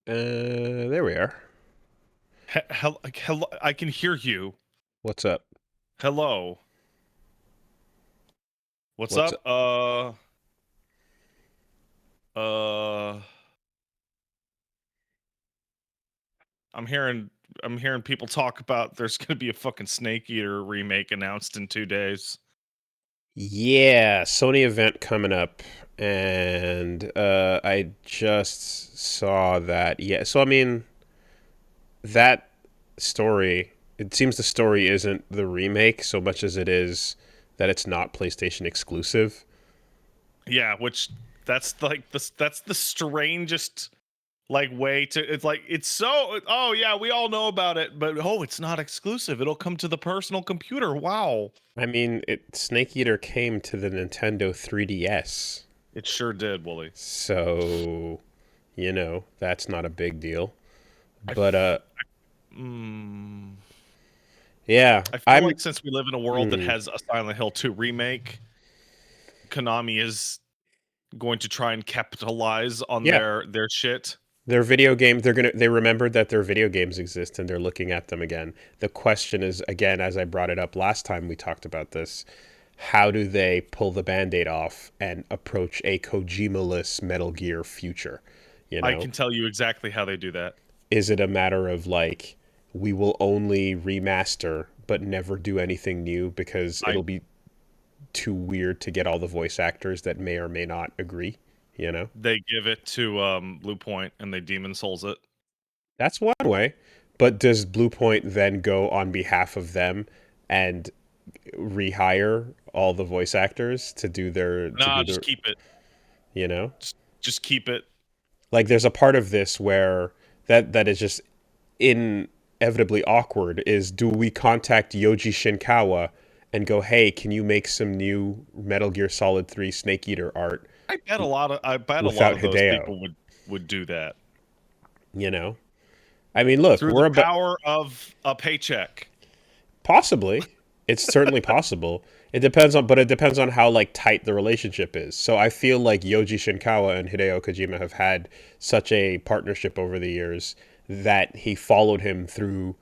There we are. Hello, I can hear you. What's up? Hello. What's What's up? up? Uh I'm hearing I'm hearing people talk about there's going to be a fucking Snake Eater remake announced in 2 days. Yeah, Sony event coming up, and I just saw that. Yeah, so I mean that story. It seems the story isn't the remake so much as it is that it's not PlayStation exclusive. Yeah, which that's the strangest way to it's like it's so oh yeah, we all know about it, but oh, it's not exclusive. It'll come to the personal computer. Wow. I mean, Snake Eater came to the Nintendo 3DS, It sure did, Wooly. so that's not a big deal. I But f- mm, yeah, I feel I'm. like since we live in a world that Mm, has a Silent Hill 2 remake, Konami is going to try and capitalize on yeah, their shit. their video game. They remembered that their video games exist and they're looking at them again. The question is again, as I brought it up last time we talked about this, how do they pull the band-aid off and approach a Kojima-less Metal Gear future? You I know, can tell you exactly how they do that. is it a matter of like we will only remaster but never do anything new because I it'll be too weird to get all the voice actors that may or may not agree, you know? They give it to Blue Point and they demon souls it. That's one way. But does Bluepoint then go on behalf of them and rehire all the voice actors to Nah, do just the keep it. you know? Just keep it. Like there's a part of this where that is just inevitably awkward is do we contact Yoji Shinkawa and go, "Hey, can you make some new Metal Gear Solid 3 Snake Eater art I bet a lot without of those Hideo?" people would do that You know? I mean, look, through the we're about power of a paycheck. possibly. It's certainly possible. It depends on how like tight the relationship is. So I feel like Yoji Shinkawa and Hideo Kojima have had such a partnership over the years that he followed him through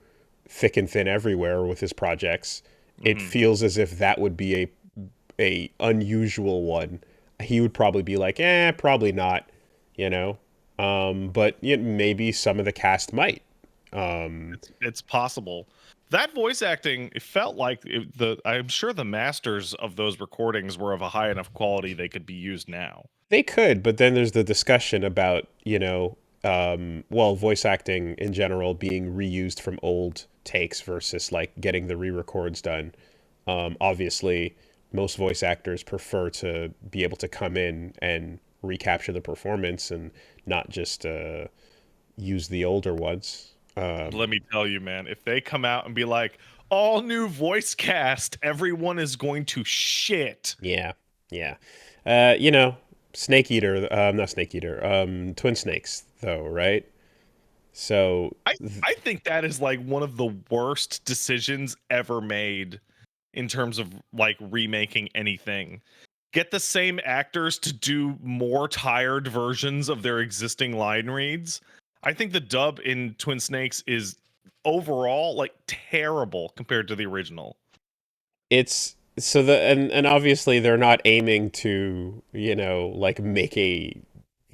thick and thin everywhere with his projects. It Hmm. feels as if that would be a unusual one. He would probably be like, probably not, you know. But maybe some of the cast might. Um, It's possible. That voice acting, it felt like the I'm sure the masters of those recordings were of a high enough quality they could be used now. They could, but then there's the discussion about, well, voice acting in general being reused from old takes versus like getting the re-records done. Obviously, most voice actors prefer to be able to come in and recapture the performance and not just use the older ones. Let me tell you, man, if they come out and be like, all new voice cast, everyone is going to shit. Yeah, yeah. Uh, you know, Snake Eater, not Snake Eater, Twin Snakes, though, right? So I I think that is like one of the worst decisions ever made in terms of like remaking anything. Get the same actors to do more tired versions of their existing line reads. I think the dub in Twin Snakes is overall like terrible compared to the original. it's so the and obviously they're not aiming to like make a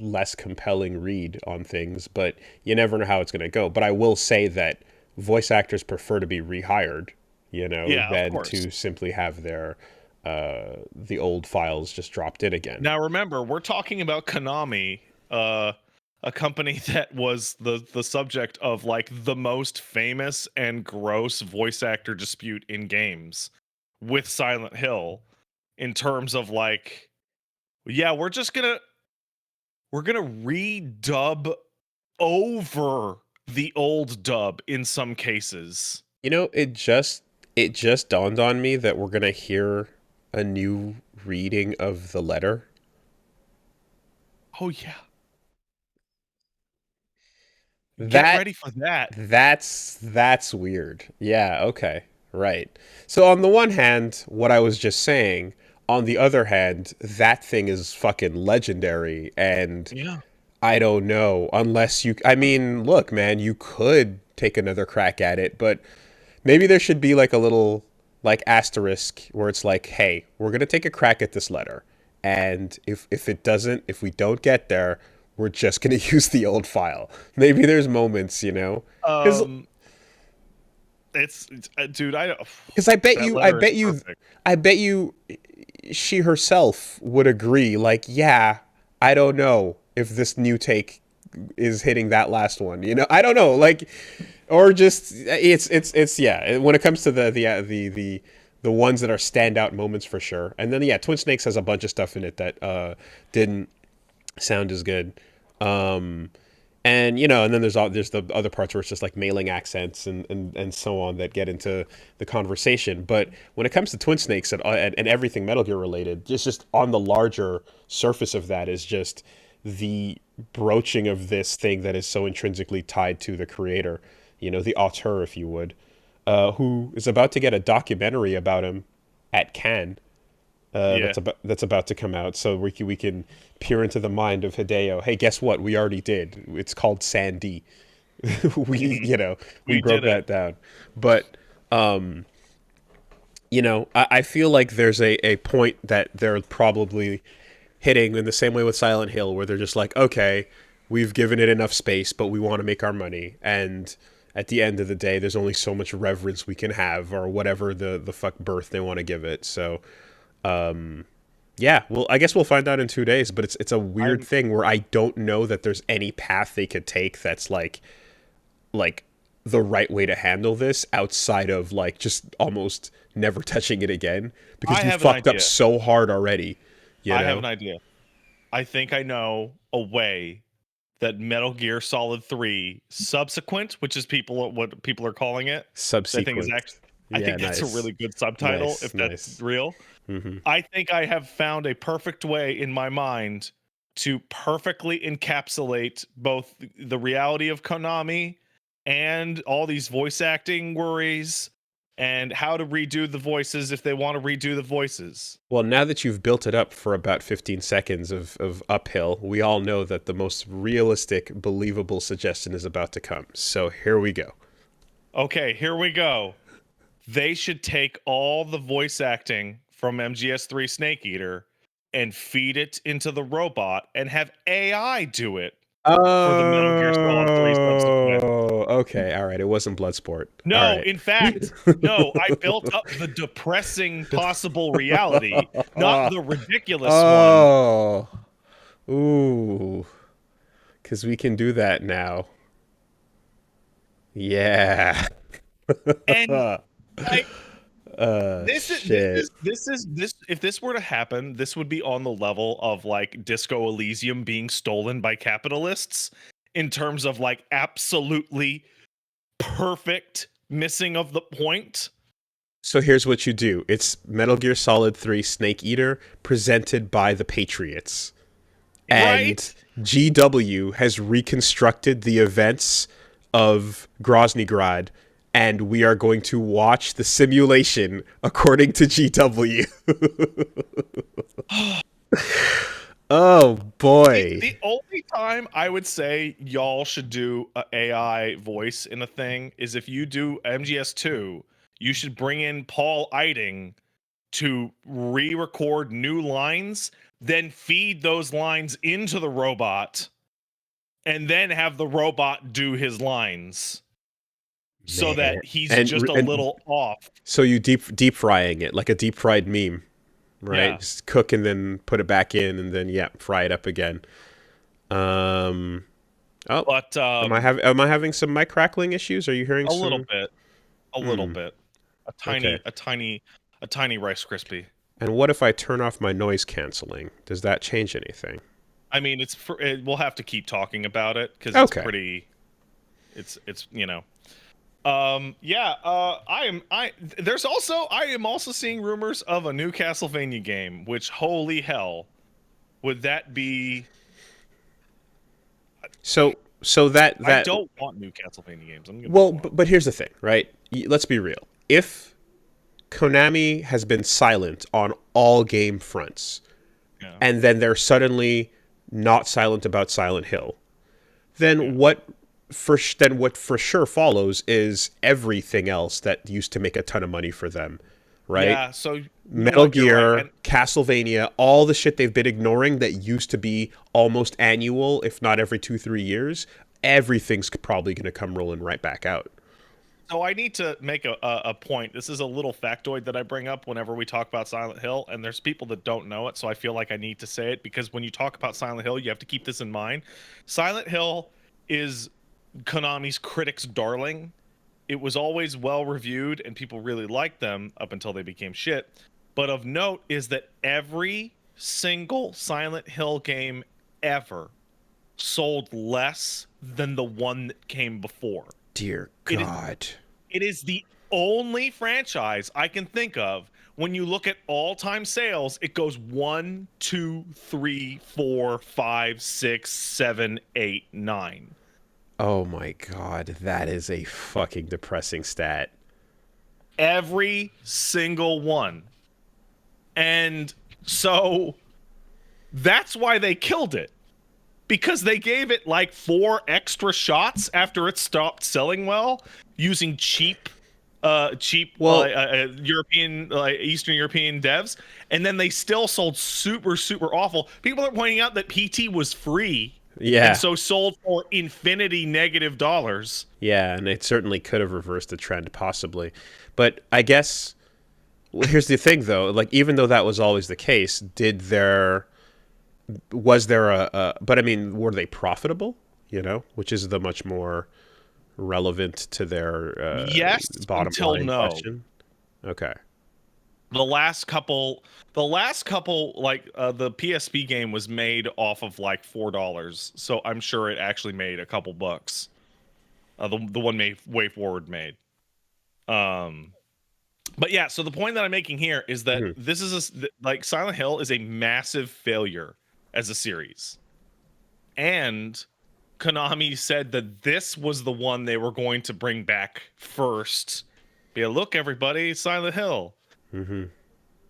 less compelling read on things, but you never know how it's going to go. But I will say that voice actors prefer to be rehired, Yeah, of than course. to simply have their the old files just dropped in again. Now remember, we're talking about Konami, a company that was the subject of like the most famous and gross voice actor dispute in games with Silent Hill in terms of like yeah, we're going to redub over the old dub in some cases. It just dawned on me that we're going to hear a new reading of the letter. Oh yeah. Get That ready for that. that's weird. Yeah, okay. Right. So on the one hand, what I was just saying, on the other hand, that thing is fucking legendary and Yeah. I don't know. Unless you, I mean, look, man, you could take another crack at it, but maybe there should be like a little like asterisk where it's like, hey, we're gonna take a crack at this letter, and if we don't get there, we're just gonna use the old file. Maybe there's moments, because Um, dude, I don't. because I bet That you, I letter is bet you, perfect. I bet you, she herself would agree. Like, yeah, I don't know if this new take is hitting that last one. I don't know. Like, or just it's yeah. When it comes to the ones that are standout moments for sure. And then yeah, Twin Snakes has a bunch of stuff in it that didn't sound as good. Um, and then there's the other parts where it's just like mailing accents and so on that get into the conversation. But when it comes to Twin Snakes and everything Metal Gear related, just on the larger surface of that is just the broaching of this thing that is so intrinsically tied to the creator, the auteur, if you would, who is about to get a documentary about him at Cannes. Yeah. That's about to come out, so we can peer into the mind of Hideo. Hey, guess what? We already did. It's called Sandy. we Mhm. you know we We broke did it. that down, but I feel like there's a point that they're probably hitting in the same way with Silent Hill, where they're just like, okay, we've given it enough space, but we want to make our money, and at the end of the day, there's only so much reverence we can have, or whatever the fuck birth they want to give it. So yeah, well, I guess we'll find out in 2 days, but it's a weird I'm thing where I don't know that there's any path they could take that's like the right way to handle this outside of like just almost never touching it again I because you have an fucked up idea. so hard already, you I have know? an idea. I think I know a way that Metal Gear Solid 3 subsequent, which is what people are calling it, which I think is Subsequent. actually I Yeah, think that's a nice. really good subtitle Nice, if that's nice. real. I think I have found a perfect way in my mind to perfectly encapsulate both the reality of Konami and all these voice acting worries and how to redo the voices if they want to redo the voices. Well, now that you've built it up for about 15 seconds of uphill, we all know that the most realistic, believable suggestion is about to come. So here we go. Okay, here we go. They should take all the voice acting from MGS3 Snake Eater and feed it into the robot and have AI do it for the Metal Gear Solid 3 subsequent. Oh, okay. All right. It wasn't Bloodsport. All No, right. in fact, no, I built up the depressing possible reality, not the ridiculous one. Oh, ooh. Because we can do that now. Yeah. And like this is this Shit. is this is this if this were to happen, this would be on the level of like Disco Elysium being stolen by capitalists in terms of like absolutely perfect missing of the point. So here's what you do. It's Metal Gear Solid 3 Snake Eater presented by the Patriots. And Right? GW has reconstructed the events of Groznygrad, and we are going to watch the simulation according to GW. Oh boy. The only time I would say y'all should do a AI voice in a thing is if you do MGS2, you should bring in Paul Eiding to re-record new lines, then feed those lines into the robot, and then have the robot do his lines so Man. that he's And just a and little off. so you deep frying it like a deep fried meme, right? Yeah. Just cook and then put it back in and then yeah, fry it up again. Um oh, But am I having some mic crackling issues? Are you hearing a little some bit, a little Hmm. bit. A Okay. tiny, a tiny, a tiny Rice Krispie. And what if I turn off my noise canceling? Does that change anything? I mean, we'll have to keep talking about it because it's Okay. pretty. It's yeah. I am also seeing rumors of a new Castlevania game. Which holy hell, would that be? So I that don't want new Castlevania games. I'm gonna be well, blunt. but here's the thing, right? Let's be real. If Konami has been silent on all game fronts, Yeah. and then they're suddenly not silent about Silent Hill, then Yeah. what for sure follows is everything else that used to make a ton of money for them, right? Yeah, so you know Metal what, you're right. Gear, And Castlevania, all the shit they've been ignoring that used to be almost annual, if not every 2-3 years, everything's probably going to come rolling right back out. so I need to make a point. This is a little factoid that I bring up whenever we talk about Silent Hill, and there's people that don't know it, so I feel like I need to say it because when you talk about Silent Hill, you have to keep this in mind. Silent Hill is Konami's critics' darling. It was always well reviewed and people really liked them up until they became shit. But of note is that every single Silent Hill game ever sold less than the one that came before. Dear It is God. it is the only franchise I can think of when you look at all-time sales, it goes 1, 2, 3, 4, 5, 6, 7, 8, 9. Oh my God. That is a fucking depressing stat. Every single one. And so that's why they killed it. Because they gave it like 4 extra shots after it stopped selling well using cheap Well, European Eastern European devs, and then they still sold super awful. People are pointing out that PT was free and yeah. so sold for infinity negative dollars. Yeah, and it certainly could have reversed the trend, possibly. But I guess, well, here's the thing, though. Like, even though that was always the case, was there but I mean, were they profitable? Which is the much more relevant to their Yes, bottom until line no. question. Okay. The last couple like the PSP game was made off of like $4, so I'm sure it actually made a couple bucks. The one made Way Forward made. Um, but yeah, so the point that I'm making here is that Mhm. this is like Silent Hill is a massive failure as a series, and Konami said that this was the one they were going to bring back first. Yeah, look, everybody, Silent Hill. Mhm.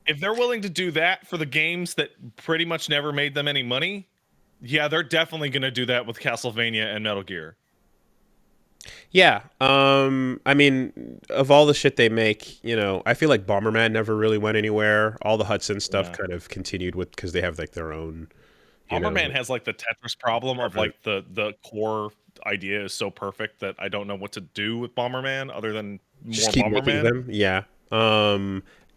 If they're willing to do that for the games that pretty much never made them any money, yeah, they're definitely going to do that with Castlevania and Metal Gear. Yeah. I mean, of all the shit they make, I feel like Bomberman never really went anywhere. All the Hudson stuff Yeah. kind of continued with because they have like their own, you Bomberman know, has like the Tetris problem of permanent. like the core idea is so perfect that I don't know what to do with Bomberman other than Just more keep making Bomberman. them. Yeah.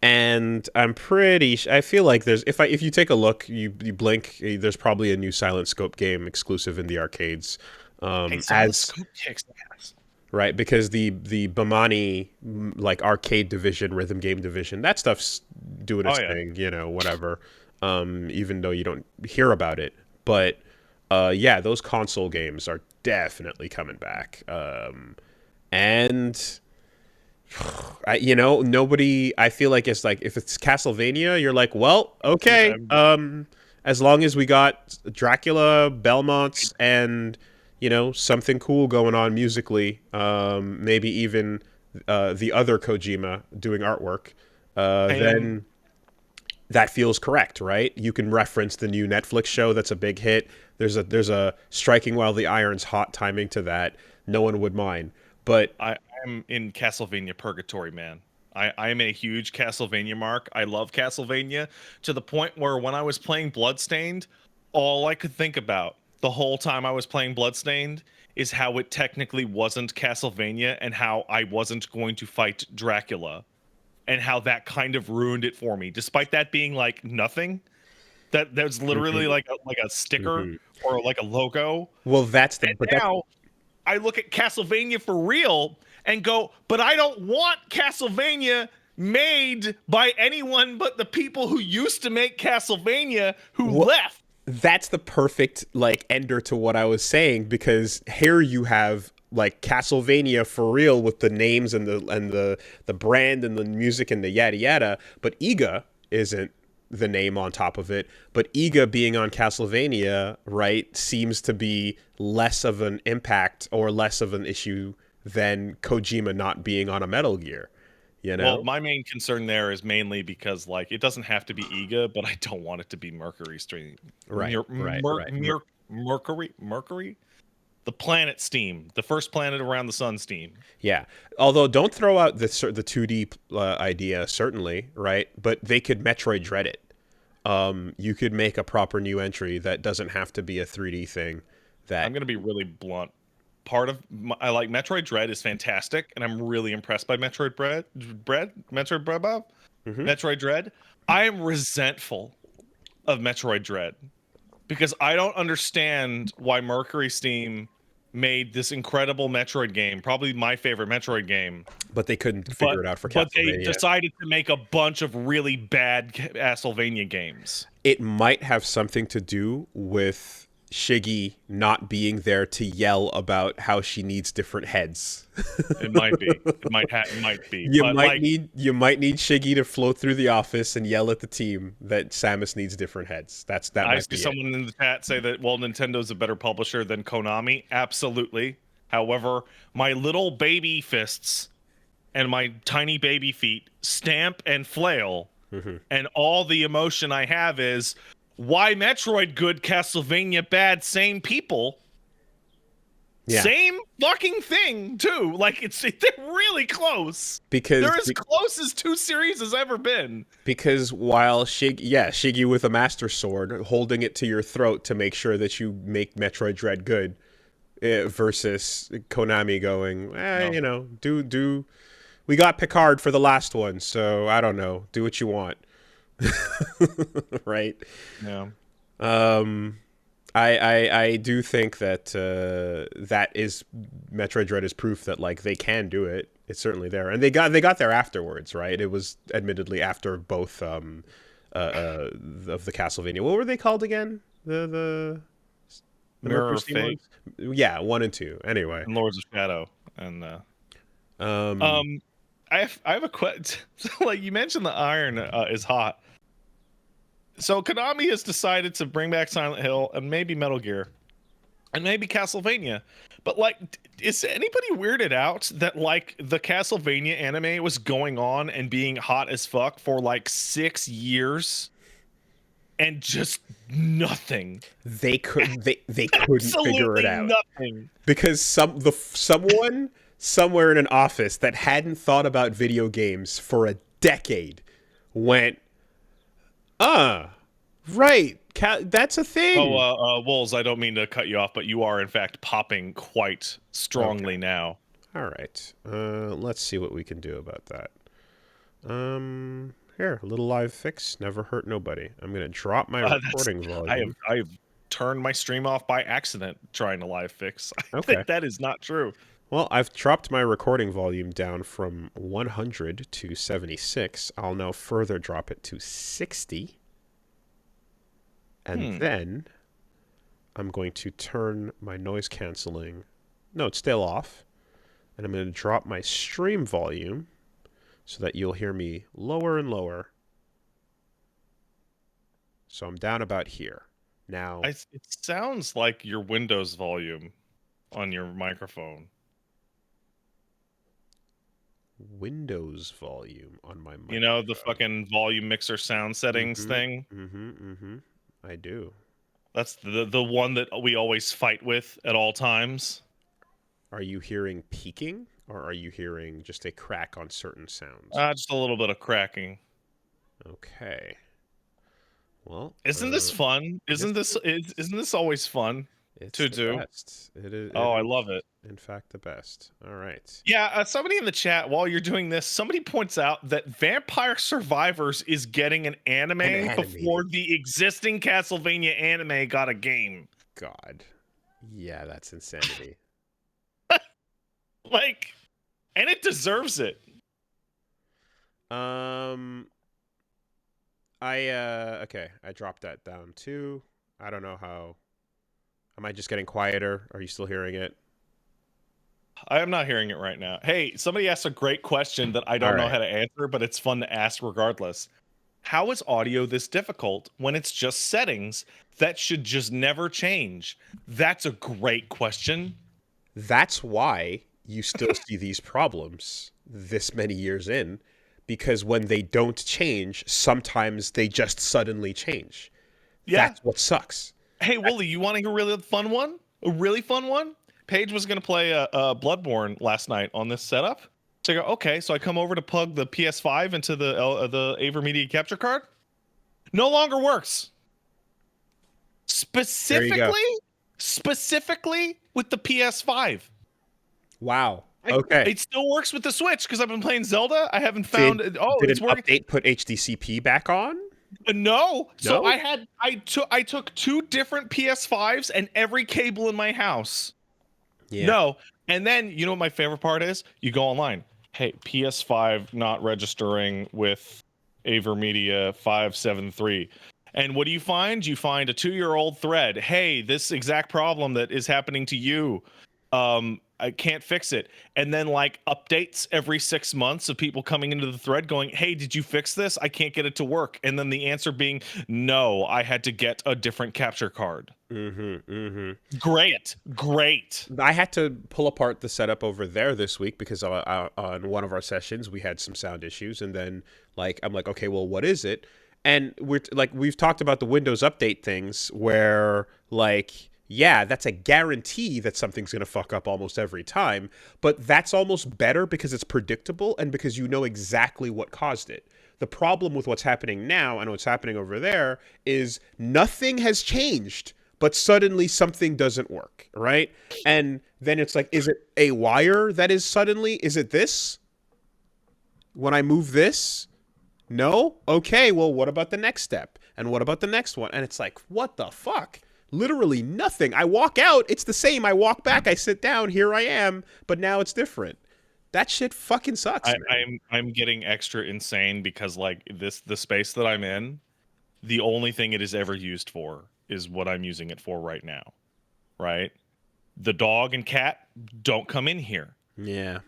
And I feel like if you take a look, you blink, there's probably a new Silent Scope game exclusive in the arcades. Hey, some of the As scoop kicks ass. right, because the Bamani like arcade division, rhythm game division, that stuff's doing Oh its yeah. thing, whatever. Even though you don't hear about it, but yeah, those console games are definitely coming back. And nobody. I feel like it's like if it's Castlevania, you're like, well, okay. As long as we got Dracula, Belmonts, and something cool going on musically, maybe even the other Kojima doing artwork, I am then that feels correct, right? You can reference the new Netflix show that's a big hit. There's a striking while the iron's hot timing to that. No one would mind, but I am in Castlevania purgatory, man. I'm a huge Castlevania mark. I love Castlevania to the point where when I was playing Bloodstained, all I could think about the whole time I was playing Bloodstained is how it technically wasn't Castlevania and how I wasn't going to fight Dracula and how that kind of ruined it for me. Despite that being like nothing, that's literally Mhm, like a sticker mhm. or like a logo. Well, And now I look at Castlevania for real and go, but I don't want Castlevania made by anyone but the people who used to make Castlevania who well, left. that's the perfect like ender to what I was saying because here you have like Castlevania for real with the names and the brand and the music and the yada yada, but Iga isn't the name on top of it. But Iga being on Castlevania, right, seems to be less of an impact or less of an issue than Kojima not being on a Metal Gear. You Well, know? my main concern there is mainly because like it doesn't have to be Ega, but I don't want it to be Mercury stream. Right, right, right. Mercury, the planet steam, the first planet around the sun steam. Yeah. Although don't throw out the 2D idea certainly, right? But they could Metroid Dread it. You could make a proper new entry that doesn't have to be a 3D thing. I'm That gonna be really blunt. I like Metroid Dread is fantastic, and I'm really impressed by hmm Metroid Dread. I am resentful of Metroid Dread because I don't understand why Mercury Steam made this incredible Metroid game, probably my favorite Metroid game, but they couldn't but figure it out for but they Castlevania. decided to make a bunch of really bad Castlevania games. It might have something to do with Shiggy not being there to yell about how she needs different heads. It might be. It might be. You But might like need Shiggy to float through the office and yell at the team that Samus needs different heads. That I might see be it. someone in the chat say that, well, Nintendo's a better publisher than Konami. Absolutely. However, my little baby fists and my tiny baby feet stamp and flail, hmm and all the emotion I have is, why Metroid good, Castlevania bad, same people? Yeah, Same fucking thing, too. Like, they're really close. because They're as close as two series has ever been. while Shiggy with a Master Sword holding it to your throat to make sure that you make Metroid Dread good, versus Konami going, No. you know, do. We got Picard for the last one, so I don't know. Do what you want, right? Yeah. Um, I do think that that is Metroid Dread is proof that like they can do it. It's certainly there, and they got there afterwards, right? It was admittedly after both of the Castlevania. What were they called again? The Mirror Mercury of Steam Fate ones? Yeah, 1 and 2. Anyway, and Lords of Shadow. And um, I have a question. So, like you mentioned, the iron is hot. So Konami has decided to bring back Silent Hill and maybe Metal Gear and maybe Castlevania. But like, is anybody weirded out that like the Castlevania anime was going on and being hot as fuck for like 6 years and just nothing? they couldn't figure it Absolutely out nothing. because someone somewhere in an office that hadn't thought about video games for a decade went, right, that's a Oh, thing. Wolves, I don't mean to cut you off, but you are in fact popping quite Okay, strongly now. all right. Let's see what we can do about that. Here, a little live fix never hurt nobody. I'm gonna drop my That's recording volume. I have turned my stream off by accident trying to live fix. Okay. That is not true. Well, I've dropped my recording volume down from 100 to 76. I'll now further drop it to 60. And then I'm going to turn my noise canceling. No, it's still off. And I'm going to drop my stream volume so that you'll hear me lower and lower. So I'm down about here. Now, It sounds like your Windows volume on your microphone. Windows volume on my mic. You know, the fucking volume mixer sound settings thing. I do. That's the one that we always fight with at all times. Are you hearing peaking, or are you hearing just a crack on certain sounds? Just a little bit of cracking. Okay. Well, Isn't this fun? Isn't this always fun it's to the do? best. It Oh, I is, love it. in fact, the best. All right. Yeah, somebody in the chat, while you're doing this, somebody points out that Vampire Survivors is getting an anime before the existing Castlevania anime got a game. God. Yeah, that's insanity. Like, and it deserves it. Okay, I dropped that down too. I don't know how. Am I just getting quieter? Are you still hearing it? I am not hearing it right now. Hey, somebody asked a great question that I don't know how to answer, but it's fun to ask regardless. How is audio this difficult when it's just settings that should just never change? That's a great question. That's why you still see these problems this many years in, because when they don't change, sometimes they just suddenly change. Yeah. That's what sucks. Hey, Wooly, you want to hear a really fun one? A really fun one? Paige was going to play Bloodborne last night on this setup. So I go, okay. So I come over to plug the PS5 into the AverMedia capture card. No longer works. There you go. Specifically with the PS5. Wow. Okay. It still works with the Switch because I've been playing Zelda. I haven't found it. Oh, did it's an working. update put HDCP back on? No. So No? I took 2 different PS5s and every cable in my house. Yeah. No. And then you know what my favorite part is? You go online. Hey, PS5 not registering with AverMedia 573. And what do you find? You find a 2-year-old thread. Hey, this exact problem that is happening to you. I can't fix it. And then like updates every 6 months of people coming into the thread going, hey, did you fix this? I can't get it to work. And then the answer being, no, I had to get a different capture card. Great. I had to pull apart the setup over there this week because on one of our sessions we had some sound issues, and then like I'm like, okay, well, what is it? And we've talked about the Windows update things where like, yeah, that's a guarantee that something's going to fuck up almost every time, but that's almost better because it's predictable and because you know exactly what caused it. The problem with what's happening now and what's happening over there is nothing has changed, but suddenly something doesn't work, right? And then it's like, is it a wire that is suddenly, is it this? When I move this? No? Okay, well, what about the next step? And what about the next one? And it's like, what the fuck? Literally nothing. I walk out, it's the same. I walk back, I sit down, here I am, but now it's different. That shit fucking sucks. I'm getting extra insane because like the space that I'm in, the only thing it is ever used for is what I'm using it for right now. Right? The dog and cat don't come in here. Yeah.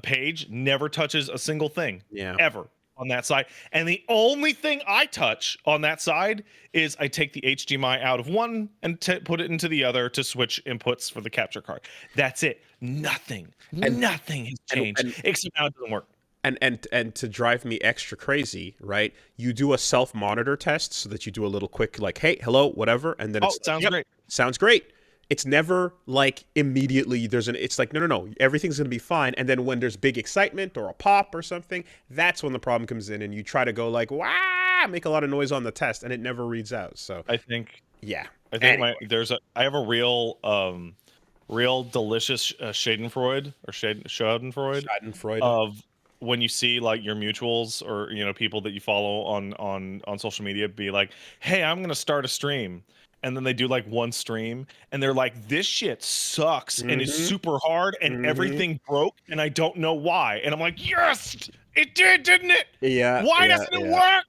Paige never touches a single thing. Yeah. Ever on that side. And the only thing I touch on that side is I take the HDMI out of one and put it into the other to switch inputs for the capture card. That's it. Nothing has changed except now it doesn't work. And to drive me extra crazy, right? You do a self-monitor test so that you do a little quick like, hey, hello, whatever, and then it's sounds great. Sounds great. It's never like immediately it's like, no, everything's going to be fine. And then when there's big excitement or a pop or something, that's when the problem comes in and you try to go like, wah, make a lot of noise on the test and it never reads out. So I think anyway. I have a real delicious Schadenfreude of when you see like your mutuals or people that you follow on social media be like, hey, I'm going to start a stream. And then they do like one stream and they're like, this shit sucks and is super hard and everything broke and I don't know why. And I'm like, yes, it did, didn't it? Yeah. Why doesn't it work?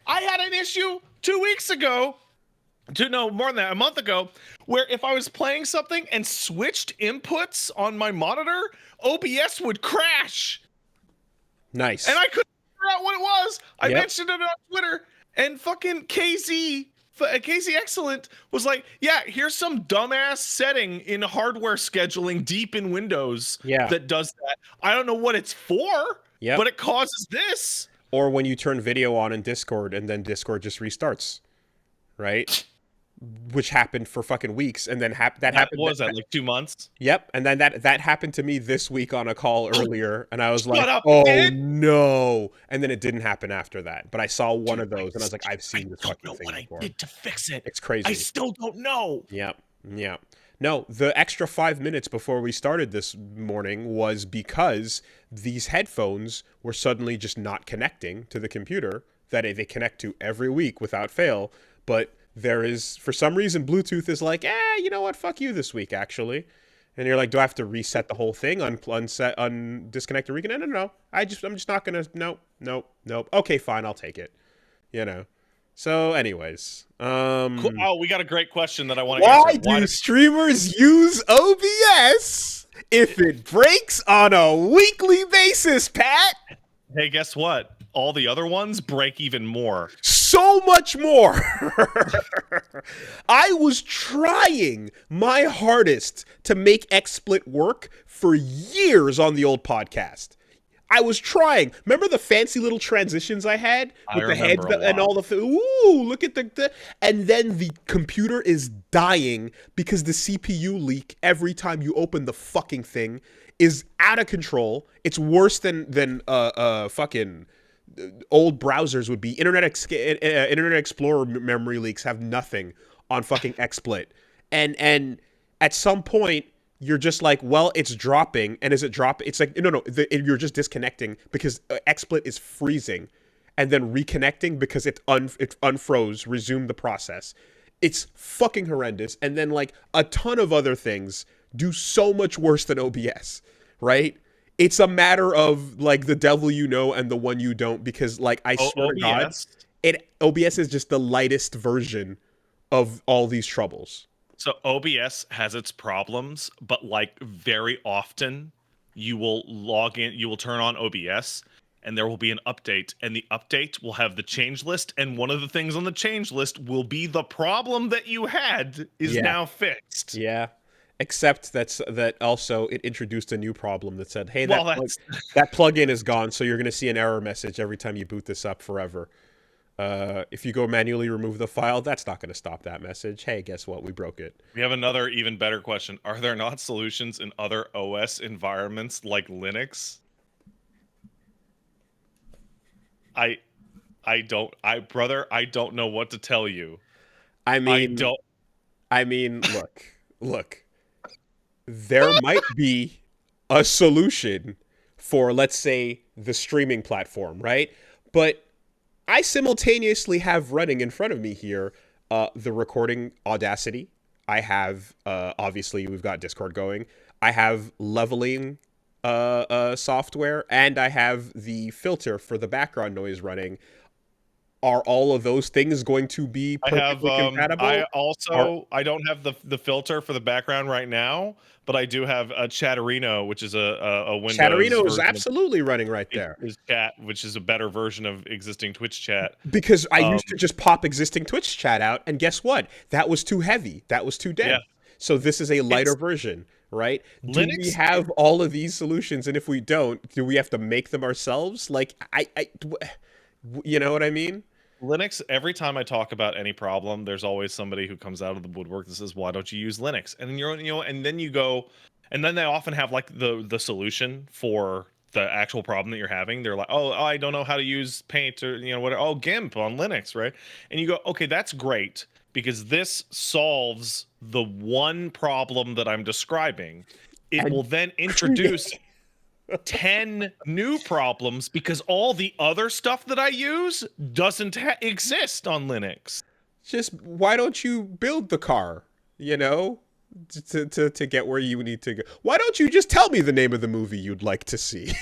I had an issue 2 weeks ago, more than that, a month ago, where if I was playing something and switched inputs on my monitor, OBS would crash. Nice. And I couldn't figure out what it was. I mentioned it on Twitter and fucking Casey Excellent was like, yeah, here's some dumbass setting in hardware scheduling deep in Windows that does that. I don't know what it's for, but it causes this. Or when you turn video on in Discord and then Discord just restarts, right? Which happened for fucking weeks, and then that happened. What was that, like 2 months? Yep, and then that happened to me this week on a call earlier, and I was like, "Oh no!" And then it didn't happen after that. But I saw one of those, and I was like, "I've seen this fucking thing before." I don't know what I did to fix it. It's crazy. I still don't know. Yep. No, the extra 5 minutes before we started this morning was because these headphones were suddenly just not connecting to the computer that they connect to every week without fail, but there is, for some reason, Bluetooth is like, you know what, fuck you this week, actually. And you're like, do I have to reset the whole thing, disconnect and reconnect? No. I'm just not gonna, nope. Okay, fine, I'll take it. So anyways. Cool. Oh, we got a great question that I want to answer. Why do streamers use OBS if it breaks on a weekly basis, Pat? Hey, guess what? All the other ones break even more. So much more. I was trying my hardest to make XSplit work for years on the old podcast. I was trying. Remember the fancy little transitions I had I with the heads remember a and lot. all the ooh, look at and then the computer is dying because the CPU leak every time you open the fucking thing is out of control. It's worse than fucking old browsers would be. Internet Explorer memory leaks have nothing on fucking XSplit, and at some point you're just like, well, it's dropping, and as it drop, it's like no, you're just disconnecting because XSplit is freezing, and then reconnecting because it unfroze, resumed the process. It's fucking horrendous, and then like a ton of other things do so much worse than OBS, right? It's a matter of like the devil you know and the one you don't, because like I swear to God, OBS. it OBS is just the lightest version of all these troubles. So OBS has its problems, but like very often you will log in, you will turn on OBS and there will be an update and the update will have the change list and one of the things on the change list will be the problem that you had is Yeah, now fixed. yeah. Except that also it introduced a new problem that said, "Hey, Well, that's that plugin is gone, so you're going to see an error message every time you boot this up forever." If you go manually remove the file, that's not going to stop that message. Hey, guess what? We broke it. we have another even better question. Are there not solutions in other OS environments like Linux? I I don't know what to tell you. I I mean, don't look. There might be a solution for, let's say, the streaming platform, right? But I simultaneously have running in front of me here the recording Audacity. I have obviously we've got Discord going. I have leveling software, and I have the filter for the background noise running. Are all of those things going to be perfectly I compatible? Are also I don't have the filter for the background right now, but I do have a Chatterino, which is a Windows Chatterino is version of absolutely running right there, is chat, which is a better version of existing Twitch chat. because I Um, used to just pop existing Twitch chat out, and guess what? That was too heavy. That was too yeah, dense. So this is a lighter it's version, right? Do we Linux. have all of these solutions? And if we don't, do we have to make them ourselves? Like you know what I mean? Linux, every time I talk about any problem, there's always somebody who comes out of the woodwork that says, "Why don't you use Linux?" And then and then you go, and then they often have like the solution for the actual problem that you're having. They're like, "Oh, I don't know how to use Paint or what? Oh, GIMP on Linux, right?" And you go, "Okay, that's great because this solves the one problem that I'm describing." It And will then introduce create 10 new problems because all the other stuff that I use doesn't exist on Linux. just why don't you build the car? You know, to get where you need to go. Why don't you just tell me the name of the movie you'd like to see?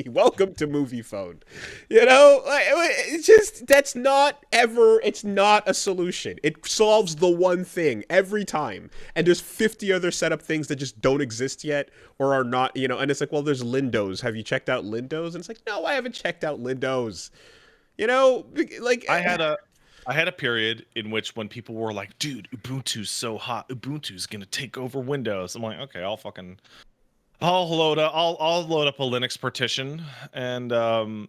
Welcome to Movie Phone. You know, it's just that's not ever. It's not a solution. It solves the one thing every time, and there's 50 other setup things that just don't exist yet or are not. You know, and it's like, well, there's Lindos. Have you checked out Lindos? And it's like, no, I haven't checked out Lindos. You know, like I had a I had a period in which when people were like, "Dude, Ubuntu's so hot. Ubuntu's going to take over Windows." I'm like, "Okay, I'll load up a Linux partition." And I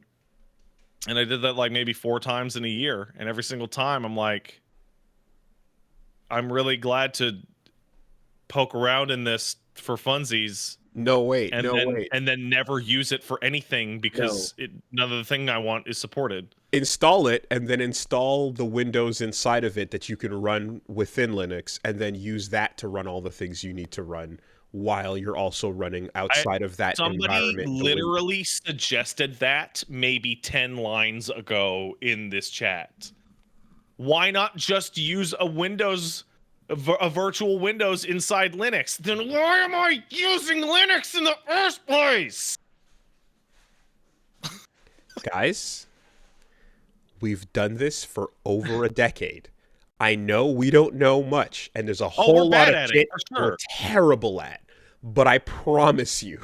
did that like maybe 4 times in a year, and every single time I'm like, "I'm really glad to poke around in this for funsies." no wait, and no then wait, and then never use it for anything no. because none of the thing I want is supported. Install it and then install the Windows inside of it that you can run within Linux, and then use that to run all the things you need to run while you're also running I outside of that Somebody environment the Windows. literally suggested that maybe 10 lines ago in this chat. Why not just use a virtual Windows inside Linux? Then why am I using Linux in the first place? Guys, we've done this for over a decade. I know we don't know much, and there's a Oh, we're whole lot bad of at it shit for we're sure. terrible at, but I promise you,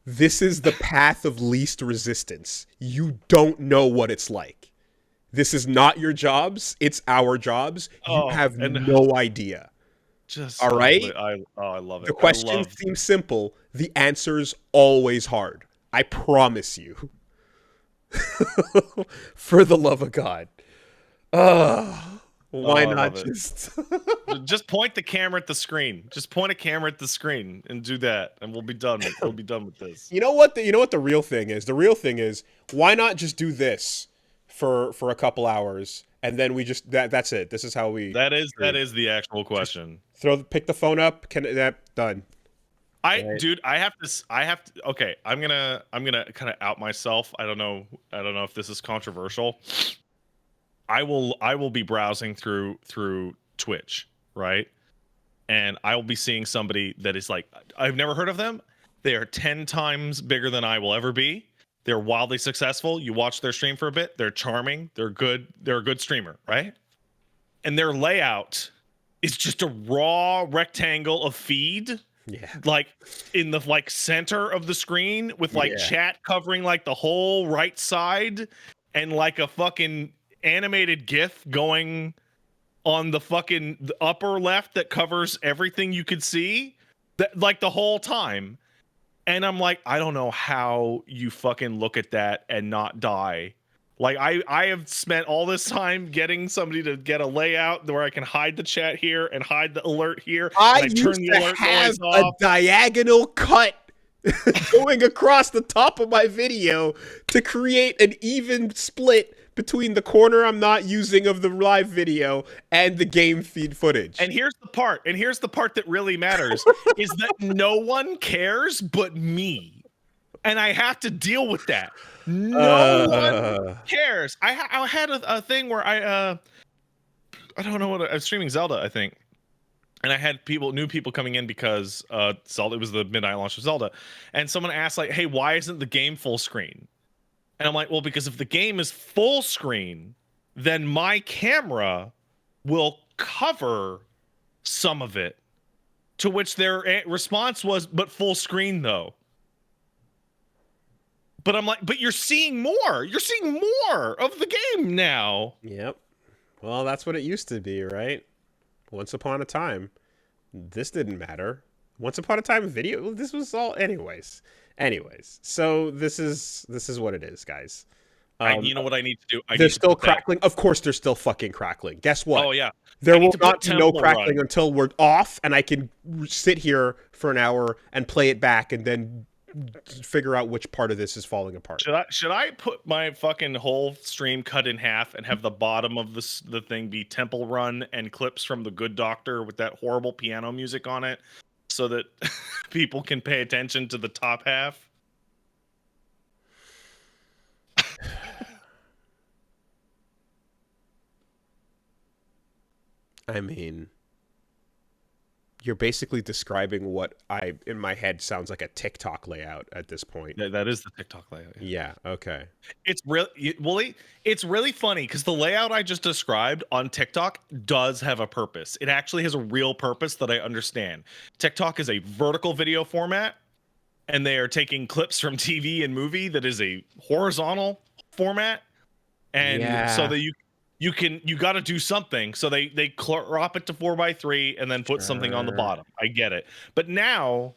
this is the path of least resistance. You don't know what it's like. This is not your jobs, it's our jobs. You Oh, have and no idea. just All right? I love The it. I questions love seem simple, the answer's always hard. I promise you. For the love of God. Why Oh, I not love it. just Just point the camera at the screen. Just point a camera at the screen and do that, and we'll be done. We'll be done with this. You know what the real thing is? The real thing is why not just do this for a couple hours and then we just that's it. This is how we That stream. is the actual Just question. pick the phone up. Can that done? Right? Dude, I have to. Okay, I'm gonna kind of out myself. I don't know if this is controversial. I will be browsing through Twitch, right? And I will be seeing somebody that is like, I've never heard of them. They are 10 times bigger than I will ever be. They're wildly successful. You watch their stream for a bit. They're charming. They're good. They're a good streamer, right? And their layout is just a raw rectangle of feed, Yeah. like in the like center of the screen with like Yeah. chat covering like the whole right side and like a fucking animated GIF going on the fucking upper left that covers everything you could see that like the whole time. And I'm like, I don't know how you fucking look at that and not die. Like I have spent all this time getting somebody to get a layout where I can hide the chat here and hide the alert here, I and I've used turned the to alert have noise a off. diagonal cut going across the top of my video to create an even split between the corner I'm not using of the live video and the game feed footage. And here's the part that really matters is that no one cares but me. And I have to deal with that. No one cares. I had a thing where I don't know what I was streaming Zelda, I think. And I had new people coming in because Zelda, it was the midnight launch of Zelda. And someone asked like, "Hey, why isn't the game full screen?" And I'm like, "Well, because if the game is full screen, then my camera will cover some of it." To which their response was, "But full screen though." But I'm like, "But you're seeing more. You're seeing more of the game now." Yep. Well, that's what it used to be, right? Once upon a time. This didn't matter. Once upon a time video, this was all anyways. So this is what it is, guys. You know what I need to do? I They're need to still put that. crackling. Of course they're still fucking crackling. Guess what? Oh yeah. There I need will to put not be no Temple crackling Run. until we're off and I can sit here for an hour and play it back and then figure out which part of this is falling apart. Should I put my fucking whole stream cut in half and have the bottom of the thing be Temple Run and clips from The Good Doctor with that horrible piano music on it, so that people can pay attention to the top half? I mean, you're basically describing what I in my head sounds like a TikTok layout at this point. That is the TikTok layout. Yeah, okay. It's really it's really funny because the layout I just described on TikTok does have a purpose. It actually has a real purpose that I understand. TikTok is a vertical video format, and they are taking clips from TV and movie that is a horizontal format, and so Yeah. that you got to do something. So they crop it to 4:3 and then put something on the Sure. bottom. I get it, but now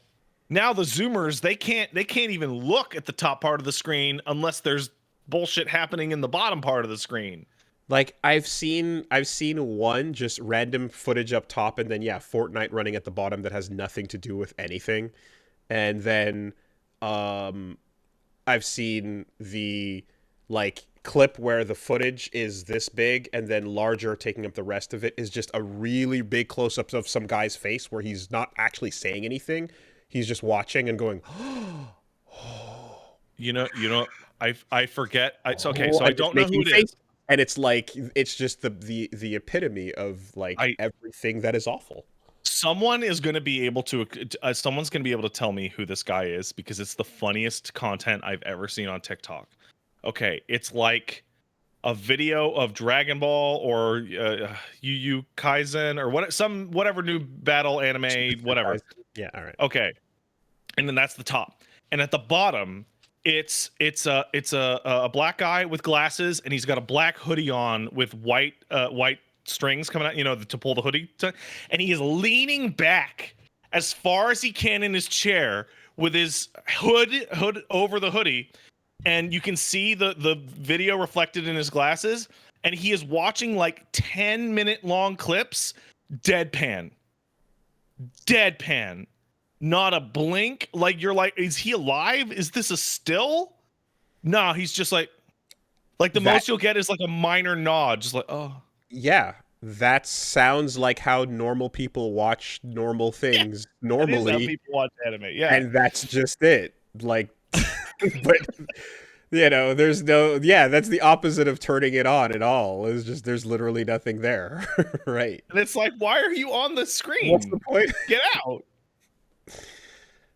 the zoomers they can't even look at the top part of the screen unless there's bullshit happening in the bottom part of the screen. Like I've seen one just random footage up top and then yeah, Fortnite running at the bottom that has nothing to do with anything. And then I've seen the like clip where the footage is this big and then larger taking up the rest of it is just a really big close-ups of some guy's face where he's not actually saying anything. He's just watching and going, You know, I forget. So okay, "Oh," so I and just don't know who making it face. is. And it's like it's just the epitome of like I everything that is awful. Someone is going to be able to someone's going to be able to tell me who this guy is because it's the funniest content I've ever seen on TikTok. Okay, it's like a video of Dragon Ball or Yu Yu Kaisen or whatever new battle anime, whatever. Yeah, all right. Okay, and then that's the top, and at the bottom, it's a black guy with glasses, and he's got a black hoodie on with white strings coming out, to pull the hoodie, and he is leaning back as far as he can in his chair with his hood over the hoodie, and you can see the video reflected in his glasses, and he is watching like 10-minute long clips, deadpan, deadpan, not a blink. Like, you're like, is he alive? Is this a still? No, he's just like the That most you'll get is like a minor nod, just like, oh. yeah, that sounds like how normal people watch normal Yeah, things that is how normally, people watch anime. Yeah. and that's just it. Like, but there's no, yeah, that's the opposite of turning it on at all. It's just there's literally nothing there, right? And it's like, why are you on the What's the screen? point? Get out.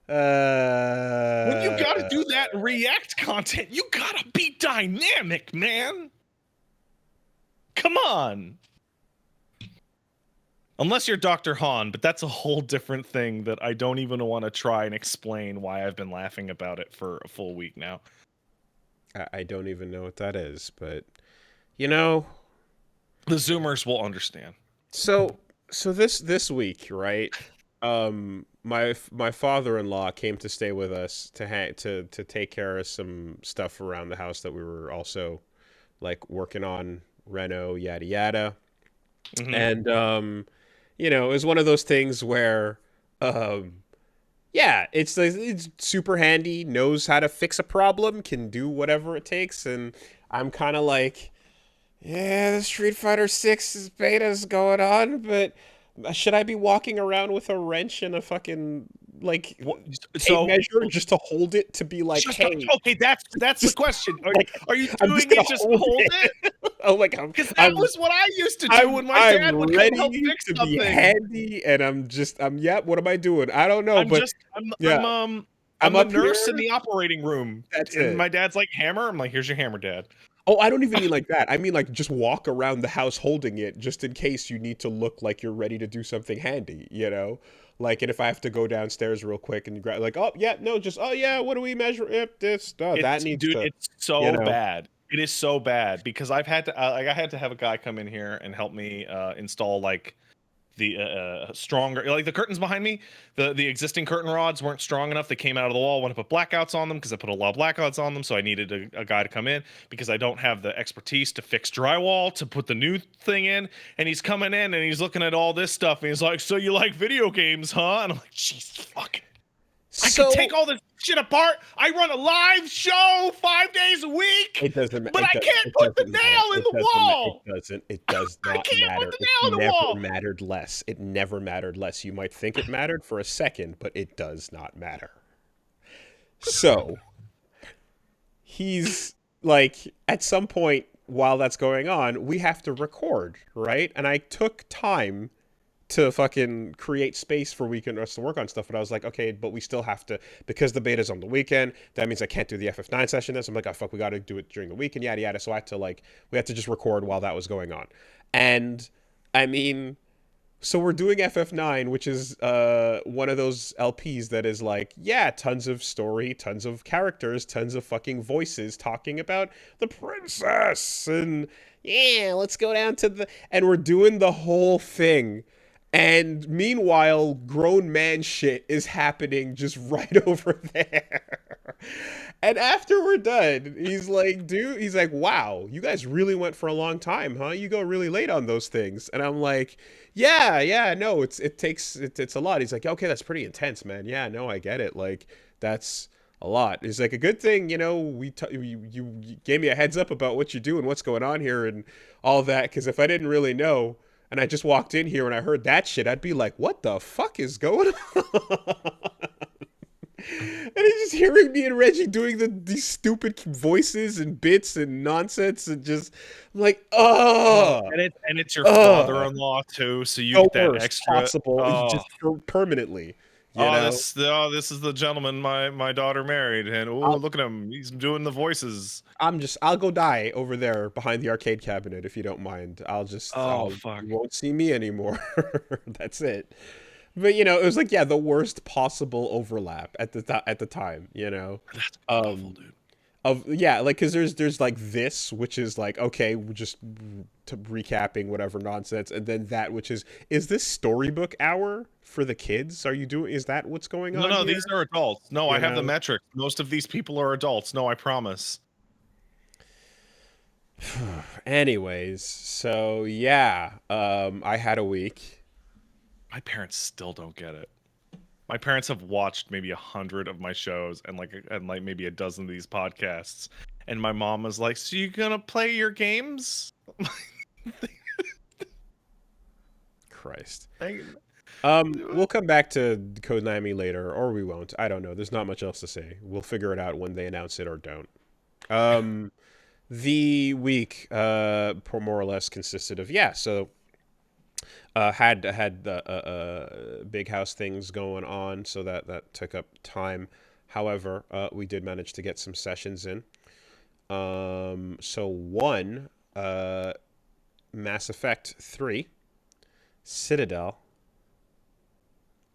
When you Uh, gotta do that React content, you gotta be dynamic, man. Come on. Unless you're Dr. Han, but that's a whole different thing that I don't even want to try and explain why I've been laughing about it for a full week now. I don't even know what that is, but you know, The Zoomers will understand. so this week, right? My father-in-law came to stay with us to take care of some stuff around the house that we were also like working on, reno, yada yada. Mm-hmm. And it was one of those things where um yeah, it's super handy, knows how to fix a problem, can do whatever it takes, and I'm kind of like, yeah, the Street Fighter 6 beta's going on, but should I be walking around with a wrench and a fucking like What, tape so measure just to hold it to be like, just hey, okay, that's the just question. like Are you I'm just doing gonna it just to hold hold it. it? Oh, like Because that I'm was what I used to do I'm when my I'm dad would come help ready fix to be something. handy, and I'm yeah. What am I doing? I don't know, I'm but just yeah, I'm I'm the up nurse here. in the operating room. That's And it. my dad's like, hammer? I'm like, here's your hammer, Dad. Oh, I don't even mean like that. I mean like just walk around the house holding it, just in case you need to look like you're ready to do something handy. Like, and if I have to go downstairs real quick and grab, like, oh yeah, no, just oh yeah, what do we measure? Yep, this, that It's needs dude, to, it's you so know. bad. It is so bad because I've had to like I had to have a guy come in here and help me install like the stronger, like the curtains behind me, the existing curtain rods weren't strong enough. They came out of the wall. I want to put blackouts on them because I put a lot of blackouts on them, so I needed a guy to come in because I don't have the expertise to fix drywall to put the new thing in. And he's coming in and he's looking at all this stuff and he's like, so you like video games, huh? And I'm like, jeez, fuck, I could So take all this shit apart. I run a live show 5 days a week, it doesn't. but I can't It put the doesn't matter. nail in the It wall. doesn't. It does I not can't put matter. the It nail in the never wall. mattered less. It never mattered less. You might think it mattered for a second, but it does not matter. So he's like, at some point while that's going on, we have to record, right? And I took time to fucking create space for us to work on stuff. But I was like, okay, but we still have to, because the beta's on the weekend. That means I can't do the FF9 session. So I'm like, oh fuck, we got to do it during the weekend, yada yada. So I had to we had to just record while that was going on. And I mean, so we're doing FF9, which is one of those LPs that is like, yeah, tons of story, tons of characters, tons of fucking voices talking about the princess, and yeah, let's go down to and we're doing the whole thing. And meanwhile, grown man shit is happening just right over there. And after we're done, he's like, dude, he's like, wow, you guys really went for a long time, huh? You go really late on those things. And I'm like, yeah, no, it's a lot. He's like, okay, that's pretty intense, man. Yeah, no, I get it. Like, that's a lot. It's like a good thing, you gave me a heads up about what you do and what's going on here and all that. Because if I didn't really know, and I just walked in here and I heard that shit, I'd be like, what the fuck is going on? And he's just hearing me and Reggie doing these stupid voices and bits and nonsense, and just I'm like, Oh, oh, and it's your oh, father-in-law too, so you the get that worst extra. possible, Oh, just permanently, you know. this is the gentleman my daughter married, and oh, I'll, look at him, he's doing the voices. I'll go die over there behind the arcade cabinet if you don't mind. Oh You fuck, won't see me anymore. That's it. But it was like, yeah, the worst possible overlap at the time, that's awful, um dude. yeah, like, because there's like this, which is like, okay, we're just recapping whatever nonsense, and then that, which is this storybook hour for the kids? Are you doing? Is that what's going No, on no, here? these are adults. No, I You have the know. metrics. Most of these people are adults. No, I promise. Anyways, so yeah, I had a week. My parents still don't get it. My parents have watched maybe 100 of my shows and like maybe a dozen of these podcasts. And my mom was like, "So you gonna play your games?" Christ. Like, We'll come back to Konami later, or we won't. I don't know. There's not much else to say. We'll figure it out when they announce it or don't. Um, the week, more or less consisted of yeah. So, had the big house things going on, so that took up time. However, we did manage to get some sessions in. So one, Mass Effect 3, Citadel,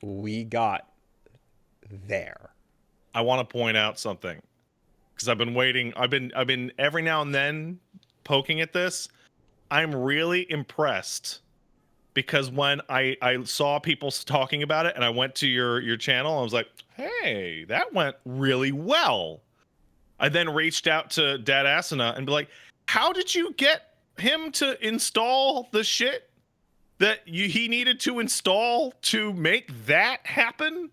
we got there. I want to point out something because I've been waiting. I've been every now and then poking at this. I'm really impressed because when I saw people talking about it and I went to your channel, I was like, "Hey, that went really well." I then reached out to Dad Asana and be like, "How did you get him to install the shit that he needed to install to make that happen?"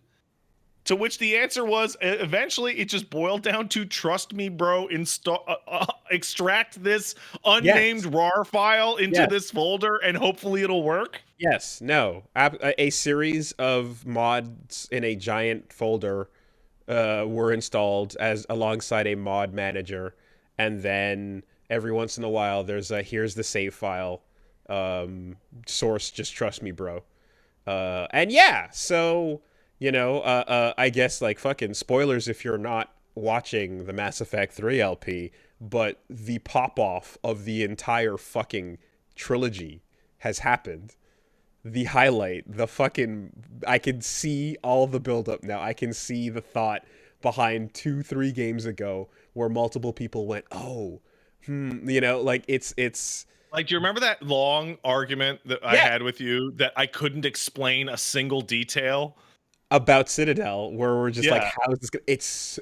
To which the answer was eventually it just boiled down to trust me, bro. Install, extract this unnamed Yes. RAR file into Yes. this folder, and hopefully it'll work. Yes. No. A series of mods in a giant folder were installed as alongside a mod manager, and then every once in a while there's a here's the save file. Source, just trust me, bro. And yeah, so I guess like fucking spoilers if you're not watching the Mass Effect 3 LP, but the pop off of the entire fucking trilogy has happened. The highlight, the fucking, I can see all the build up now. I can see the thought behind 2, 3 games ago where multiple people went, oh, like it's Like, do you remember that long argument that I yeah, had with you that I couldn't explain a single detail? about Citadel where we're just like, Yeah. how is this gonna,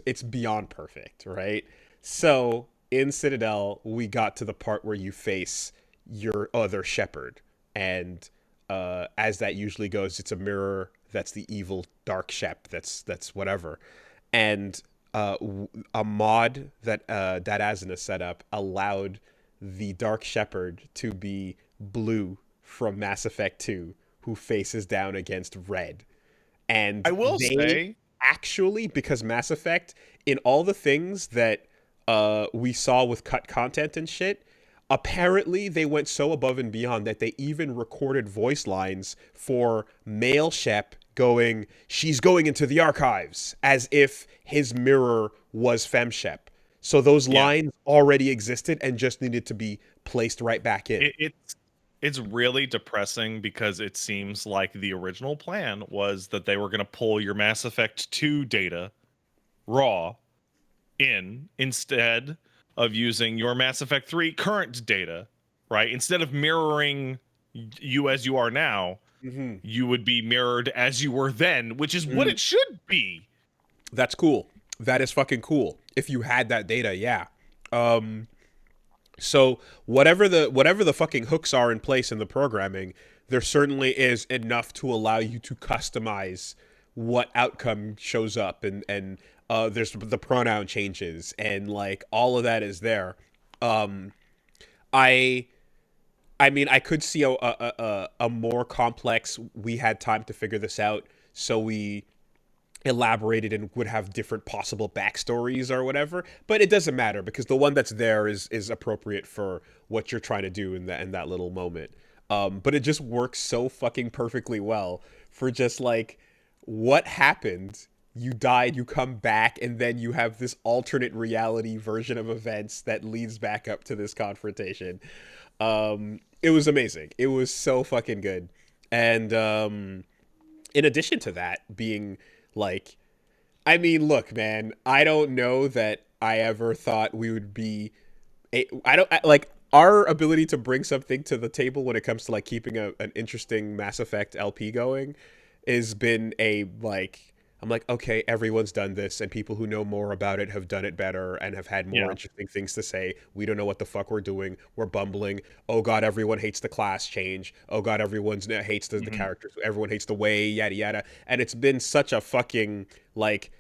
it's beyond perfect, right? So in Citadel we got to the part where you face your other shepherd, and as that usually goes, it's a mirror that's the evil dark shep, that's whatever. And a mod that that Asuna set up allowed the dark shepherd to be blue from Mass Effect 2, who faces down against red. I And will they say, actually, because Mass Effect, in all the things that we saw with cut content and shit, apparently they went so above and beyond that they even recorded voice lines for male Shep going, she's going into the archives, as if his mirror was FemShep. So those yeah, lines already existed and just needed to be placed right back in. it's really depressing because it seems like the original plan was that they were going to pull your Mass Effect 2 data raw in instead of using your Mass Effect 3 current data, right? Instead of mirroring you as you are now, Mm-hmm. you would be mirrored as you were then, which is what it should be. That's cool. That is fucking cool. If you had that data, yeah. Um, so whatever the fucking hooks are in place in the programming, there certainly is enough to allow you to customize what outcome shows up, and there's the pronoun changes and like all of that is there. Um, I I mean I could see a more complex. We had time to figure this out, so we elaborated and would have different possible backstories or whatever, but it doesn't matter because the one that's there is appropriate for what you're trying to do in that little moment. But it just works so fucking perfectly well for just like what happened. You died, you come back, and then you have this alternate reality version of events that leads back up to this confrontation. It was amazing. It was so fucking good. And in addition to that, being like, I mean, look, man, I don't know that I ever thought we would be. I don't like our ability to bring something to the table when it comes to like keeping an interesting Mass Effect LP going has been a like I'm like, okay, everyone's done this, and people who know more about it have done it better and have had more Yeah. interesting things to say. We don't know what the fuck we're doing. We're bumbling. Oh god, everyone hates the class change. Oh god, everyone hates the Hmm. characters. Everyone hates the way, yada yada. And it's been such a fucking like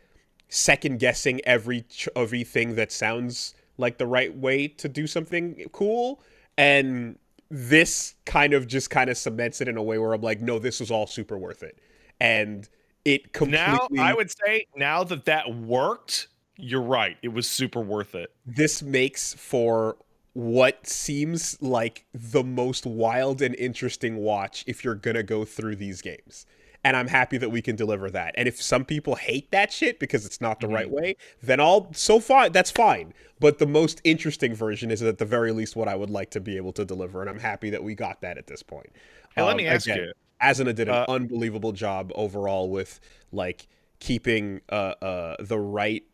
second guessing everything that sounds like the right way to do something cool. And this kind of cements it in a way where I'm like, no, this was all super worth it. And it Now, I completely would say now that that worked, you're right. It was super worth it. this makes for what seems like the most wild and interesting watch if you're gonna go through these games. And I'm happy that we can deliver that. And if some people hate that shit because it's not the right Mhm. way, then all so far that's fine. But the most interesting version is at the very least what I would like to be able to deliver, and I'm happy that we got that at this point. Hey, let me ask Again, you. Asuna did an Uh, unbelievable job overall with like keeping the right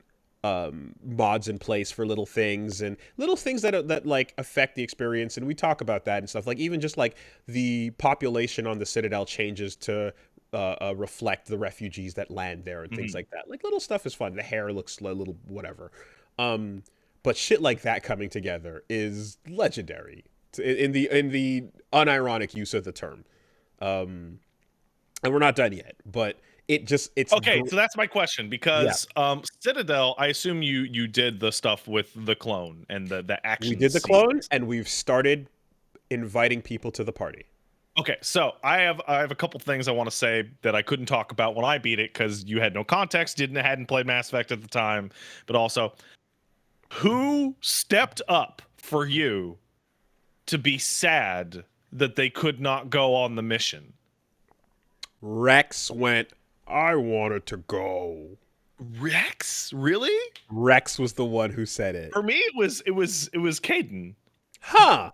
mods in place for little things and little things that like affect the experience, and we talk about that and stuff, like even just like the population on the Citadel changes to reflect the refugees that land there and things mhm. like that. Like little stuff is fun. The hair looks a little whatever, um but shit like that coming together is legendary in the unironic use of the term. um and we're not done yet, but Okay, so that's my question yeah, because Citadel, I assume you did the stuff with the clone and the we action did the clone sequence. and we've started inviting people to the party. Okay, so I have a couple things I want to say that I couldn't talk about when I beat it because you had no context, hadn't played Mass Effect at the time, but also who stepped up for you to be sad that they could not go on the mission? Rex went, I wanted to go. Rex, really? Rex was the one who said it. For me, it was Caden. Huh.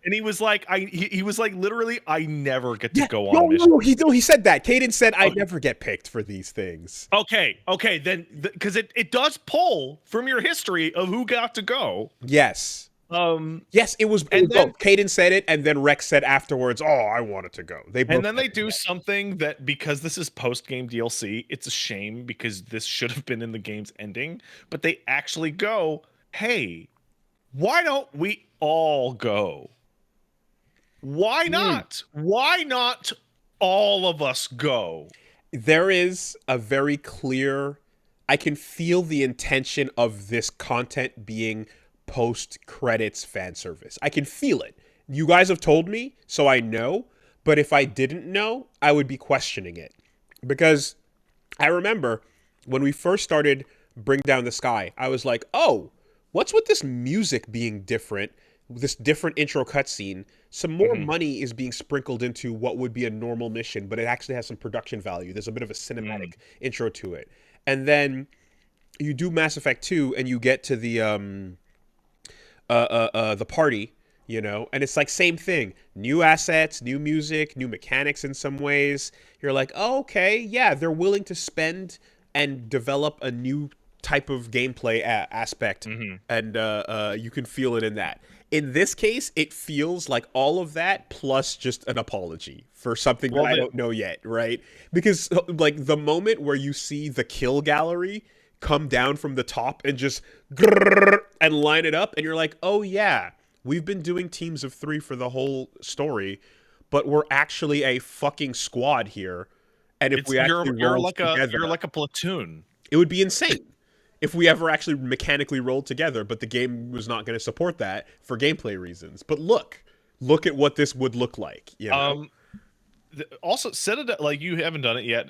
And he was like, he was like, literally, I never get to Yeah. go on No, mission. no, he said that. Caden said, I Okay, never get picked for these things. okay, then because it does pull from your history of who got to go. Yes. Um, Yes, it was and then both. Caden said it, and then Rex said afterwards, oh, I wanted to go. They both said they it, do yeah. something that because this is post game DLC, it's a shame because this should have been in the game's ending. But they actually go, hey, why don't we all go? Why Hmm. not? Why not all of us go? There is a very clear, I can feel the intention of this content being post credits fan service. I can feel it. You guys have told me, so I know, but if I didn't know, I would be questioning it. Because I remember when we first started Bring Down the Sky, I was like, oh, what's with this music being different? This different intro cutscene. Some more Mhm. money is being sprinkled into what would be a normal mission, but it actually has some production value. There's a bit of a Mm. cinematic intro to it. And then you do Mass Effect 2 and you get to the party, and it's like same thing. New assets, new music, new mechanics in some ways. You're like, oh, okay, yeah, they're willing to spend and develop a new type of gameplay aspect, Mhm. and you can feel it in that. In this case, it feels like all of that plus just an apology for something that Well, I don't know yet, right? Because like the moment where you see the kill gallery come down from the top and just grrr, and line it up, and you're like, oh yeah, we've been doing teams of 3 for the whole story, but we're actually a fucking squad here. And if it's we actually rolled together, you're like a platoon. it would be insane if we ever actually mechanically rolled together, but the game was not going to support that for gameplay reasons. But look at what this would look like. Um, Also Citadel, like you haven't done it yet.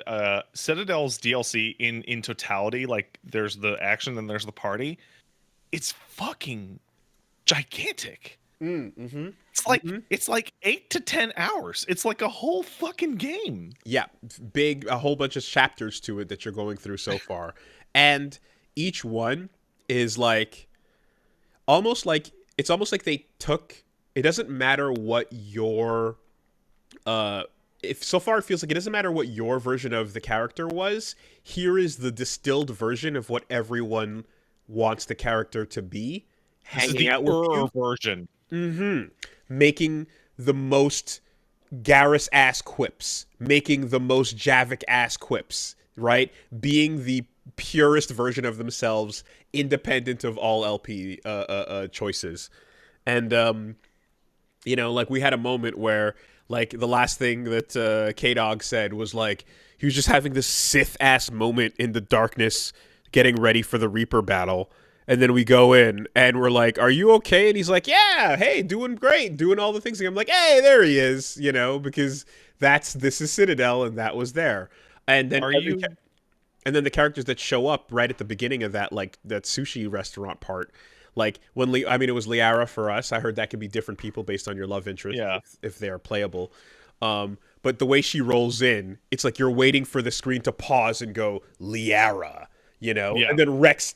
Citadel's DLC in totality, like there's the action and there's the party. It's fucking gigantic. Mm-hmm. It's it's like 8 to 10 hours. It's like a whole fucking game. Yeah, big, a whole bunch of chapters to it that you're going through so far, and each one is like almost like it's almost like they took. It doesn't matter what your uh if so far it feels like it doesn't matter what your version of the character was. Here is the distilled version of what everyone wants the character to be, This is hanging the out with you. version. Mm-hmm. Making the most. Garrus ass quips, making the most Javik ass quips, right? Being the purest version of themselves, independent of all LP choices. And like we had a moment where like the last thing that K-Dog said was like he was just having this Sith ass moment in the darkness, getting ready for the Reaper battle. And then we go in and we're like, "Are you okay?" And he's like, "Yeah, hey, doing great, doing all the things." And I'm like, "Hey, there he is," because this is Citadel, and that was there. And then Are you? and then the characters that show up right at the beginning of that, like that sushi restaurant part, like when it was Liara for us. I heard that could be different people based on your love interest Yeah. if they are playable. But the way she rolls in, it's like you're waiting for the screen to pause and go Liara, Yeah. and then Rex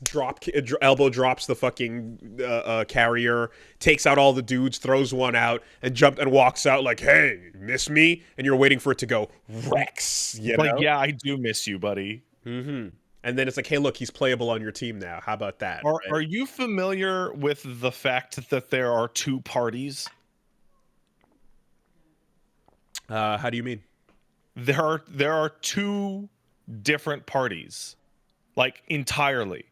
elbow drops the fucking carrier, takes out all the dudes, throws one out, and walks out like, "Hey, miss me?" And you're waiting for it to go Rex, It's like, yeah, I do miss you, buddy. Mm-hmm. And then it's like, hey, look, he's playable on your team now. How about that? Right? Are you familiar with the fact that there are two parties? How do you mean? There are two different parties, like entirely.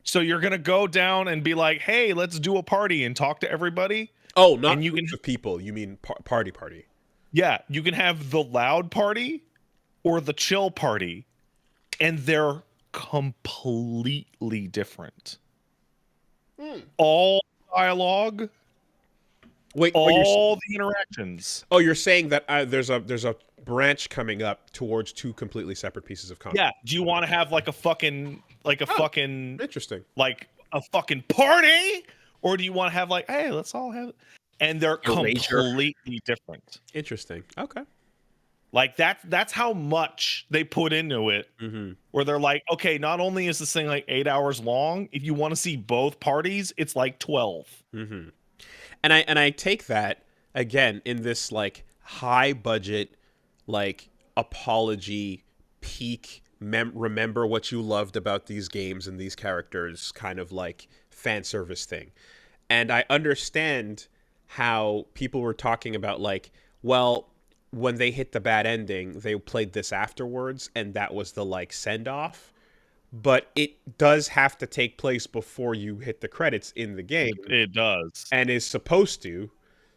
So you're gonna go down and be like, "Hey, let's do a party and talk to everybody." Oh, And not you can, groups of people. You mean party party? yeah, you can have the loud party or the chill party, and they're completely different. All dialogue, Wait, all the interactions. you're saying that there's a branch coming up towards two completely separate pieces of content. Yeah. Do you want to have like a fucking Oh, interesting. like a fucking party, or do you want to have like, hey, let's all have, and they're Erasure. completely different. Interesting. Okay. Like that's how much they put into it. Mm-hmm. Where they're like, okay, not only is this thing like 8 hours long, if you want to see both parties, it's like 12. Mm-hmm. And I take that again in this like high budget, like apology peak remember what you loved about these games and these characters kind of like fan service thing. And I understand how people were talking about like, well, when they hit the bad ending, they played this afterwards and that was the like send off, but it does have to take place before you hit the credits in the game It does. and is supposed to.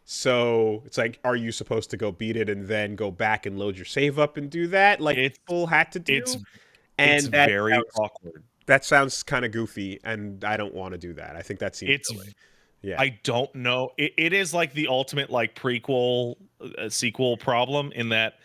So it's like, are you supposed to go beat it and then go back and load your save up and do that like It's people had to it's do? it's And very awkward. that sounds kind of goofy, and I don't want to do that. I think that seems It's silly. Yeah. I don't know. It is like the ultimate like prequel sequel problem in that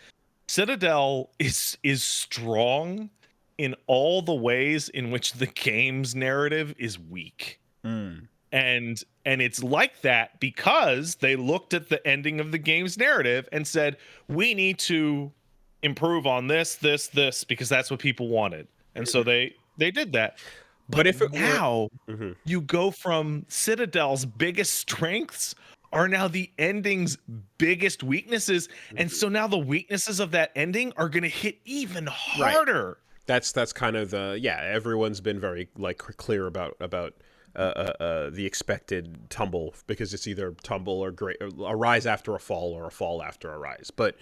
Citadel is strong in all the ways in which the game's narrative is weak. Mm. And it's like that because they looked at the ending of the game's narrative and said, we need to improve on this because that's what people wanted. And so they did that. But But if it were, now Mhm. you go from Citadel's biggest strengths are now the ending's biggest weaknesses. And so now the weaknesses of that ending are going to hit even Right. harder. That's kind of the Everyone's been very like clear about the expected tumble because it's either tumble or great a rise after a fall or a fall after a rise. But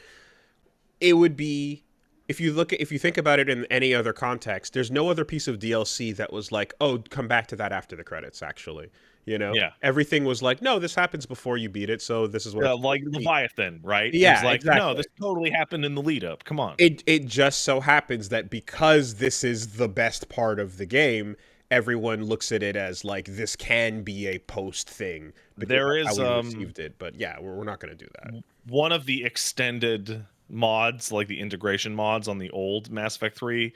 it would be if you think about it in any other context, there's no other piece of DLC that was like, oh, come back to that after the credits. Actually, Yeah. everything was like, no, this happens before you beat it, so this is what it's Like supposed to be. Leviathan, right? It was Yeah, like, no, exactly. this totally happened in the lead up. Come on. It just so happens that because this is the best part of the game, everyone looks at it as like this can be a post thing because There that's how is we received it. But yeah, we're not going to do that. one of the extended mods, like the integration mods on the old Mass Effect 3,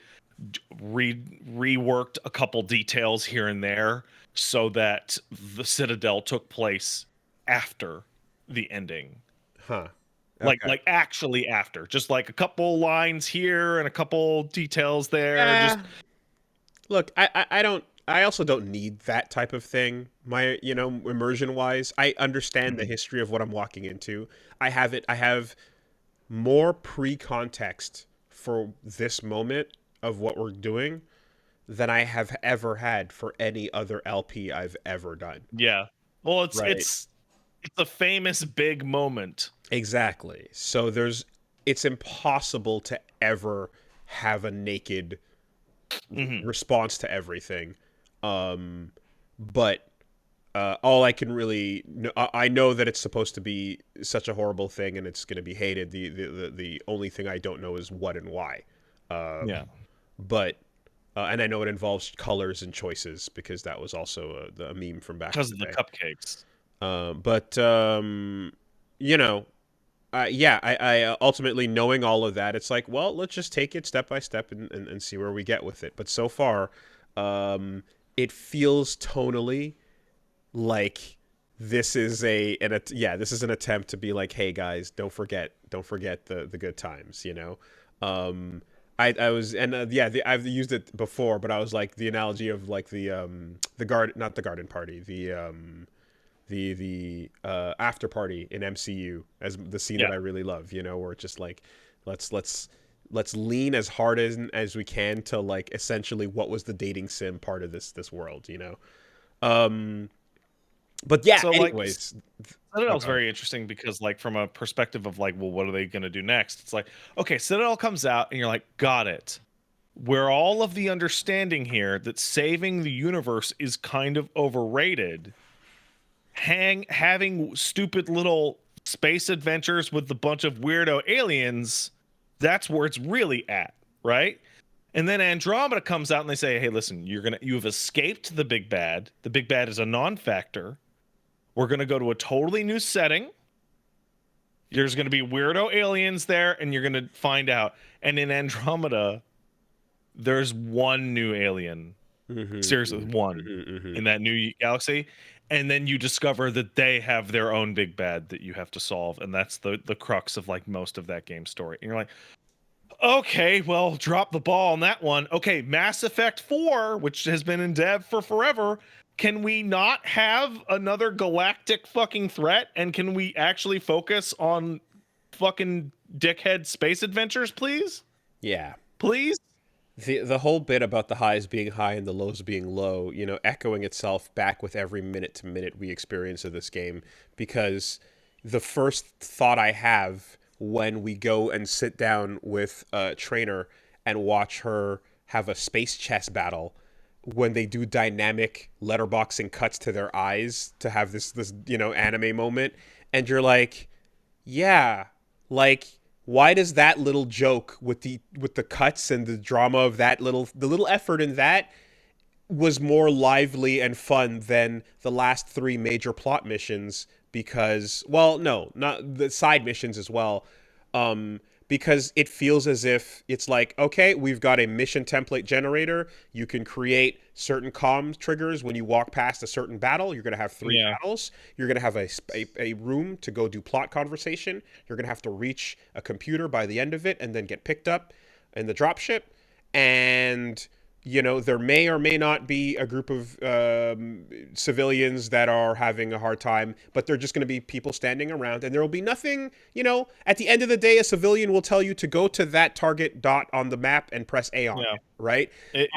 reworked a couple details here and there so that the Citadel took place after the ending. Huh. Like Okay. like actually after. Just like a couple lines here and a couple details there. Just Yeah. Look, I don't. I also don't need that type of thing. My, immersion wise, I understand the Mhm. history of what I'm walking into. I have it. I have more pre-context for this moment of what we're doing than I have ever had for any other LP I've ever done. Yeah. Well, Right. It's a famous big moment. Exactly. So it's impossible to ever have a naked Hmm. response to everything. But all I can really I know that it's supposed to be such a horrible thing and it's going to be hated. The only thing I don't know is what and why. Yeah. But and I know it involves colors and choices because that was also a meme from back in Because of the the day. cupcakes. But you know, yeah, I ultimately knowing all of that, it's like, well, let's just take it step by step and see where we get with it. But so far, it feels tonally like this is this is an attempt to be like, hey guys, don't forget the good times, you know. I was and yeah, I've used it before, but I was like the analogy of like the guard, not the garden party, the after party in MCU as the scene that Yeah. I really love, you know, where it's just like let's let's let's lean as hard as we can to like essentially what was the dating sim part of this world, you know. Um but yeah, So like anyways. Oh Citadel's god. very interesting because like from a perspective of like, well, what are they gonna do next? It's like, okay, Citadel comes out and you're like, got it. Where all of the understanding here that saving the universe is kind of overrated. Having stupid little space adventures with a bunch of weirdo aliens, that's where it's really at, right? And then Andromeda comes out and they say, "Hey, listen, you've escaped the big bad. The big bad is a non-factor. We're gonna go to a totally new setting. There's gonna be weirdo aliens there, and you're gonna find out." And in Andromeda, there's one new alien. Mhm. Seriously, Mhm. one Mhm. in that new galaxy. And then you discover that they have their own big bad that you have to solve, and that's the crux of like most of that game story. And you're like, okay, well, drop the ball on that one. Okay, Mass Effect 4, which has been in dev for forever. Can we not have another galactic fucking threat? And can we actually focus on fucking dickhead space adventures, please? Yeah. Please? The whole bit about the highs being high and the lows being low, you know, echoing itself back with every minute to minute we experience of this game, because the first thought I have when we go and sit down with a trainer and watch her have a space chess battle, when they do dynamic letterboxing cuts to their eyes to have this you know anime moment, and you're like, yeah, like why does that little joke with the cuts and the drama of the little effort in that was more lively and fun than the last three major plot missions? Because, well, no, not the side missions as well. Because it feels as if it's like, okay, we've got a mission template generator. You can create certain comm triggers when you walk past a certain battle. You're going to have three Yeah. battles. You're going to have a room to go do plot conversation. You're going to have to reach a computer by the end of it and then get picked up in the dropship. And you know, there may or may not be a group of civilians that are having a hard time, but they're just going to be people standing around, and there will be nothing, you know, at the end of the day, a civilian will tell you to go to that target dot on the map and press A on Yeah. it, right? It,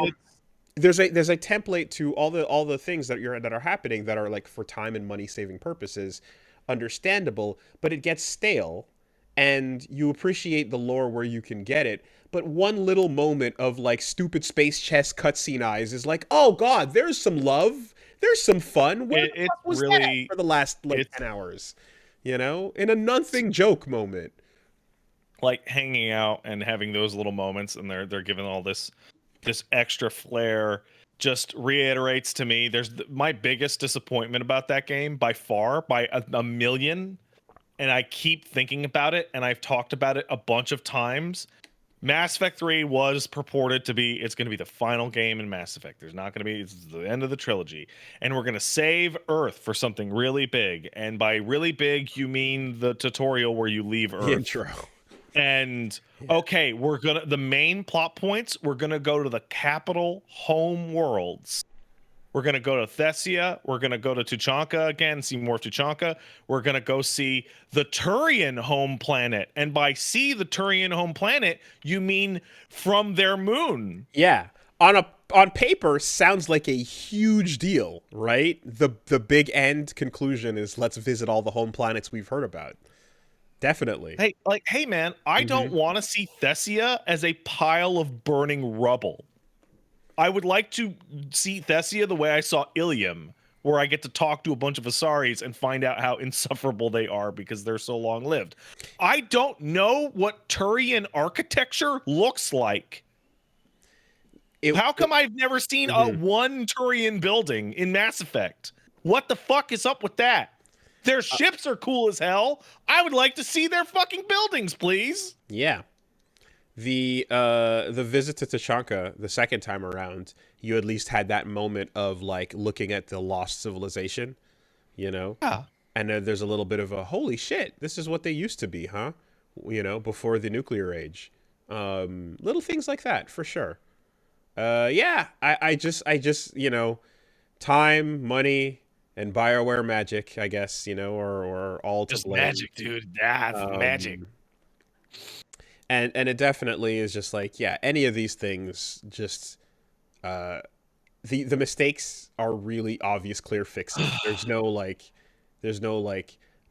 There's a template to all the things that are happening that are like for time and money saving purposes, understandable, but it gets stale, and you appreciate the lore where you can get it. But one little moment of like stupid space chess cutscene eyes is like, oh god, there's some love, there's some fun. Where the it's fuck was that really for the last like it's 10 hours? You know, in a nothing joke moment. like hanging out and having those little moments, and they're giving all this extra flair. Just reiterates to me there's my biggest disappointment about that game by far, by a million, and I keep thinking about it, and I've talked about it a bunch of times. Mass Effect 3 was purported to be, it's going to be the final game in Mass Effect. There's not going to be, it's the end of the trilogy. And we're going to save Earth for something really big. And by really big, you mean the tutorial where you leave The Earth. intro. And Yeah. okay, the main plot points, we're going to go to the capital home worlds. We're going to go to Thessia. We're going to go to Tuchanka again, see more of Tuchanka. We're going to go see the Turian home planet. And by see the Turian home planet, you mean from their moon. Yeah. On a on paper sounds like a huge deal, right? The big end conclusion is let's visit all the home planets we've heard about. Definitely. Hey man, I don't Mm-hmm. want to see Thessia as a pile of burning rubble. I would like to see Thessia the way I saw Ilium, where I get to talk to a bunch of Asaris and find out how insufferable they are because they're so long lived. I don't know what Turian architecture looks like. How come I've never seen a Mhm. one Turian building in Mass Effect? What the fuck is up with that? Their ships are cool as hell. I would like to see their fucking buildings, please. Yeah. The visit to Tachanka the second time around, you at least had that moment of like looking at the lost civilization, you know, Yeah. and then there's a little bit of a holy shit, this is what they used to be, huh? You know, before the nuclear age. Little things like that for sure. Yeah, I just time, money, and Bioware magic, I guess, or all to Just blame. magic, dude. That's magic. Um, and it definitely is just like, yeah, any of these things just uh the mistakes are really obvious clear fixes. There's no like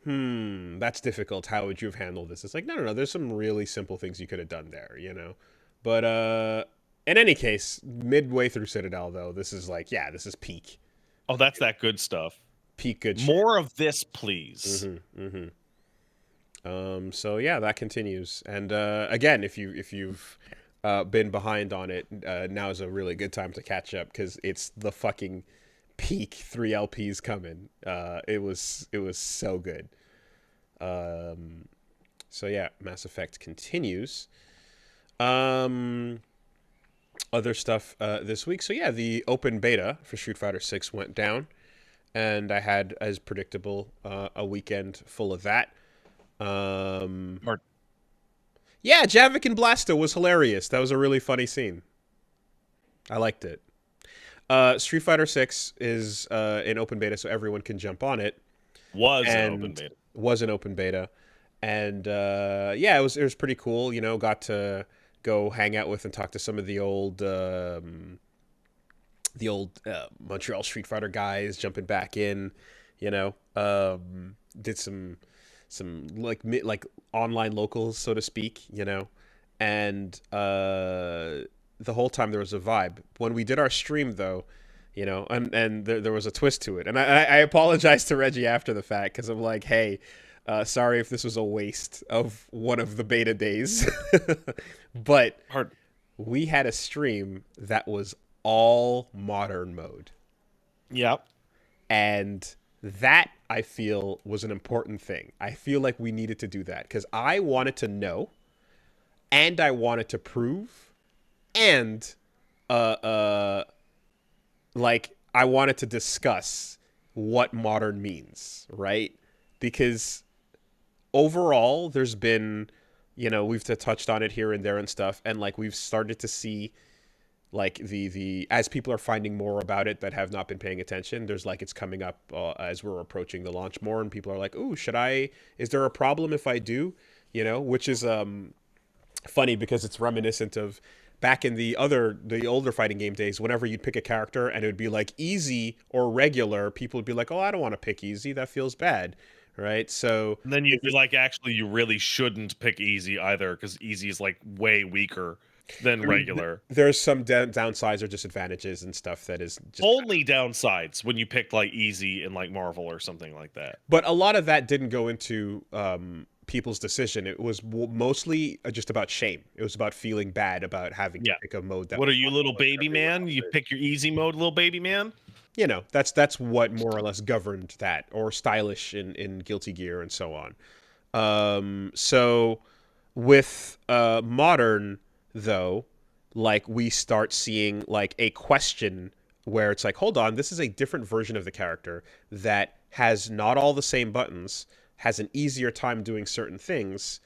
that's difficult, how would you have handled this? It's like, no, there's some really simple things you could have done there. But in any case, midway through Citadel though, this is like, yeah, this is Oh, that's that good stuff. peak good shit. More of this, please. So yeah, that continues. And again, if you've been behind on it, now is a really good time to catch up because it's the fucking peak 3 LPs coming. It was so good. So yeah, Mass Effect continues. Um, Other stuff this week. So yeah, the open beta for Street Fighter 6 went down, and I had, as predictable, a weekend full of that. Um, Or yeah, Javik and Blasto was hilarious. That was a really funny scene. I liked it. Street Fighter 6 is in open beta, so everyone can jump on it, was an open and beta. was an open beta, and yeah, it was pretty cool. Got to go hang out with and talk to some of the old Montreal Street Fighter guys jumping back in. Did some like online locals, so to speak. And the whole time there was a vibe. When we did our stream, though, and there was a twist to it. And I apologized to Reggie after the fact because I'm like, hey, sorry if this was a waste of one of the beta days, but Hard. we had a stream that was all modern mode. Yep. And that, I feel, was an important thing. I feel like we needed to do that because I wanted to know, and I wanted to prove, and uh uh like I wanted to discuss what modern means, right? Because overall there's been, we've touched on it here and there and stuff, and like we've started to see like the as people are finding more about it that have not been paying attention, there's like it's coming up as we're approaching the launch more, and people are like, ooh, is there a problem if I do, which is funny because it's reminiscent of back in the older fighting game days. Whenever you'd pick a character and it would be like easy or regular, people would be like, oh, I don't want to pick easy, that feels bad, right? So And then you'd be like, actually, you really shouldn't pick easy either, because easy is like way weaker than regular. there's some downsides or disadvantages and stuff that is just, Only downsides when you pick like easy in like Marvel or something like that. but a lot of that didn't go into people's decision. It was mostly just about shame. It was about feeling bad about having to Yeah. pick a mode that What are was you, little popular and baby everyone man? else You did. pick your easy mode, little baby man? That's what more or less governed that, or stylish in Guilty Gear and so on. So with modern though, like we start seeing like a question where it's like, hold on, this is a different version of the character that has not all the same buttons, has an easier time doing certain things,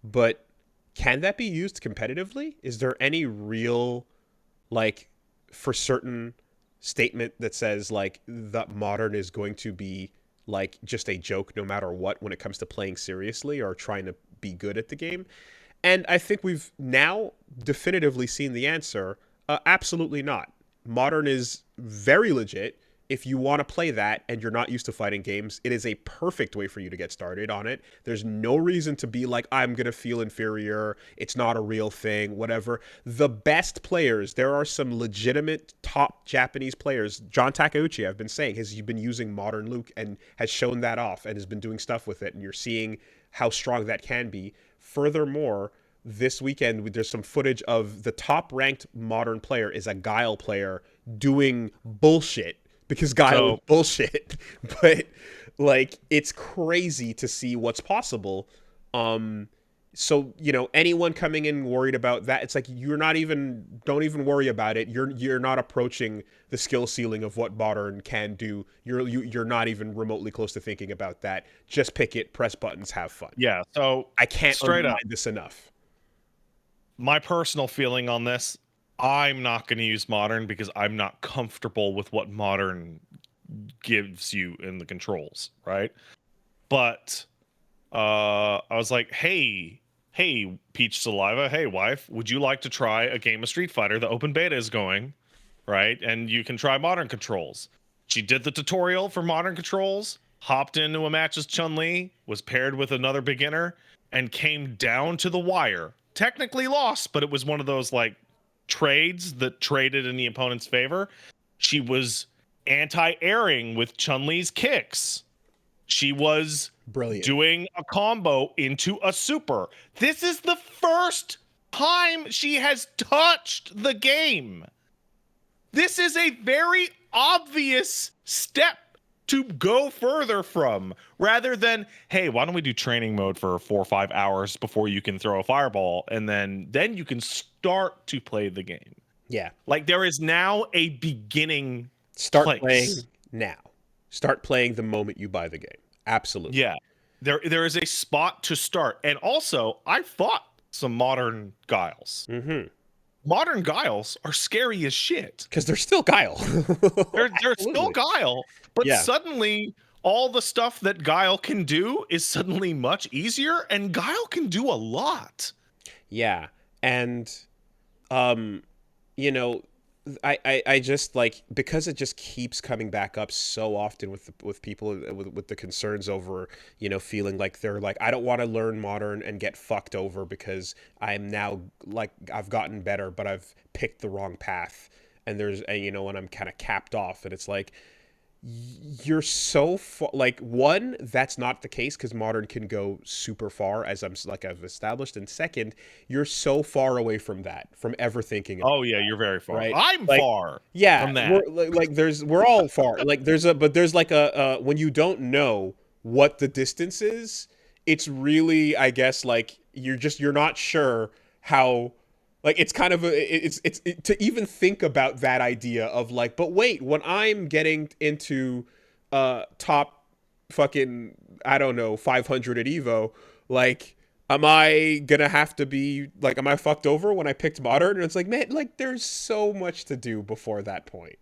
but can that be used competitively? Is there any real, like, for certain statement that says like that modern is going to be like just a joke no matter what when it comes to playing seriously or trying to be good at the game? And I think we've now definitively seen the answer. Absolutely not. Modern is very legit. If you want to play that and you're not used to fighting games, it is a perfect way for you to get started on it. There's no reason to be like, I'm going to feel inferior. It's not a real thing, whatever. The best players, there are some legitimate top Japanese players. John Takeuchi, I've been saying, has been using Modern Luke and has shown that off and has been doing stuff with it. And you're seeing how strong that can be. Furthermore, this weekend there's some footage of the top ranked Modern player is a Guile player doing bullshit because Guile is So bullshit. But like it's crazy to see what's possible. So anyone coming in worried about that, it's like don't even worry about it. You're not approaching the skill ceiling of what Modern can do. You're not even remotely close to thinking about that. Just pick it, press buttons, have fun. yeah, so I can't straight underline up, this enough. my personal feeling on this, I'm not going to use Modern because I'm not comfortable with what Modern gives you in the controls, right? But I was like, hey, Peach Saliva, hey, wife, would you like to try a game of Street Fighter? The open beta is going, right? And you can try Modern controls. She did the tutorial for Modern controls, hopped into a match as Chun-Li, was paired with another beginner, and came down to the wire. Technically lost, but it was one of those like trades that traded in the opponent's favor. She was anti-airing with Chun-Li's kicks. She was Brilliant. doing a combo into a super. This is the first time she has touched the game. This is a very obvious step to go further from, rather than, hey, why don't we do training mode for 4 or 5 hours before you can throw a fireball, and then you can start to play the game. Yeah. Like, there is now a beginning Start place. playing now. Start playing the moment you buy the game. Absolutely. Yeah. There is a spot to start. And also, I fought some Modern Guiles. Mm-hmm. Modern Guiles are scary as shit. Because they're still Guile. They're still Absolutely. Guile, but Yeah. suddenly all the stuff that Guile can do is suddenly much easier, and Guile can do a lot. Yeah. And you know, I just like, because it just keeps coming back up so often with people with the concerns over, feeling like they're like, I don't want to learn Modern and get fucked over because I'm now like, I've gotten better, but I've picked the wrong path. And and I'm kind of capped off, and it's like, you're so far, like, one, that's not the case because Modern can go super far, as I've established, and second, you're so far away from that, from ever thinking about Oh yeah, you're very far. right, I'm like, far yeah, from that. we're like we're all far, like there's like a when you don't know what the distance is, it's really, I guess, like, you're not sure how, like, it's kind of to even think about that idea of like, but wait, when I'm getting into top fucking, I don't know, 500 at Evo, like, am I gonna have to be like, am I fucked over when I picked Modern? And it's like, man, like, there's so much to do before that point.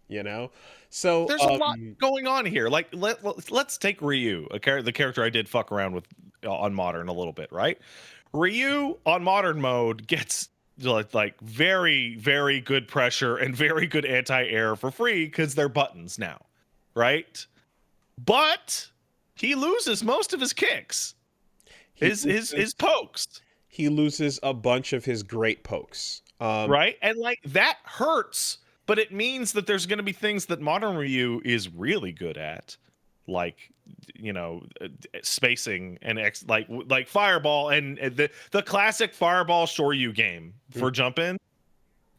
So There's a lot going on here. Like, let's take Ryu, the character I did fuck around with on Modern a little bit, right? Ryu on Modern mode gets like very, very good pressure and very good anti-air for free because they're buttons now, right? But he loses most of his kicks, he his pokes, he loses a bunch of his great pokes. right? And like, that hurts, but it means that there's going to be things that Modern Ryu is really good at, like, spacing and like fireball, and the classic fireball Shoryu game for jump in.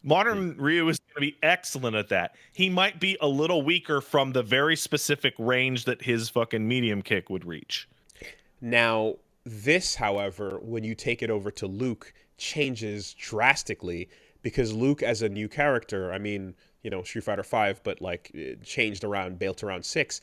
Modern Ryu is going to be excellent at that. He might be a little weaker from the very specific range that his fucking medium kick would reach. Now, this, however, when you take it over to Luke, changes drastically, because Luke, as a new character, I mean, Street Fighter 5, but like, it changed around, built around 6,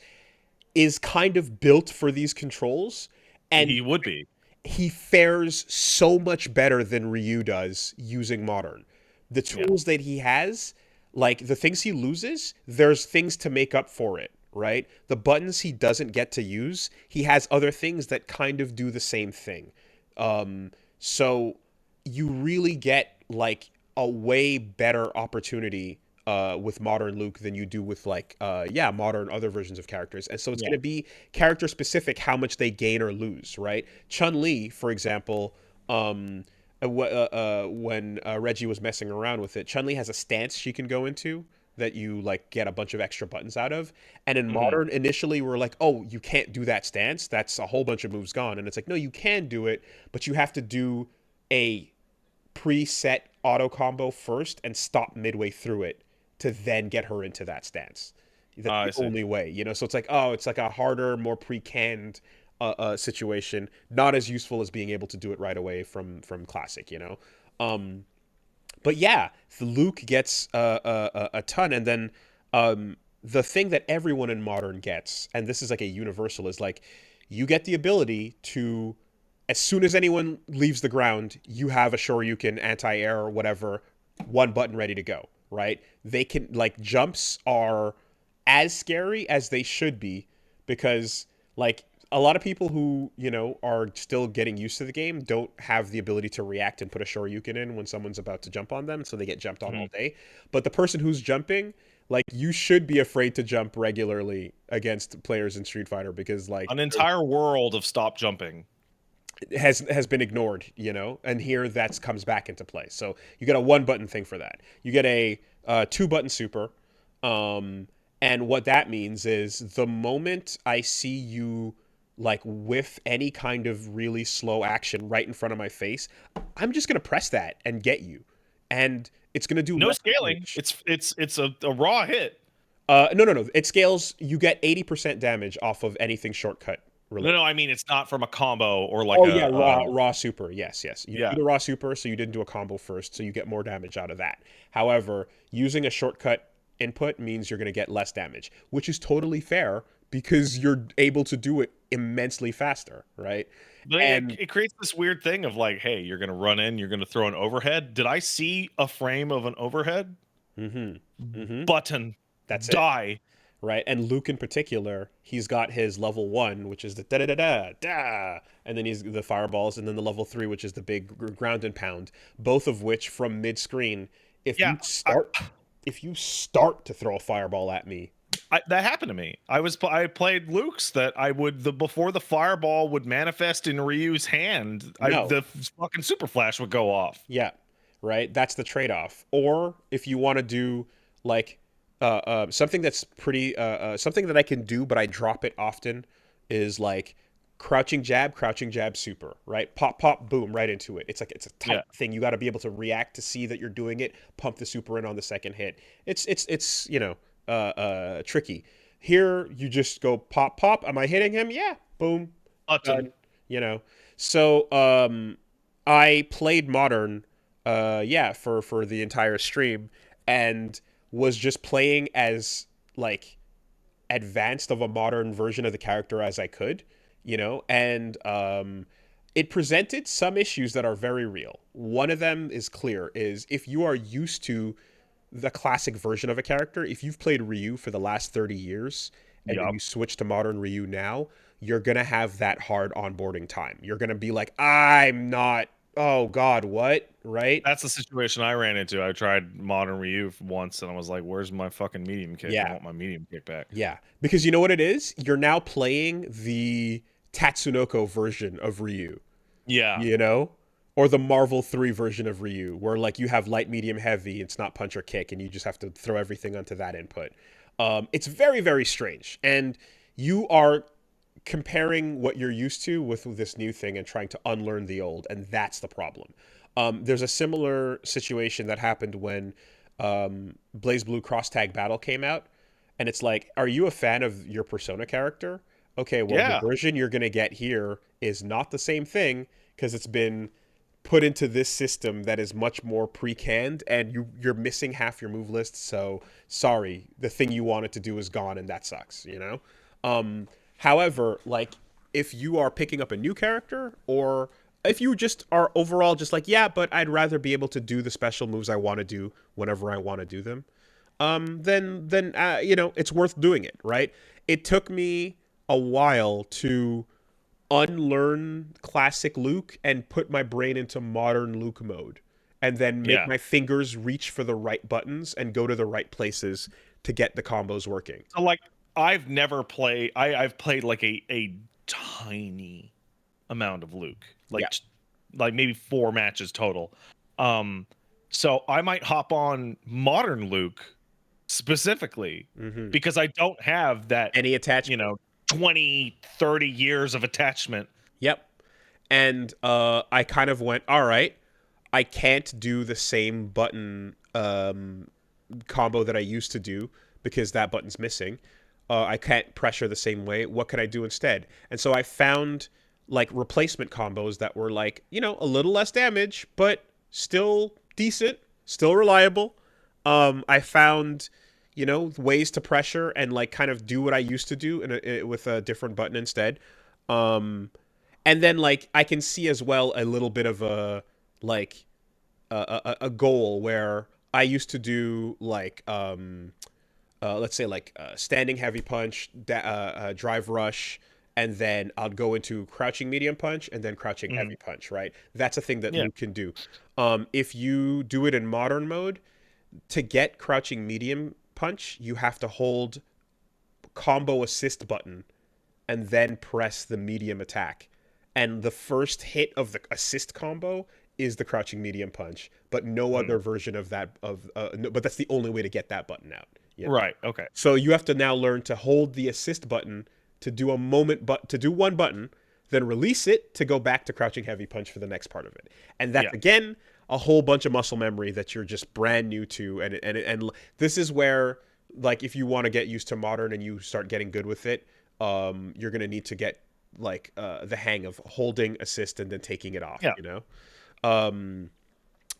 is kind of built for these controls, and He would be. he fares so much better than Ryu does using Modern. The tools that he has, like, the things he loses, there's things to make up for it, right? The buttons he doesn't get to use, he has other things that kind of do the same thing. So you really get like a way better opportunity with modern Luke than you do with like yeah, modern other versions of characters. And so it's going Yeah. to be character specific how much they gain or lose, right? Chun-Li, for example, when Reggie was messing around with it, Chun-Li has a stance she can go into that you like get a bunch of extra buttons out of. And in Hmm. modern, initially we're like, oh, you can't do that stance. That's a whole bunch of moves gone. And it's like, no, you can do it, but you have to do a preset auto combo first and stop midway through it to then get her into that stance. That's I the see. only way, you know. So it's like, oh, it's like a harder, more pre-canned situation, not as useful as being able to do it right away from classic, you know. Um, but yeah, the Luke gets a ton, and then the thing that everyone in modern gets, and this is like a universal, is like you get the ability to, as soon as anyone leaves the ground, you have a Shoryuken, anti-air, or whatever, one button ready to go. Right? They can like jumps are as scary as they should be because like a lot of people who are still getting used to the game don't have the ability to react and put a shoryuken in when someone's about to jump on them, so they get jumped on Hmm. all day. But the person who's jumping, like you should be afraid to jump regularly against players in Street Fighter because like An entire world of stop jumping. has been ignored, and here that's comes back into play. So you get a one button thing for that. You get a two button super, um, and what that means is the moment I see you like whiff any kind of really slow action right in front of my face, I'm just gonna press that and get you, and it's gonna do No less scaling. damage. It's a raw hit. No, no, no. It scales. You get 80% damage off of anything shortcut No, related. no, I mean it's not from a combo or like Oh yeah, raw super. Yes, yes. You do yeah. the raw super, so you didn't do a combo first, so you get more damage out of that. However, using a shortcut input means you're going to get less damage, which is totally fair because you're able to do it immensely faster, right? But And it creates this weird thing of like, hey, you're gonna run in, you're gonna throw an overhead. Did I see a frame of an overhead? mm-hmm. Button. That's it, Die. right? And Luke in particular, he's got his level 1, which is the da da da da da, and then he's the fireballs, and then the level 3, which is the big ground and pound. Both of which from mid screen, if Yeah. you start if you start to throw a fireball at me, That happened to me. I played Luke's that I would the before the fireball would manifest in Ryu's hand, no, the fucking super flash would go off. yeah, right. That's the trade off. Or if you want to do like something that's pretty something that I can do, but I drop it often, is like crouching jab, super, right? Pop, pop, boom, right into it. It's like it's a tight Yeah. thing. You got to be able to react to see that you're doing it. Pump the super in on the second hit. It's tricky. Here you just go pop, pop. Am I hitting him? Yeah, boom, Button. done. You know. So I played modern, yeah, for the entire stream, and was just playing as like advanced of a modern version of the character as I could, and it presented some issues that are very real. One of them is clear: is if you are used to the classic version of a character, if you've played Ryu for the last 30 years and then Yup. you switch to modern Ryu now, you're going to have that hard onboarding time. You're going to be like, I'm not, oh God, what? Right? That's the situation I ran into. I tried modern Ryu once and I was like, where's my fucking medium kick? I Yeah. want my medium kick back. Yeah. Because you know what it is? You're now playing the Tatsunoko version of Ryu, Yeah. you know? Or the Marvel 3 version of Ryu, where like you have light, medium, heavy, it's not punch or kick, and you just have to throw everything onto that input. It's very, very strange. And you are comparing what you're used to with this new thing and trying to unlearn the old, and that's the problem. There's a similar situation that happened when Blaze Blue Cross Tag Battle came out, and it's like, are you a fan of your Persona character? Okay, well, the Yeah. version you're gonna get here is not the same thing because it's been put into this system that is much more pre-canned, and you're missing half your move list. So sorry, the thing you wanted to do is gone, and that sucks. However, like if you are picking up a new character, or if you just are overall just like, yeah, but I'd rather be able to do the special moves I want to do whenever I want to do them, then it's worth doing it, right? It took me a while to unlearn classic Luke and put my brain into modern Luke mode. and then make Yeah. my fingers reach for the right buttons and go to the right places to get the combos working. So like I've never played I've played like a tiny amount of Luke. Yeah. Like maybe 4 matches total. Um so I might hop on modern Luke specifically Hmm. because I don't have that, Any you attachment. know, 20, 30 years of attachment. Yep. And I kind of went, all right, I can't do the same button combo that I used to do because that button's missing. I can't pressure the same way. What can I do instead? And so I found like replacement combos that were like, a little less damage, but still decent, still reliable. I found, ways to pressure and like kind of do what I used to do with a different button instead. Um, and then like I can see as well a little bit of a like a goal where I used to do like let's say like standing heavy punch, drive rush, and then I'll go into crouching medium punch and then crouching Mhm. heavy punch. Right, that's a thing that Yeah. Luke can do. If you do it in modern mode, to get crouching medium punch, you have to hold combo assist button and then press the medium attack. And the first hit of the assist combo is the crouching medium punch, but no Mm. other version of that no, but that's the only way to get that button out. Yeah. Right. Okay. So you have to now learn to hold the assist button to do a moment but to do one button, then release it to go back to crouching heavy punch for the next part of it. And that's Yeah. again a whole bunch of muscle memory that you're just brand new to and this is where like if you want to get used to modern and you start getting good with it, you're going to need to get like the hang of holding assist and then taking it off, Yeah. um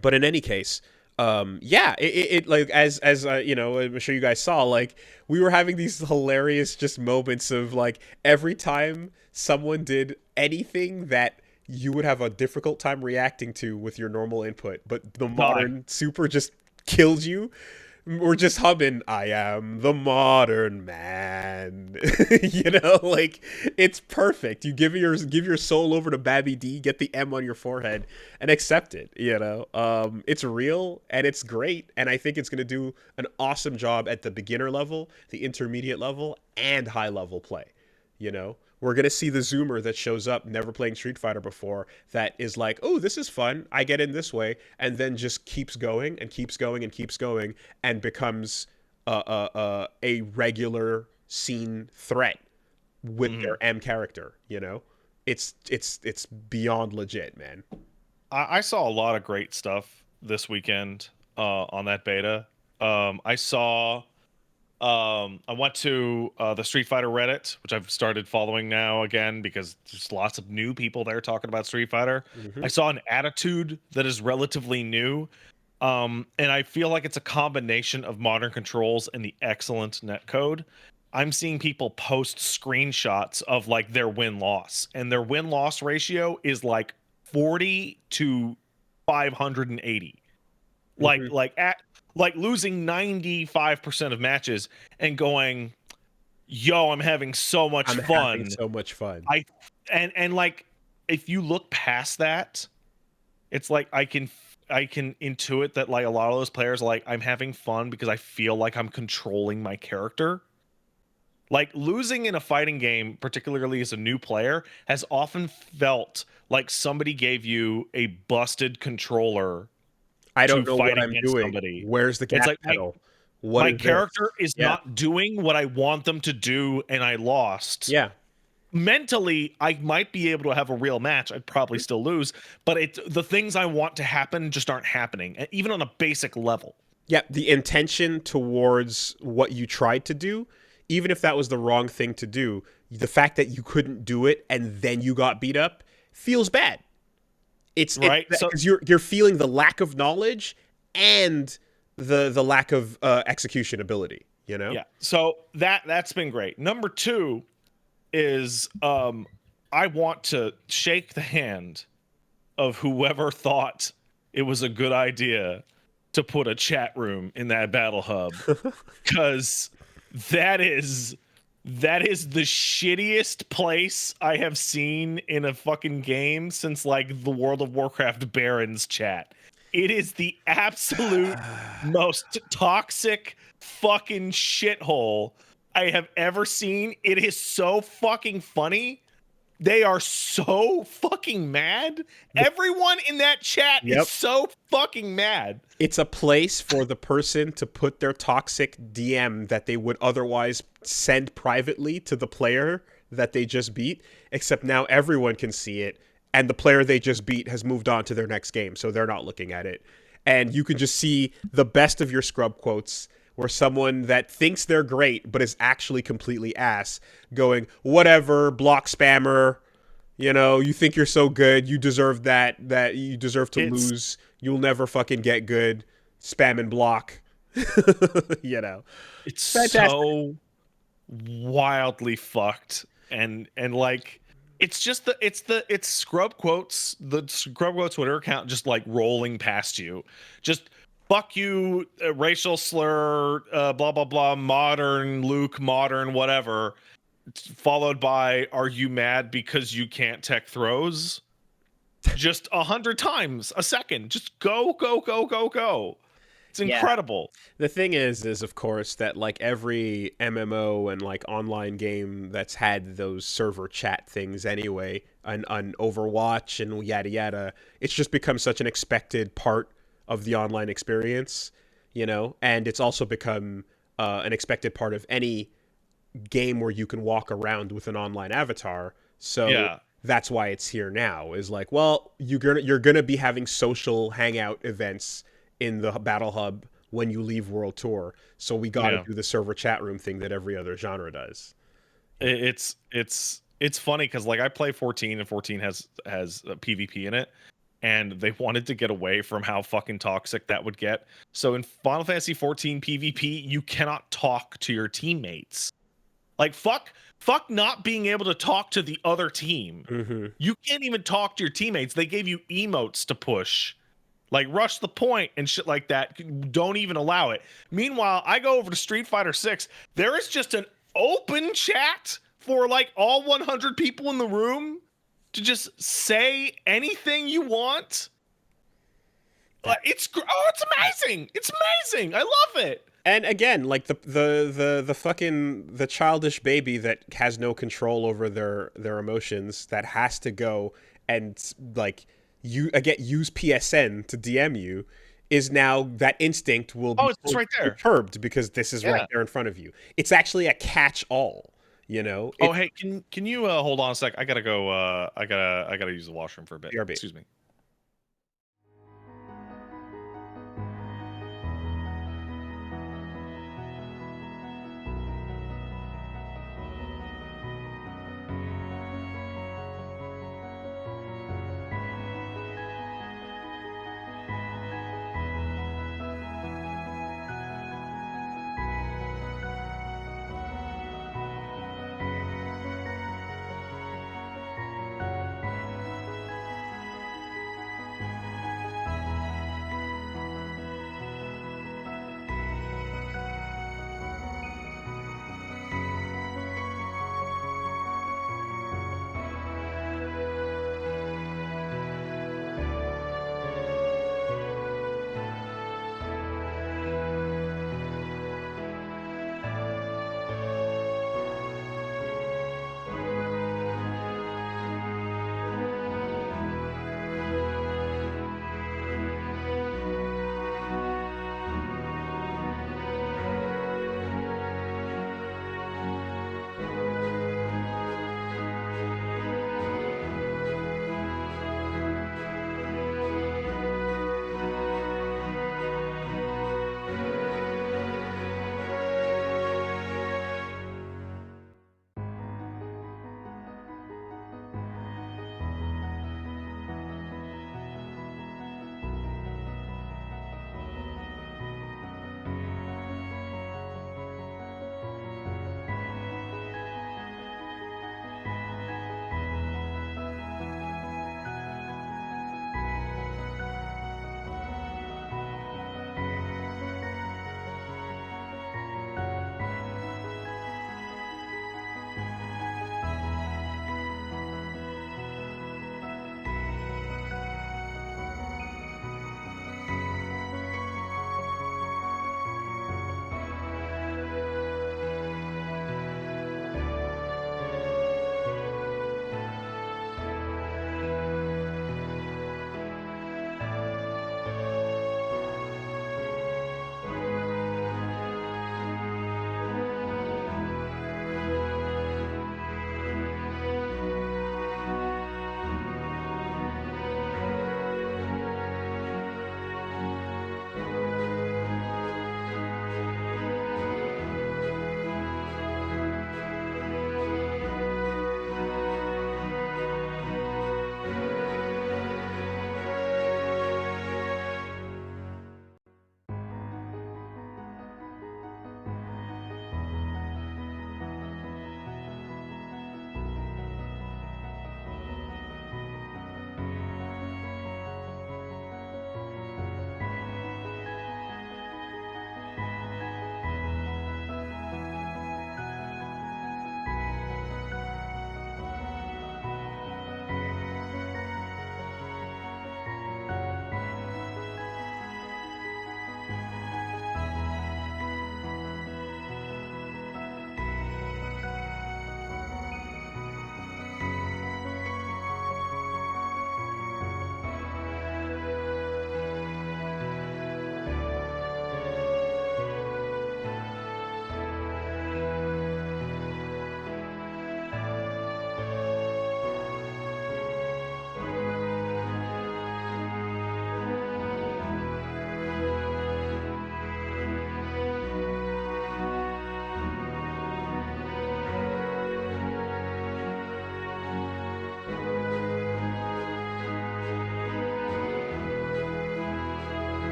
but in any case, yeah, it like as I'm sure you guys saw, like we were having these hilarious just moments of like every time someone did anything that you would have a difficult time reacting to with your normal input, but the Die. modern super just killed you. We're just humming, I am the modern man. Like it's perfect. You give your soul over to Babby D, get the M on your forehead, and accept it. It's real and it's great, and I think it's gonna do an awesome job at the beginner level, the intermediate level, and high level play. We're gonna see the zoomer that shows up never playing Street Fighter before, that is like, oh, this is fun, I get in this way, and then just keeps going and keeps going and keeps going and becomes a regular scene threat with Mhm. their M character. It's beyond legit, man. I saw a lot of great stuff this weekend on that beta. I saw I went to the Street Fighter Reddit, which I've started following now again because there's lots of new people there talking about Street Fighter. I Hmm. saw an attitude that is relatively new. And I feel like it's a combination of modern controls and the excellent netcode. I'm seeing people post screenshots of like their win-loss, and their win-loss ratio is like 40 to 580. Like Hmm. like at like losing 95% of matches and going, "Yo, I'm having so much I'm having fun." so much fun. I and like if you look past that, it's like I can intuit that like a lot of those players are like, I'm having fun because I feel like I'm controlling my character. Like losing in a fighting game, particularly as a new player, has often felt like somebody gave you a busted controller I to don't know fight what I'm against doing. somebody. Where's the It's gas like pedal? What my is this? character is Yeah. not doing what I want them to do and I lost. Yeah. Mentally, I might be able to have a real match. I'd probably still lose, but the things I want to happen just aren't happening, even on a basic level. Yeah, the intention towards what you tried to do, even if that was the wrong thing to do, the fact that you couldn't do it and then you got beat up feels bad. It's Right? So because you're feeling the lack of knowledge and the lack of execution ability. yeah. So that's been great. Number 2 is I want to shake the hand of whoever thought it was a good idea to put a chat room in that battle hub, because that is that is the shittiest place I have seen in a fucking game since like the World of Warcraft Barons chat. It is the absolute most toxic fucking shithole I have ever seen. It is so fucking funny. They are so fucking mad. Everyone in that chat is Yep. so fucking mad. It's a place for the person to put their toxic DM that they would otherwise send privately to the player that they just beat, except now everyone can see it, and the player they just beat has moved on to their next game, so they're not looking at it. And you can just see the best of your scrub quotes where someone that thinks they're great but is actually completely ass going, whatever, block spammer, you know, you think you're so good, you deserve that you deserve to It's lose. You'll never fucking get good. Spam and block. You know. it's It's fantastic. so wildly fucked, and like it's scrub quotes, the scrub quotes Twitter account just like rolling past you, just fuck you, racial slur, blah blah blah, modern Luke, modern whatever, followed by are you mad because you can't tech throws, just 100 times a second, just go go go go go. It's Yeah. incredible. The thing is of course that like every MMO and like online game that's had those server chat things anyway, on Overwatch and yada yada, it's just become such an expected part of the online experience, you know, and it's also become an expected part of any game where you can walk around with an online avatar. So Yeah, that's why it's here now. Is like, well, you're gonna be having social hangout events in the Battle Hub when you leave World Tour. So we got to yeah. do the server chat room thing that every other genre does. It's funny because like I play 14 and 14 has a PvP in it, and they wanted to get away from how fucking toxic that would get. So in Final Fantasy 14 PvP, you cannot talk to your teammates. Like fuck not being able to talk to the other team. Mm-hmm. You can't even talk to your teammates. They gave you emotes to push. Like rush the point and shit like that. Don't even allow it. Meanwhile, I go over to Street Fighter 6. There is just an open chat for like all 100 people in the room to just say anything you want. It's amazing. It's amazing. I love it. And again, like the fucking the childish baby that has no control over their emotions, that has to go and like you again use PSN to DM you, is now that instinct will Oh, be it's right there. perturbed because this is right Yeah. there in front of you. It's actually a catch all, you know. Oh, It's hey, can you hold on a sec? I gotta go. I gotta use the washroom for a bit. BRB. Excuse me.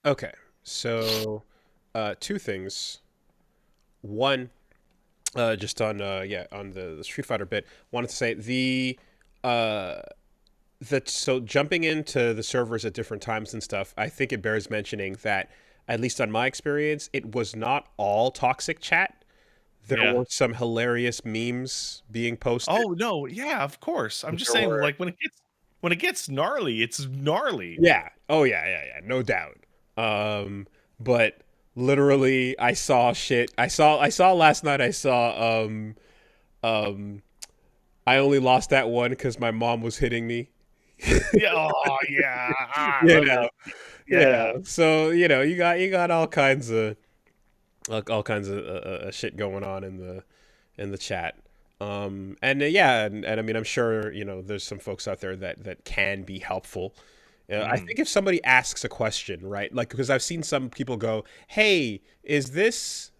Okay, so two things. One, just on yeah, on the Street Fighter bit, wanted to say uh that so jumping into the servers at different times and stuff, I think it bears mentioning that at least on my experience, it was not all toxic chat. There Yeah. were some hilarious memes being posted. Oh no, yeah, of course. I'm just There saying, were like when it gets gnarly, it's gnarly. yeah. Oh yeah, yeah, yeah, no doubt. But literally I saw shit. I saw last night I saw um I only lost that one cuz my mom was hitting me. Yeah. Oh yeah. Ah, I You love know. it. Yeah. Yeah. So, you got all kinds of shit going on in the chat. And yeah, and I mean, I'm sure there's some folks out there that can be helpful. I Mhm. think if somebody asks a question, right? Like, because I've seen some people go, "Hey, is this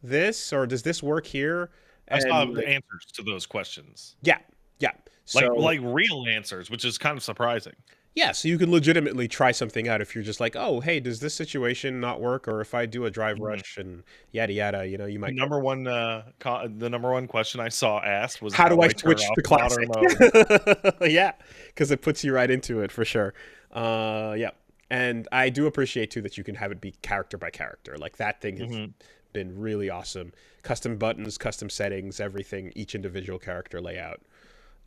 or does this work here?" I saw And the like, answers to those questions. yeah, yeah. Like So like real answers, which is kind of surprising. yeah, so you can legitimately try something out if you're just like, "Oh, hey, does this situation not work?" Or if I do a drive Mhm. rush and yada yada, you The might get. number one the number one question I saw asked was How how do do I I turn switch off to modern classic? mode? Yeah, because it puts you right into it for sure. Yeah, and I do appreciate too that you can have it be character by character. Like that thing has Mhm. been really awesome. Custom buttons, custom settings, everything, each individual character layout.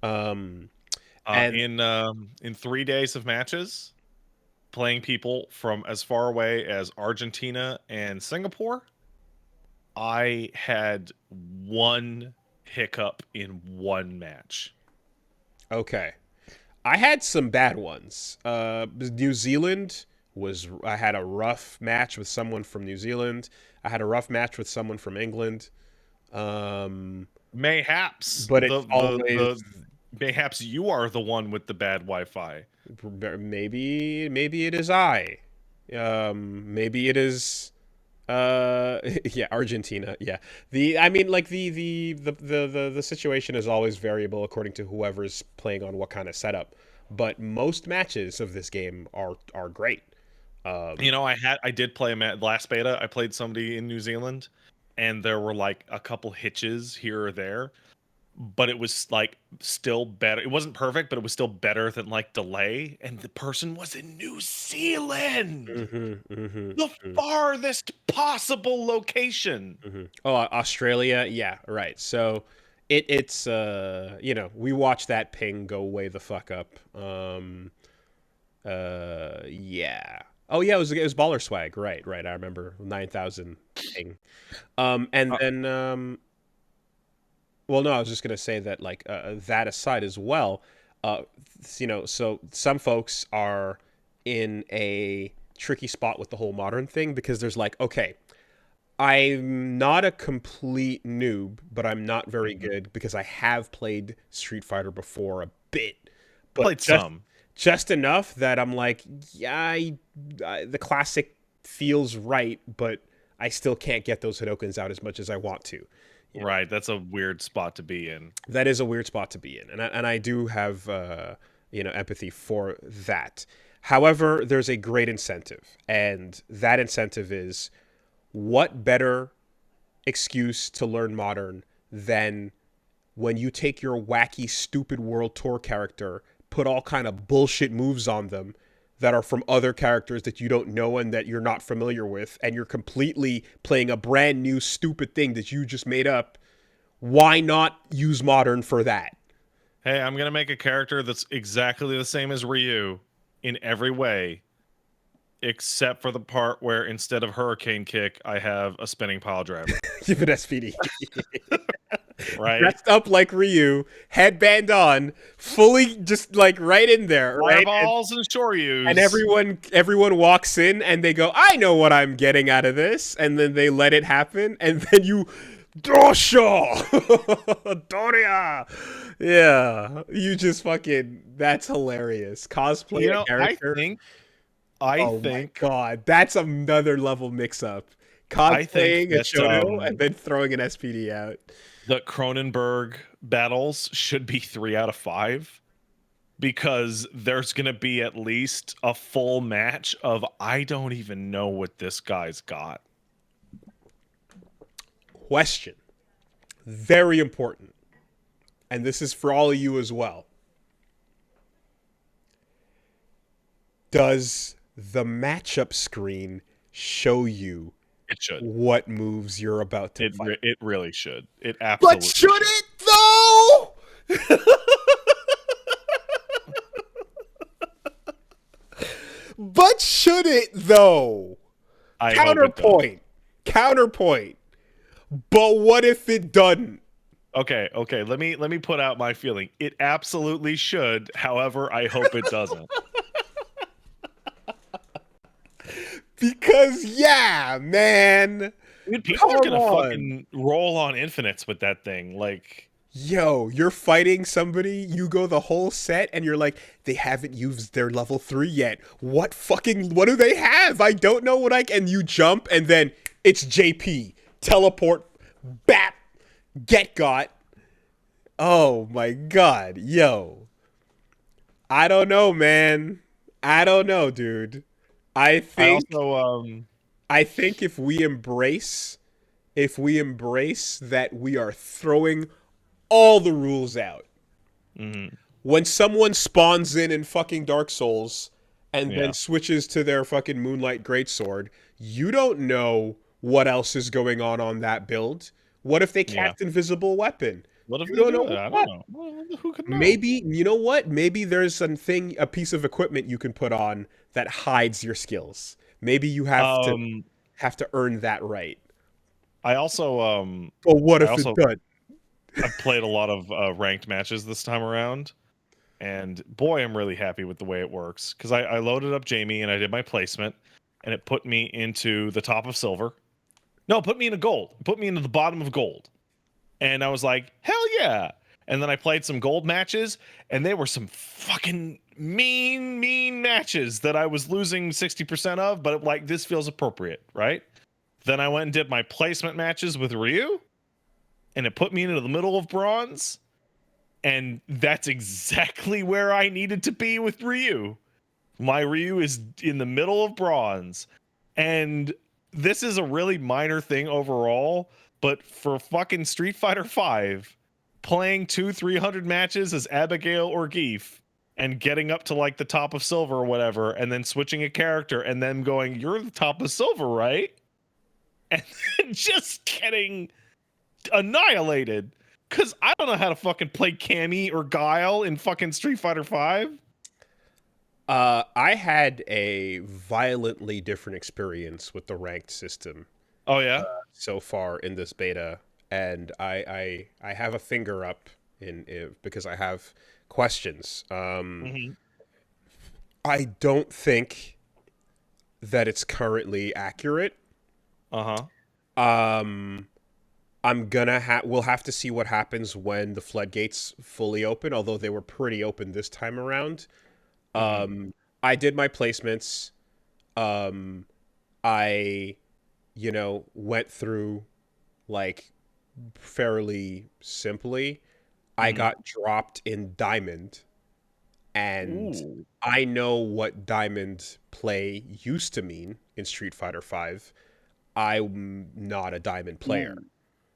Um, and In 3 days of matches, playing people from as far away as Argentina and Singapore, I had one hiccup in one match. okay, I had some bad ones. New Zealand was I had a rough match with someone from New Zealand. I had a rough match with someone from England. Um, Mayhaps but it's always the mayhaps you are the one with the bad Wi-Fi. maybe it is I. Maybe it is yeah, Argentina. Yeah. I mean like the situation is always variable according to whoever's playing on what kind of setup. But most matches of this game are great. You Um know, I did play last beta. I played somebody in New Zealand, and there were like a couple hitches here or there, but it was like still better. It wasn't perfect, but it was still better than like delay. And the person was in New Zealand, mhm, mhm, the mhm, farthest possible location. mhm. Oh, Australia, yeah, right. So it's we watch that ping go way the fuck up. Yeah. Oh yeah, it was baller swag. Right, right. I remember 9,000 ping. And Uh, then well, no, I was just gonna say that like that aside as well, uh, so some folks are in a tricky spot with the whole modern thing because there's like, okay, I'm not a complete noob, but I'm not very mhm. good because I have played Street Fighter before a bit, I but played some. just enough that I'm like, yeah, the classic feels right, but I still can't get those Hadokens out as much as I want to. Right, that's a weird spot to be in. That is a weird spot to be in, and I do have empathy for that. However, there's a great incentive, and that incentive is what better excuse to learn modern than when you take your wacky, stupid world tour character, put all kind of bullshit moves on them that are from other characters that you don't know and that you're not familiar with, and you're completely playing a brand new stupid thing that you just made up. Why not use modern for that? Hey, I'm gonna make a character that's exactly the same as Ryu in every way, except for the part where instead of Hurricane Kick, I have a spinning pile driver. Give it SPD. Right? Dressed up like Ryu, headband on, fully just like right in there, right? Fireballs and And Shoryus. everyone walks in and they go, I know what I'm getting out of this, and then they let it happen, and then you Dosho Doria. Yeah. You just fucking that's hilarious. Cosplay You a know, character. I Oh my think, god. That's another level mix up. I think Cosplaying a that Chodo and then throwing an SPD out. the Cronenberg battles should be 3 out of 5 because there's going to be at least a full match of I don't even know what this guy's got. Question. Very important. And this is for all of you as well. Does the matchup screen show you It should. what moves you're about to fight? It really should. It But absolutely should it though? But should it though? I hope it does. Counterpoint. Counterpoint. But what if it doesn't? Okay. Let me put out my feeling. It absolutely should. However, I hope it doesn't. Because yeah, man. Dude, people are Come gonna on. fucking roll on infinites with that thing. Like, Yo, you're fighting somebody, you go the whole set, and you're like, they haven't used their level 3 yet. What do they have? I don't know and you jump, and then it's JP. Teleport, bap, get got. Oh my god, yo. I don't know, man. I don't know, dude. I think I think if we embrace that we are throwing all the rules out. mhm, When someone spawns in fucking Dark Souls and yeah, then switches to their fucking Moonlight Greatsword, you don't know what else is going on that build. What if they yeah. cast Invisible Weapon? What if You they don't do know it? I what. don't know. Well, who could know? Maybe, you know what? Maybe there's a piece of equipment you can put on that hides your skills. Maybe you have to earn that right. I also But what I if it also does? I've played a lot of ranked matches this time around, and boy, I'm really happy with the way it works because I loaded up Jamie and I did my placement, and it put me into the top of silver. No, it put me into gold. It put me into the bottom of gold, and I was like, hell yeah! And then I played some gold matches, and they were some fucking mean matches that I was losing 60% of, but like this feels appropriate, right? Then I went and did my placement matches with Ryu, and it put me into the middle of bronze. And that's exactly where I needed to be with Ryu. My Ryu is in the middle of bronze. And this is a really minor thing overall, but for fucking Street Fighter 5, playing 300 matches as Abigail or Geef and getting up to like the top of silver or whatever, and then switching a character and then going, you're the top of silver, right? And then just getting annihilated because I don't know how to fucking play Cammy or Guile in fucking Street Fighter 5. I had a violently different experience with the ranked system Oh yeah. so far in this beta, and I have a finger up in it because I have questions. Mm-hmm. I don't think that it's currently accurate. Uh-huh. Um, we'll have to see what happens when the floodgates fully open, although they were pretty open this time around. Mm-hmm. I did my placements. I, went through like fairly simply. I Mm-hmm. got dropped in diamond, and Ooh. I know what diamond play used to mean in Street Fighter 5. I'm not a diamond player. Ooh.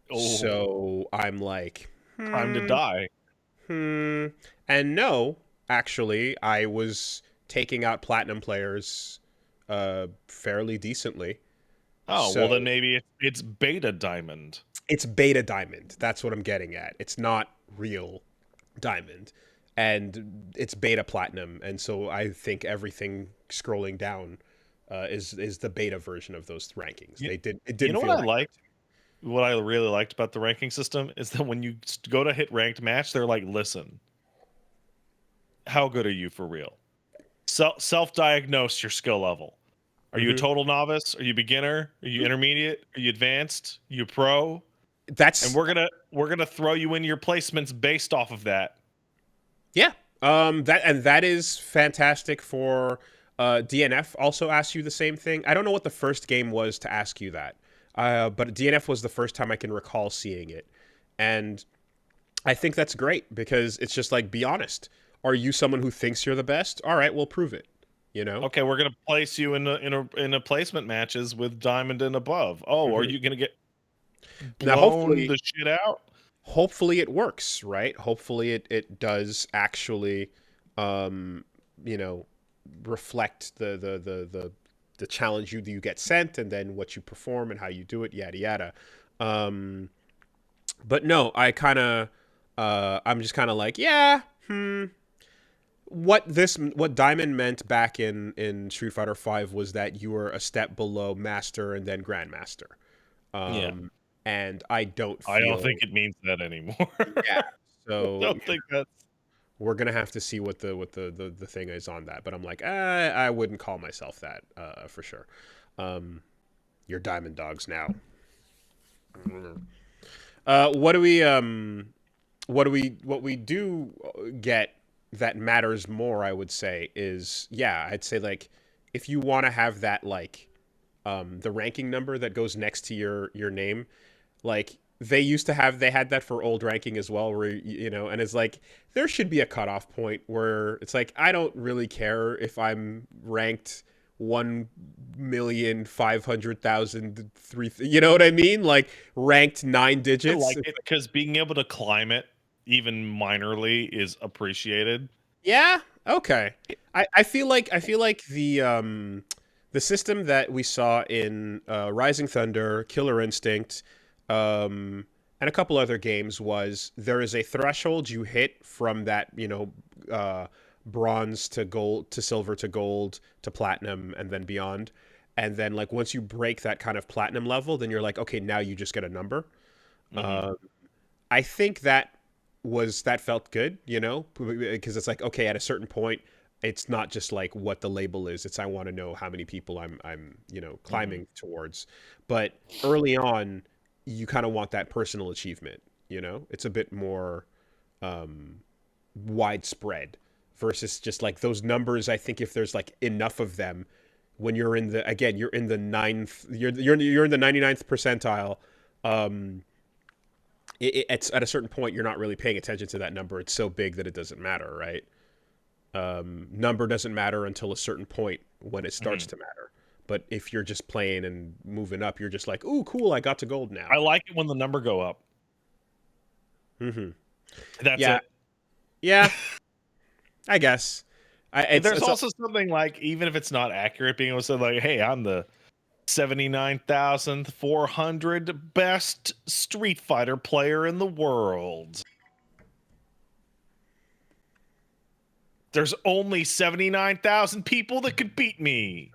Oh, So I'm like, time to die. hmm. And no, actually, I was taking out platinum players fairly decently. Oh, well So then maybe it's beta diamond. it's beta diamond. That's what I'm getting at. It's not real diamond. And it's beta platinum. And so I think everything scrolling down is the beta version of those rankings. You, It you didn't know what feel I right. liked? What I really liked about the ranking system is that when you go to hit ranked match, they're like, listen, how good are you for real? Self-diagnose your skill level. Are you a Hmm. total novice? Are you beginner? Are you intermediate? Are you advanced? Are you pro? And That's we're gonna throw you in your placements based off of that. Yeah. That is fantastic for DNF also asks you the same thing. I don't know what the first game was to ask you that. But DNF was the first time I can recall seeing it. And I think that's great because it's just like be honest. Are you someone who thinks you're the best? All right, we'll prove it. You know. Okay, we're gonna place you in a placement matches with diamond and above. Oh, are Hmm. you gonna get Now, blown the shit out? hopefully it works, right? Hopefully it does actually, um, you know, reflect the challenge you get sent, and then what you perform and how you do it, yada yada. Um, but no, I'm just kind of like, yeah, what Diamond meant back in Street Fighter Five was that you were a step below Master and then Grandmaster. Yeah, Um, and I don't I don't feel, think it means that anymore. yeah. I So don't think that's. we're gonna have to see what the thing is on that. But I'm like, I wouldn't call myself that for sure. Um, you're Diamond Dogs now. What do we what we do get that matters more? I would say is, yeah, I'd say like if you want to have that like the ranking number that goes next to your name, like they had that for old ranking as well, where you know, and it's like there should be a cutoff point where it's like I don't really care if I'm ranked 1,500,000 3, you know what I mean, like ranked 9 digits. Like it because being able to climb it even minorly is appreciated. Yeah. Okay. I feel like the system that we saw in Rising Thunder, Killer Instinct, and a couple other games was there is a threshold you hit from that, you know, bronze to gold to silver to gold to platinum and then beyond. And then like once you break that kind of platinum level, then you're like, okay, now you just get a number. Hmm. Uh, I think that felt good, you know, because it's like, okay, at a certain point, it's not just like what the label is. It's I want to know how many people I'm you know Hmm. climbing towards. But early on, you kind of want that personal achievement. You know, it's a bit more um, widespread versus just like those numbers. I think if there's like enough of them, when you're in the again, you're in the ninth, you're in the 99th percentile. Um, it's at a certain point you're not really paying attention to that number. It's so big that it doesn't matter, right? Number doesn't matter until a certain point when it starts Hmm. to matter. But if you're just playing and moving up, you're just like, "Ooh, cool! I got to gold I now." like it when the number go up. Hmm. That's Yeah, it. yeah. I guess. There's It's a, also something like, even if it's not accurate, being able to say like, "Hey, I'm the 79,400 best Street Fighter player in the world." There's only 79,000 people that could beat me.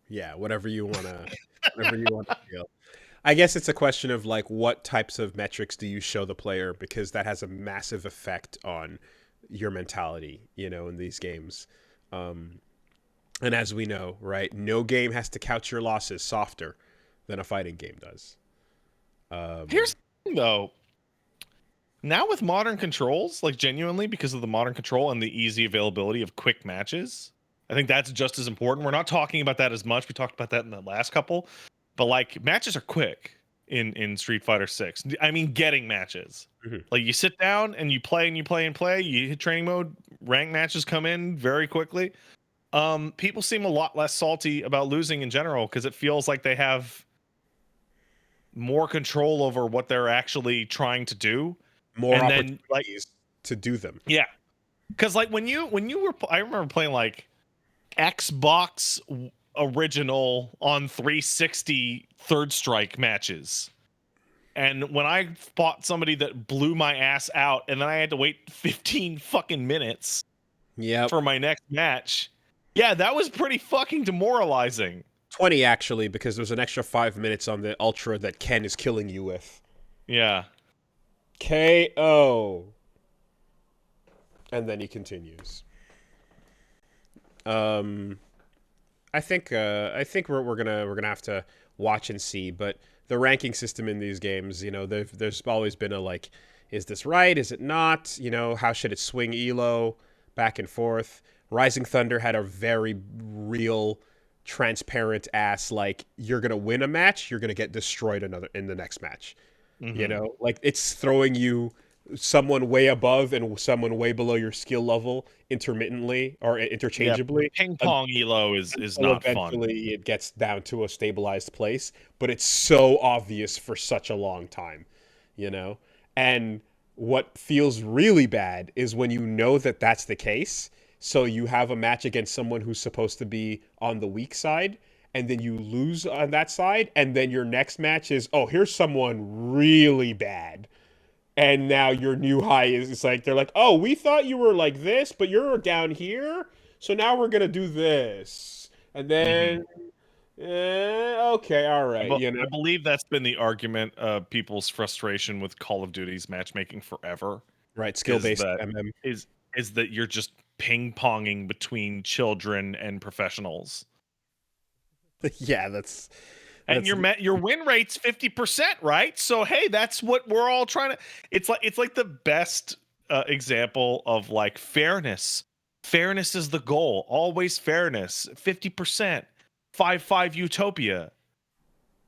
yeah. Whatever you want to feel. I guess it's a question of like what types of metrics do you show the player, because that has a massive effect on your mentality, you know, in these games. Um, And as we know, right, no game has to couch your losses softer than a fighting game does. Here's Um, the thing, though. Now with modern controls, like genuinely because of the modern control and the easy availability of quick matches, I think that's just as important. We're not talking about that as much. We talked about that in the last couple, but like matches are quick in Street Fighter 6. I mean, getting matches. mhm. Like you sit down and you play and you play and play, you hit training mode, rank matches come in very quickly. People seem a lot less salty about losing in general because it feels like they have more control over what they're actually trying to do. More And then like, opportunities to do them. yeah, because like when you were, I remember playing like Xbox original on 360 third strike matches. And when I fought somebody that blew my ass out and then I had to wait 15 fucking minutes Yep. for my next match, yeah, that was pretty fucking demoralizing. 20 actually, because there's an extra 5 minutes on the Ultra that Ken is killing you with. Yeah. KO. And then he continues. Um, I think we're gonna have to watch and see, but the ranking system in these games, you know, there's always been a like, is this right? Is it not? You know, how should it swing elo back and forth? Rising Thunder had a very real, transparent ass like you're gonna win a match, you're gonna get destroyed another in the next match. You Hmm. know, like it's throwing you someone way above and someone way below your skill level intermittently or Yeah, the interchangeably ping pong elo is until not fun. eventually it gets down to a stabilized place. But it's so obvious for such a long time, you know? And what feels really bad is when you know that that's the case. So you have a match against someone who's supposed to be on the weak side, and then you lose on that side, and then your next match is, oh, here's someone really bad. And now your new high is it's like they're like, oh, we thought you were like this, but you're down here, so now we're gonna do this, and Hmm. then okay, all right, I believe that's been the argument of people's frustration with Call of Duty's matchmaking forever right, skill is based that MM. is is that you're just ping ponging between children and professionals. Yeah, And that's your win rate's 50%, right? So hey, that's what we're all trying to. It's like the best example of like fairness. Fairness is the goal. Always fairness. 50%. 5-5 utopia.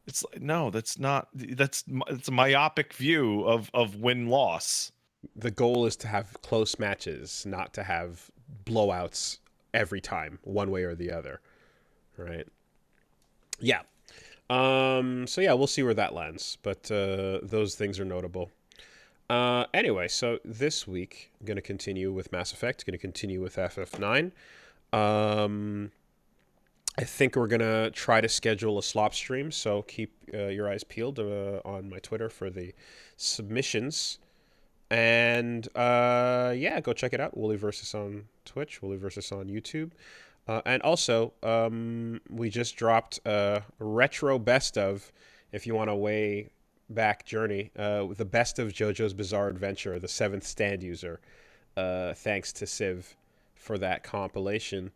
It's like, no, that's not. It's a myopic view of win loss. the goal is to have close matches, not to have blowouts every time, one way or the other, right? Yeah. So yeah, we'll see where that lands, but those things are notable. Anyway, so this week I'm gonna continue with Mass Effect. Gonna continue with FF9. Um, I think we're gonna try to schedule a slop stream, so keep your eyes peeled on my Twitter for the submissions. And yeah, go check it out. Wooly versus on Twitch, Wooly versus on YouTube. And also, we just dropped a retro best of, if you want a way back journey, the best of JoJo's Bizarre Adventure, the seventh stand user. Thanks to Civ for that compilation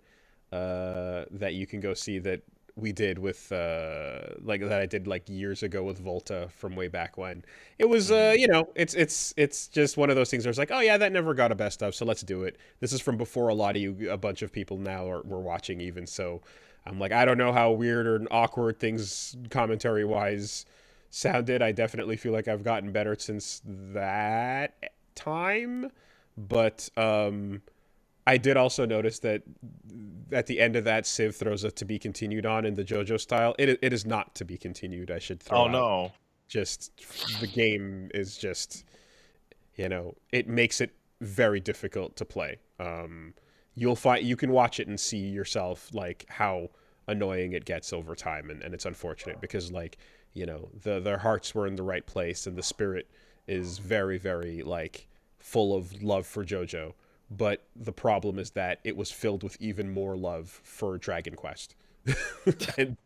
that you can go see that we did with like that I did like years ago with Volta from way back when. It was Mhm. it's just one of those things where it's like, oh yeah, that never got a best of, so let's do it. This is from before a lot of you, a bunch of people now were watching even, so I'm like, I don't know how weird or awkward things commentary wise sounded. I definitely feel like I've gotten better since that time, but I did also notice that at the end of that, Civ throws a to be continued on in the JoJo style. It is not to be continued. I should throw Oh out. no. Just the game is just, it makes it very difficult to play. You'll find you can watch it and see yourself like how annoying it gets over time, and it's unfortunate because like their hearts were in the right place and the spirit is very very like full of love for JoJo, but the problem is that it was filled with even more love for Dragon Quest. And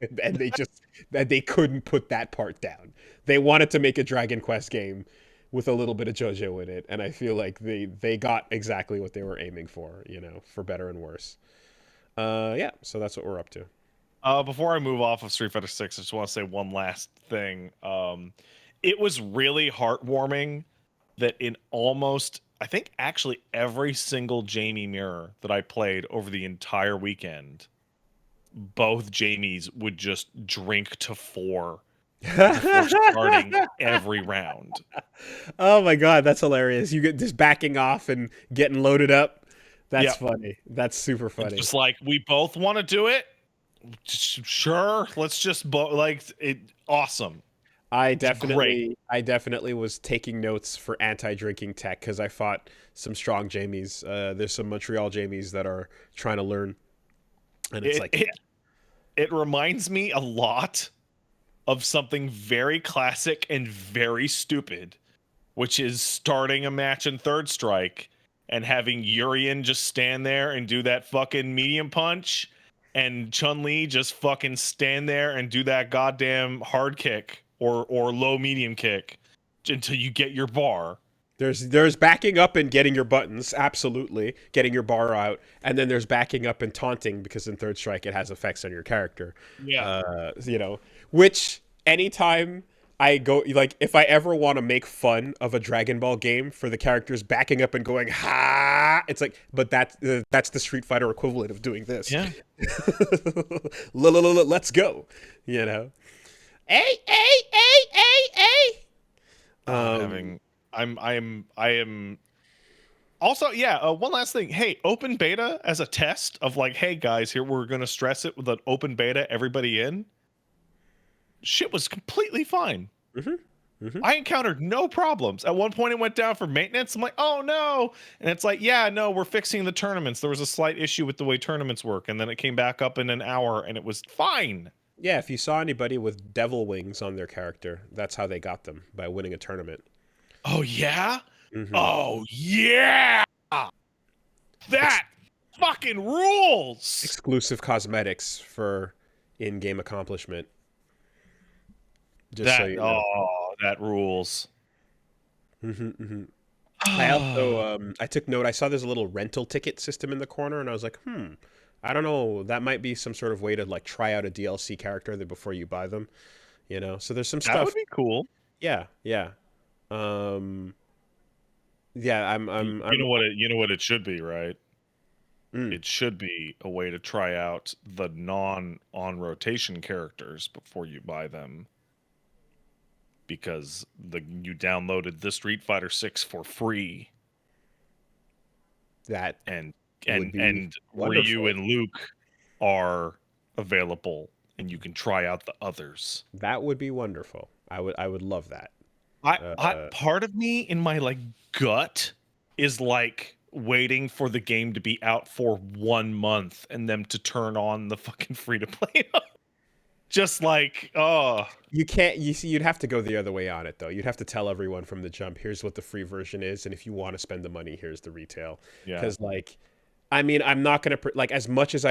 they couldn't put that part down. They wanted to make a Dragon Quest game with a little bit of JoJo in it, and I feel like they got exactly what they were aiming for, for better and worse. Yeah, so that's what we're up to. Before I move off of Street Fighter 6, I just want to say one last thing. It was really heartwarming that in almost, I think actually every single Jamie mirror that I played over the entire weekend, both Jamies would just drink to four before starting every round. Oh my god, that's hilarious! You get just backing off and getting loaded up. That's Yeah, funny. That's super it's funny. just like we both want to do it. Sure, let's just like it. Awesome, it's great. I definitely was taking notes for anti-drinking tech because I fought some strong Jamies. There's some Montreal Jamies that are trying to learn, and it's It like, it it reminds me a lot of something very classic and very stupid, which is starting a match in Third Strike and having Urian just stand there and do that fucking medium punch, and Chun Li just fucking stand there and do that goddamn hard kick or low medium kick until you get your bar. there's backing up and getting your buttons, absolutely, getting your bar out, and then there's backing up and taunting because in Third Strike it has effects on your character. Yeah. Which anytime I go like if I ever want to make fun of a Dragon Ball game for the characters backing up and going ha, it's like, but that's the Street Fighter equivalent of doing this. Yeah. Let's go, you know. Hey, hey, hey, hey, hey. Having I am also, yeah, one last thing. Hey, open beta as a test of like, hey guys, here we're gonna stress it with an open beta, everybody in. Shit was completely fine. Mm-hmm. Mm-hmm. I encountered no problems. At one point, it went down for maintenance. I'm like, oh no. And it's like, yeah, no, we're fixing the tournaments. There was a slight issue with the way tournaments work. And then it came back up in an hour and it was fine. Yeah, if you saw anybody with devil wings on their character, that's how they got them, by winning a tournament. Oh, yeah? Mm-hmm. Oh, yeah. Ex- That fucking rules. Exclusive cosmetics for in-game accomplishment. Just so That, you know. oh, that rules. Mm-hmm, mm-hmm. I also I took note. I saw there's a little rental ticket system in the corner, and I was like, I don't know. That might be some sort of way to like try out a DLC character there before you buy them. You know, so there's some That stuff. would be cool. Yeah, yeah, um, yeah. You know what it should be, right? Mm, It should be a way to try out the non on rotation characters before you buy them, because you downloaded the Street Fighter 6 for free, that and would be and Ryu wonderful. and Luke are available, and you can try out the others. That would be wonderful. I would love that. I Uh, part of me in my like gut is like waiting for the game to be out for 1 month and them to turn on the fucking free to play. Just like, oh you can't. You see, you'd have to go the other way on it, though. You'd have to tell everyone from the jump, here's what the free version is, and if you want to spend the money, here's the retail. yeah. Because, like, I mean, I'm not gonna like as much as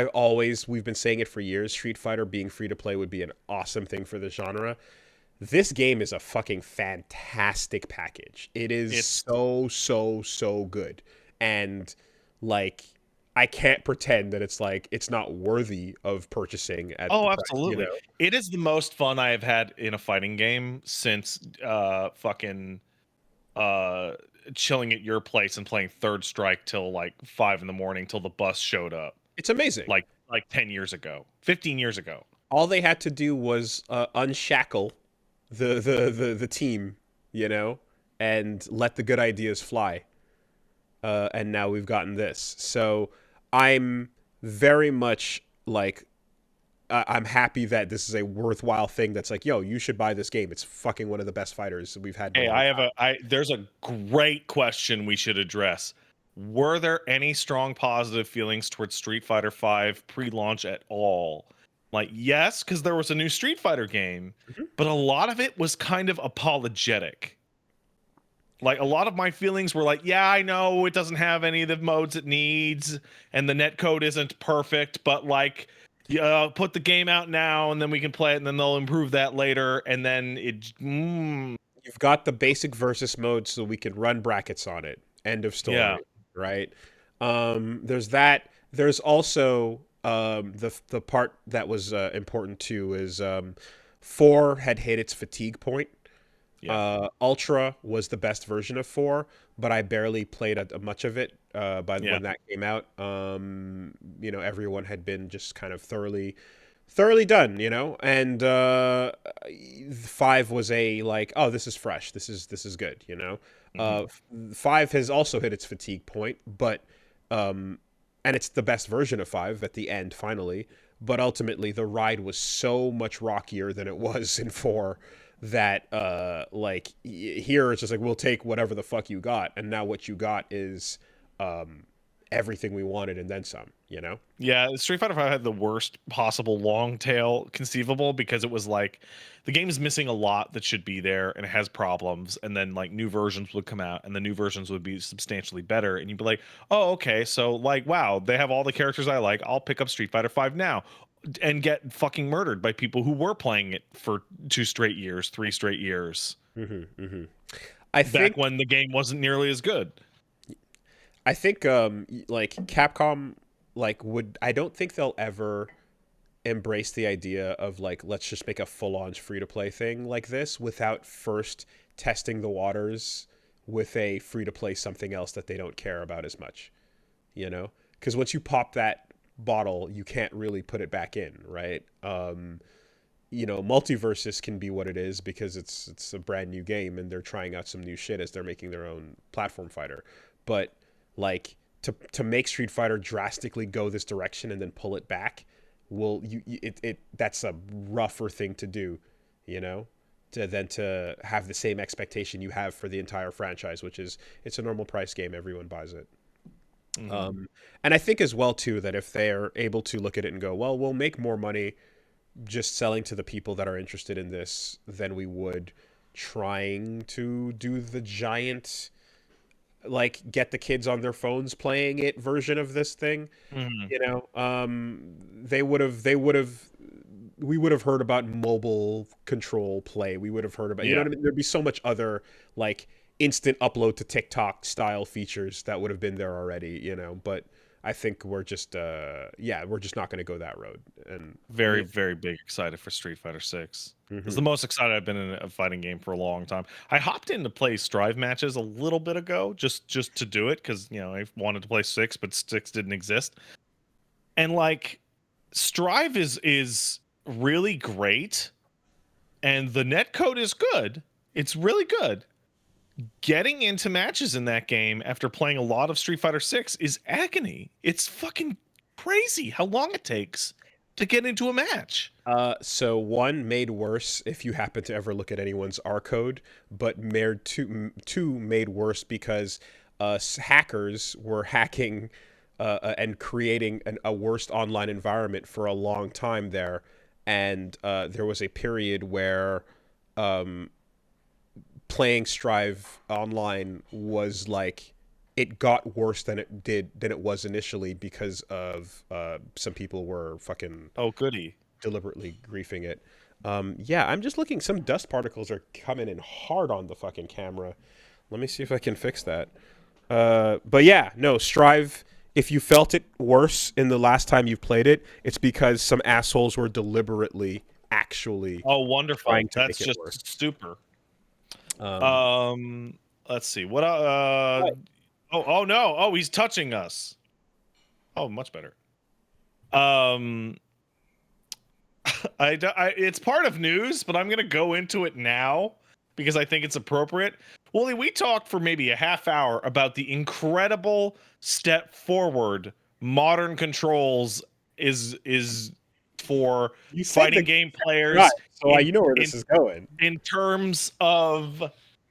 we've been saying it for years. Street Fighter being free to play would be an awesome thing for the genre. This game is a fucking fantastic package. It is It's so good, and like I can't pretend that it's not worthy of purchasing at the Oh, price. You absolutely. know, It is the most fun I have had in a fighting game since fucking uh chilling at your place and playing Third Strike till like 5 in the morning till the bus showed up. it's amazing. Like 10 years ago, 15 years ago. All they had to do was unshackle the team, you know, and let the good ideas fly. And now we've gotten this. So I'm very much like I'm happy that this is a worthwhile thing. That's like, yo, you should buy this game. It's fucking one of the best fighters we've had in a Hey, long time. there's a great question we should address. Were there any strong positive feelings towards Street Fighter 5 pre-launch at all? Like, yes, because there was a new Street Fighter game, Mhm. but a lot of it was kind of apologetic. Like, a lot of my feelings were like, yeah, I know it doesn't have any of the modes it needs, and the netcode isn't perfect, but like, yeah, put the game out now, and then we can play it, and then they'll improve that later, and then You've got the basic versus mode, so we can run brackets on it. End of yeah. story, right? There's that. There's also the part that was important too is four had hit its fatigue point. Yeah. Ultra was the best version of four, but I barely played much of it by Yeah. when that came out. Everyone had been just kind of thoroughly done, and five was a like, oh, this is fresh, this is good, Hmm. five has also hit its fatigue point, but um, and it's the best version of five at the end finally, but ultimately the ride was so much rockier than it was in four that here it's just like, we'll take whatever the fuck you got, and now what you got is um everything we wanted and then some. Yeah, Street Fighter 5 had the worst possible long tail conceivable because it was like the game is missing a lot that should be there and it has problems, and then like new versions would come out and the new versions would be substantially better, and you'd be like, "Oh, okay, so like wow, they have all the characters I like. I'll pick up Street Fighter 5 now." And get fucking murdered by people who were playing it for 2 straight years, 3 straight years. Hmm, hmm. I Back think when the game wasn't nearly as good. I think like Capcom would I don't think they'll ever embrace the idea of like, let's just make a full-on free-to-play thing like this without first testing the waters with a free-to-play something else that they don't care about as much, because once you pop that bottle, you can't really put it back in, right? Multiverses can be what it is because it's a brand new game and they're trying out some new shit as they're making their own platform fighter. But like to make Street Fighter drastically go this direction and then pull it back, that's a rougher thing to do, you know, to have the same expectation you have for the entire franchise, which is it's a normal price game, everyone buys it. Hmm. And I think as well too that if they're able to look at it and go, well, we'll make more money just selling to the people that are interested in this than we would trying to do the giant, like, get the kids on their phones playing it version of this thing. Hmm. They would have we would have heard about mobile control play. We would have heard about, Yeah. what I mean? There'd be so much other, like, instant upload to TikTok style features that would have been there already. But I think we're just not going to go that road. And Very, very big excited for Street Fighter 6. It's hmm the most excited I've been in a fighting game for a long time. I hopped in to play Strive matches a little bit ago, just to do it because I wanted to play 6, but 6 didn't exist. And like Strive is really great, and the net code is good. It's really good. Getting into matches in that game after playing a lot of Street Fighter 6 is agony. It's fucking crazy how long it takes to get into a match. So one made worse if you happen to ever look at anyone's R code, but two made worse because hackers were hacking and creating a worst online environment for a long time there, and there was a period where um, playing Strive online was like it got worse than it was initially because of some people were fucking Oh, goody. deliberately griefing it. Yeah, I'm just looking. Some dust particles are coming in hard on the fucking camera. Let me see if I can fix that. But yeah, no, Strive. If you felt it worse in the last time you've played it, it's because some assholes were deliberately, actually Oh, wonderful. trying to That's make it worse. just super. Um, Um, let's see. What right. oh no. Oh, he's touching us. Oh, much better. Um it's part of news, but I'm going to go into it now because I think it's appropriate. Wooly, we talked for maybe a half hour about the incredible step forward modern controls is for You said fighting the game right, players so in you know where in this is going. in terms of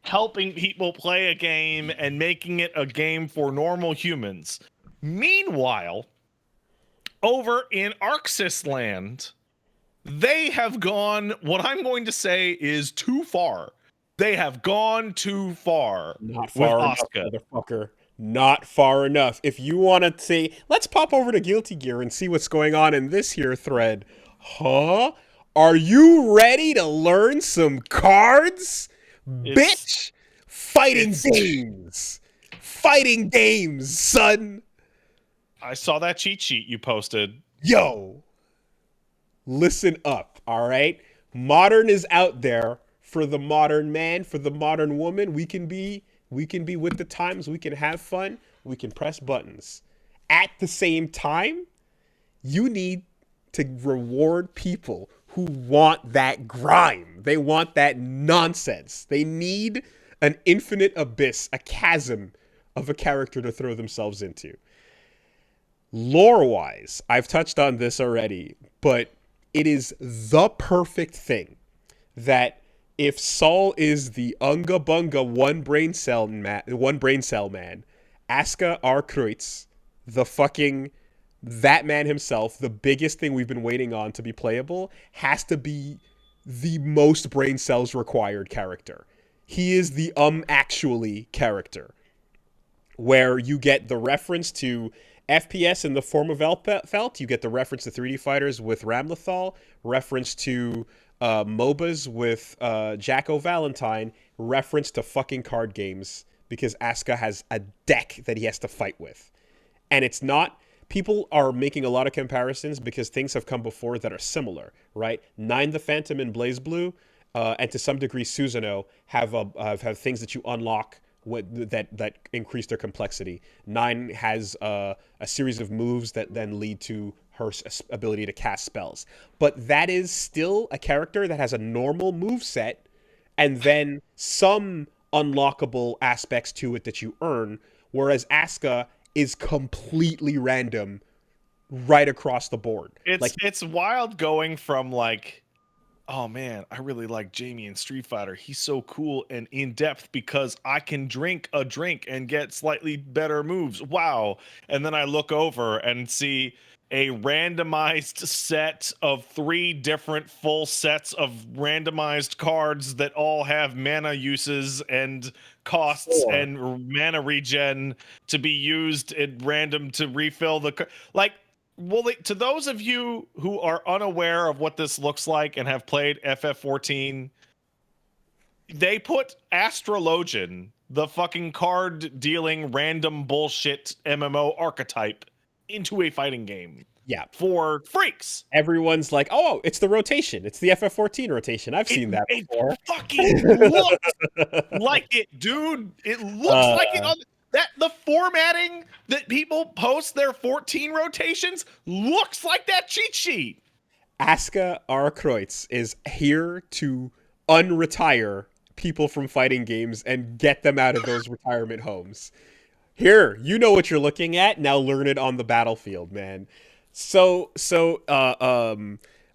helping people play a game and making it a game for normal humans. Meanwhile, over in Arxis land, they have gone, what I'm going to say is too far. They have gone too far Not with far enough, Asuka. motherfucker. Not far enough. If you want to say, let's pop over to Guilty Gear and see what's going on in this here thread. Huh? Are you ready to learn some cards? It's Bitch! Fighting it's games! Fighting games, son! I saw that cheat sheet you posted. Yo! Listen up, all right? Modern is out there for the modern man, for the modern woman. We can be with the times, we can have fun, we can press buttons. At the same time, you need to reward people who want that grime. They want that nonsense. They need an infinite abyss, a chasm of a character to throw themselves into. Lore wise, I've touched on this already, but it is the perfect thing that if Saul is the Unga Bunga one brain cell man, Asuka R. Kreutz, the fucking that man himself, the biggest thing we've been waiting on to be playable, has to be the most brain cells required character. He is the actually character where you get the reference to FPS in the form of Felt. You get the reference to 3D fighters with Ramlethal, reference to MOBAs with Jacko Valentine, reference to fucking card games because Asuka has a deck that he has to fight with. And it's not, people are making a lot of comparisons because things have come before that are similar, right? Nine the Phantom and Blaze Blue, and to some degree Susanoo have things that you unlock that increase their complexity. 9 has a series of moves that then lead to her ability to cast spells. But that is still a character that has a normal move set and then some unlockable aspects to it that you earn, whereas Asuka is completely random right across the board. Like, It's wild going from like, oh man, I really like Jamie in Street Fighter. He's so cool and in depth because I can drink a drink and get slightly better moves. Wow. And then I look over and see a randomized set of 3 different full sets of randomized cards that all have mana uses and costs 4. and mana regen to be used at random to refill like, well, to those of you who are unaware of what this looks like and have played FF14, they put Astrologian, the fucking card dealing random bullshit MMO archetype, into a fighting game Yeah. for freaks. Everyone's like, "Oh, it's the rotation. It's the FF14 rotation. I've seen that It before." fucking looks like it, dude. It looks like it on that. The formatting that people post their 14 rotations looks like that cheat sheet. Asuka R. Kreutz is here to unretire people from fighting games and get them out of those retirement homes. Here, you know what you're looking at. Now learn it on the battlefield, man.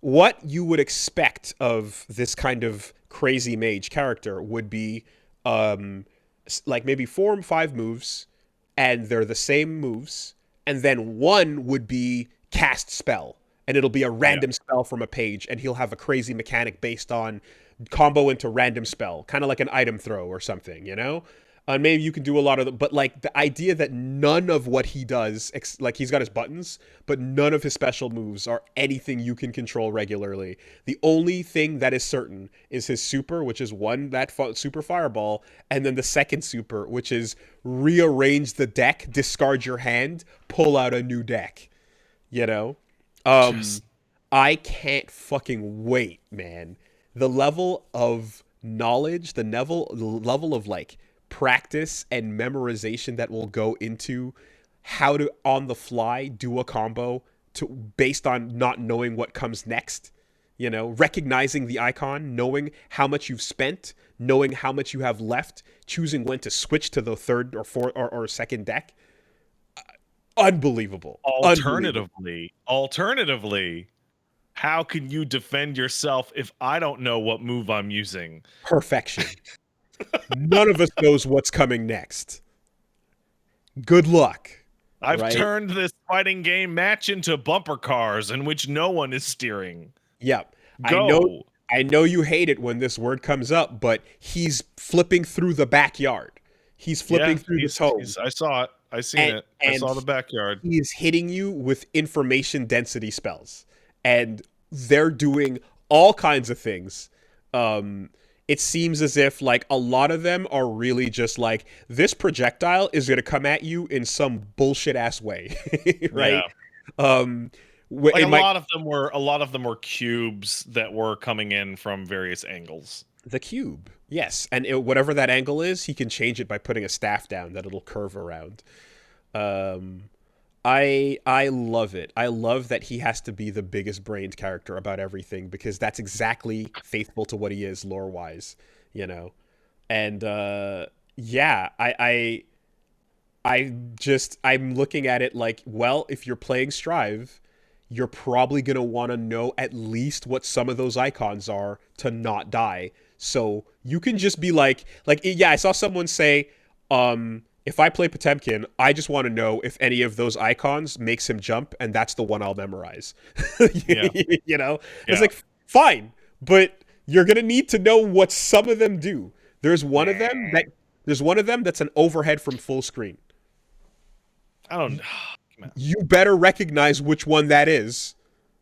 What you would expect of this kind of crazy mage character would be like maybe 4 or 5 moves, and they're the same moves, and then one would be cast spell, and it'll be a Yeah. random spell from a page, and he'll have a crazy mechanic based on combo into random spell, kind of like an item throw or something, you know? Maybe you can do a lot of but like the idea that none of what he does, like he's got his buttons, but none of his special moves are anything you can control regularly. The only thing that is certain is his super, which is that super fireball, and then the second super, which is rearrange the deck, discard your hand, pull out a new deck. You know, Just I can't fucking wait, man. The level of knowledge, the level of like practice and memorization that will go into how to on the fly do a combo to based on not knowing what comes next. You know, recognizing the icon, knowing how much you've spent, knowing how much you have left, choosing when to switch to the third or fourth or second deck. Unbelievable. Unbelievable. alternatively, how can you defend yourself if I don't know what move I'm using? Perfection. None of us knows what's coming next. Good luck, I've right? turned this fighting game match into bumper cars in which no one is steering. Yep. I know Go. I know you hate it when this word comes up, but he's flipping through the backyard. He's flipping Yeah, through this home. I saw it. I seen And it. I and saw the backyard. he is hitting you with information density spells. And they're doing all kinds of things. It seems as if like a lot of them are really just like this projectile is going to come at you in some bullshit ass way, right? Yeah. Um, Like it might a lot of them were cubes that were coming in from various angles. the cube, yes, and whatever that angle is, he can change it by putting a staff down that it'll curve around. Um, I love it. I love that he has to be the biggest brained character about everything because that's exactly faithful to what he is lore wise, you know. And yeah, I'm looking at it like, well, if you're playing Strive, you're probably gonna want to know at least what some of those icons are to not die. So you can just be like yeah, I saw someone say, if I play Potemkin, I just want to know if any of those icons makes him jump, and that's the one I'll memorize. Yeah. You know, it's Yeah. like fine, but you're gonna need to know what some of them do. There's one of them that there's one of them that's an overhead from full screen. I don't come on. You better recognize which one that is,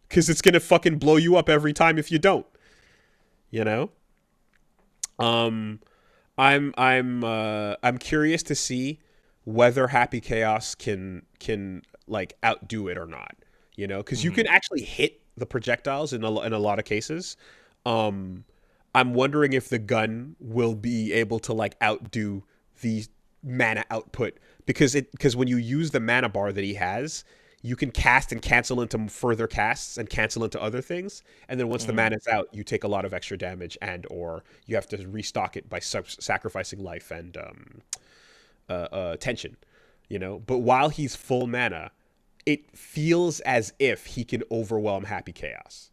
because it's gonna fucking blow you up every time if you don't. You know. Um, I'm curious to see whether Happy Chaos can like outdo it or not. You know, because you can actually hit the projectiles in a lot of cases. Um, I'm wondering if the gun will be able to like outdo the mana output because when you use the mana bar that he has, you can cast and cancel into further casts and cancel into other things, and then once the Mm. mana's out, you take a lot of extra damage and or you have to restock it by sacrificing life and tension, you know. But while he's full mana, it feels as if he can overwhelm Happy Chaos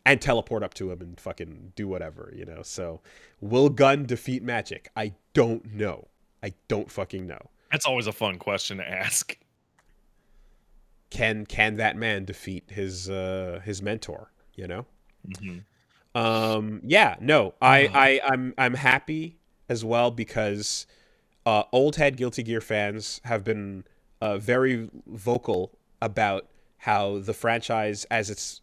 and teleport up to him and fucking do whatever, you know. So, will Gun defeat Magic? I don't know. I don't fucking know. That's always a fun question to ask. Can that man defeat his mentor? You know. Mm-hmm. Yeah. No. I'm happy as well because old head Guilty Gear fans have been very vocal about how the franchise, as it's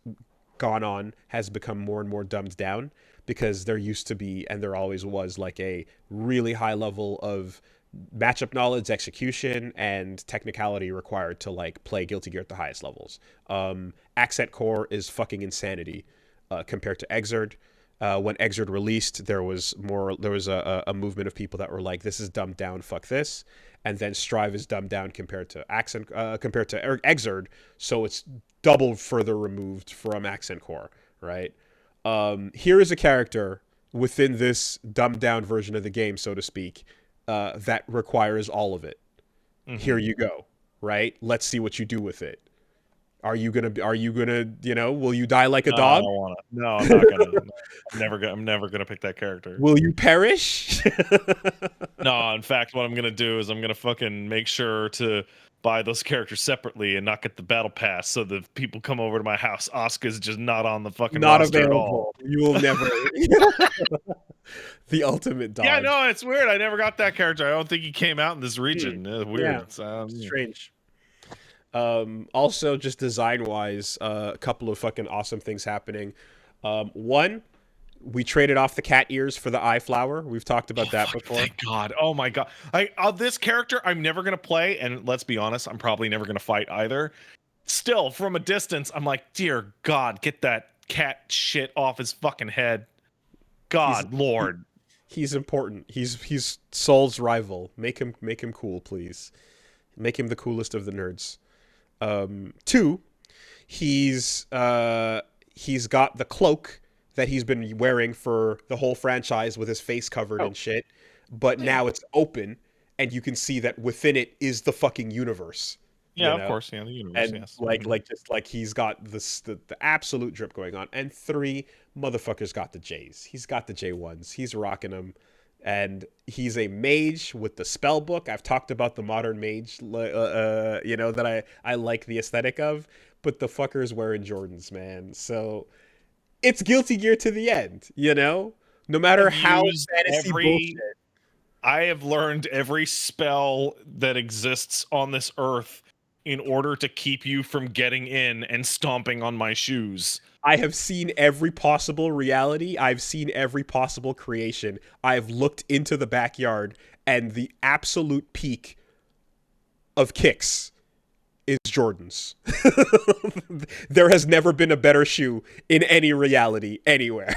gone on, has become more and more dumbed down because there used to be and there always was like a really high level of matchup knowledge, execution, and technicality required to like play Guilty Gear at the highest levels. Accent Core is fucking insanity compared to Exerd. When Exerd released, there was a movement of people that were like, "This is dumbed down, fuck this," and then Strive is dumbed down compared to Exerd, so it's double further removed from Accent Core, right? Here is a character within this dumbed down version of the game, so to speak, that requires all of it. Mm-hmm. Here you go, right? Let's see what you do with it. Are you gonna, you know, will you die like a No, I dog? don't wanna. No, I'm not gonna. No, I'm never gonna pick that character. Will you perish? No, in fact, what I'm gonna do is I'm gonna fucking make sure to buy those characters separately and not get the battle pass, so the people come over to my house, Asuka's just not on the fucking Not roster at all. available. You will never. The ultimate Yeah, dodge. no, it's weird. I never got that character. I don't think he came out in this region. Weird. Yeah, It's, strange. Also, just design wise, a couple of fucking awesome things happening. One, we traded off the cat ears for the eye flower. We've talked about that before. Thank God. Oh my God. This character I'm never gonna play, and let's be honest, I'm probably never gonna fight either. Still, from a distance, I'm like, dear God, get that cat shit off his fucking head. God, Lord. He's important. He's Soul's rival. Make him cool, please. Make him the coolest of the nerds. Two, he's got the cloak that he's been wearing for the whole franchise with his face covered and shit, but now it's open and you can see that within it is the fucking universe. Yeah, You of know? course. Yeah, the universe. And Yes. like he's got the absolute drip going on. And three, motherfucker's got the J's. He's got the J1s. He's rocking them. And he's a mage with the spell book. I've talked about the modern mage, you know, that I like the aesthetic of, but the fucker's wearing Jordans, man. So it's Guilty Gear to the end, you know? No matter how fantasy bullshit. I have learned every spell that exists on this earth in order to keep you from getting in and stomping on my shoes. I have seen every possible reality. I've seen every possible creation. I've looked into the backyard, and the absolute peak of kicks is Jordan's. There has never been a better shoe in any reality anywhere.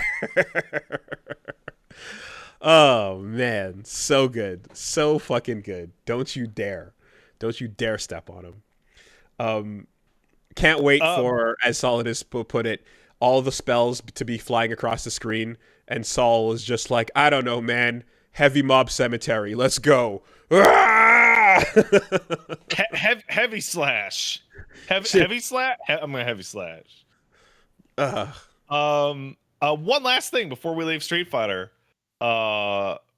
Oh man, so good. So fucking good. Don't you dare. Don't you dare step on him. Can't wait for, as Solid has put it, all the spells to be flying across the screen, and Saul is just like, I don't know, man. Heavy mob cemetery. Let's go. Heavy slash. Heavy slash. I'm gonna heavy slash. One last thing before we leave Street Fighter,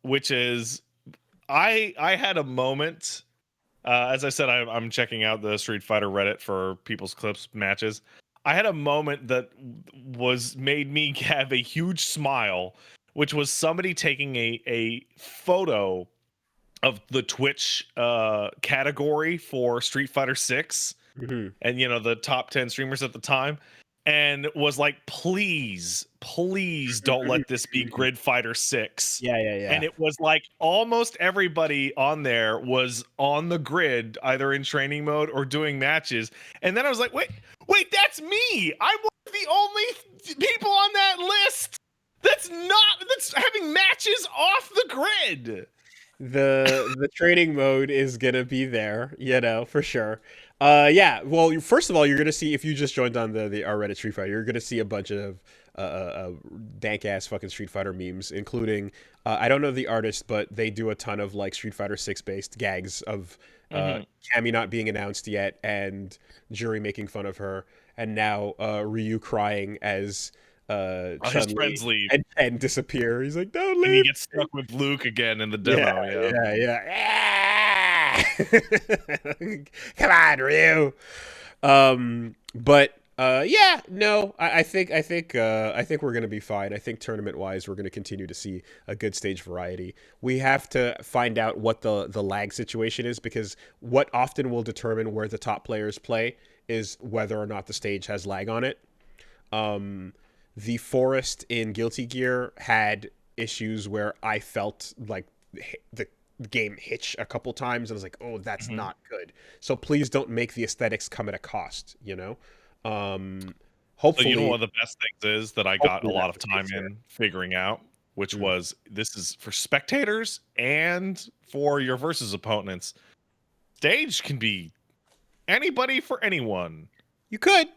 which is I had a moment. As I said, I'm checking out the Street Fighter Reddit for people's clips matches. I had a moment that made me have a huge smile, which was somebody taking a photo of the Twitch category for Street Fighter 6, and you know, the top 10 streamers at the time, and was like, please don't let this be Grid Fighter 6. Yeah. And it was like almost everybody on there was on the grid, either in training mode or doing matches. And then I was like, wait, that's me. I'm one of the only people on that list. That's having matches off the grid. The training mode is gonna be there, you know, for sure. Yeah. Well, first of all, you're gonna see if you just joined on the our Reddit Street Fighter, you're gonna see a bunch of dank ass fucking Street Fighter memes, including I don't know the artist, but they do a ton of like Street Fighter 6 based gags of Mm-hmm. Cammy not being announced yet, and Jury making fun of her, and now Ryu crying as His Chun Li friends leave, and disappear. He's like, "Don't and he leave." gets stuck with Luke again in the Yeah, demo. Yeah. yeah. Come on, Ryu. But yeah, no, I think we're gonna be fine. I think tournament wise, we're gonna continue to see a good stage variety. We have to find out what the lag situation is, because what often will determine where the top players play is whether or not the stage has lag on it. Um, the forest in Guilty Gear had issues where I felt like the game hitch a couple times, and I was like, oh, that's Mhm. not good. So please don't make the aesthetics come at a cost, you know? Um, So you know hopefully, one of the best things is that I got a hopefully lot that's of the case time here. in figuring out, which Mm. was this is for spectators and for your versus opponents. Stage can be anybody for anyone. You could.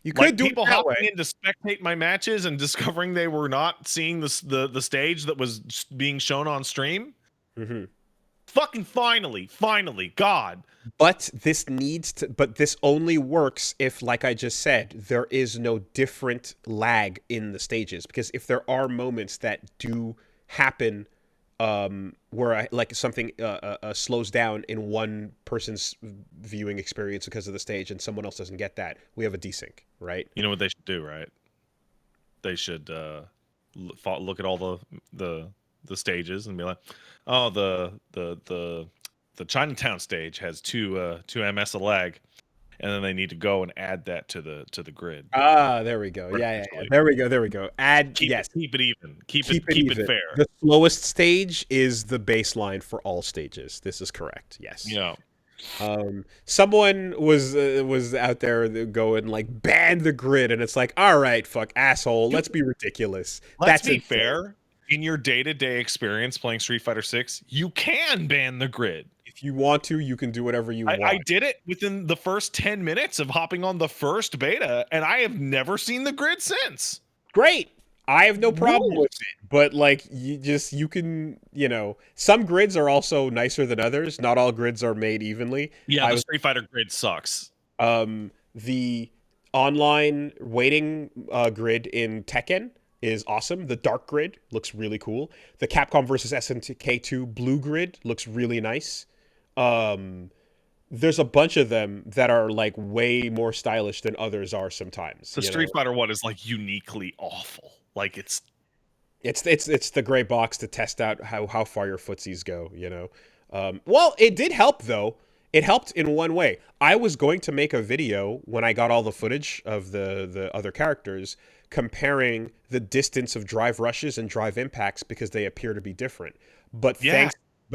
You could Like do it people that way. hopping in to spectate my matches and discovering they were not seeing the stage that was being shown on stream. Hmm. Fucking finally, God. But this only works if, like I just said, there is no different lag in the stages. Because if there are moments that do happen, where like something slows down in one person's viewing experience because of the stage, and someone else doesn't get that, we have a desync, right? You know what they should do, right? They should look at all the the stages and be like, oh, the Chinatown stage has two ms of lag, and then they need to go and add that to the grid Ah, there we go. Yeah, yeah, yeah. artificially. There we go. There we go. Add, yes, Keep it even. keep it Keep it even. fair. The slowest stage is the baseline for all stages. This is correct. Yes. Yeah. Someone was out there going like ban the grid, and it's like, all right, fuck, asshole, let's be ridiculous. Let's That's be insane. fair. In your day-to-day experience playing Street Fighter 6, you can ban the grid. If you want to, you can do whatever you I want. did it within the first 10 minutes of hopping on the first beta, and I have never seen the grid since. Great. I have no problem Rules. with it. But like you can, you know, some grids are also nicer than others. Not all grids are made evenly. Yeah, I the was Street Fighter grid sucks. the online waiting grid in Tekken is awesome. The dark grid looks really cool. The Capcom versus SNK2 blue grid looks really nice. Um there's a bunch of them that are like way more stylish than others are sometimes, The you know. Street Fighter one is like uniquely awful. Like it's It's the gray box to test out how far your footsies go, you know. Well, it did help though. It helped in one way. I was going to make a video when I got all the footage of the other characters, comparing the distance of drive rushes and drive impacts, because they appear to be different. But yeah,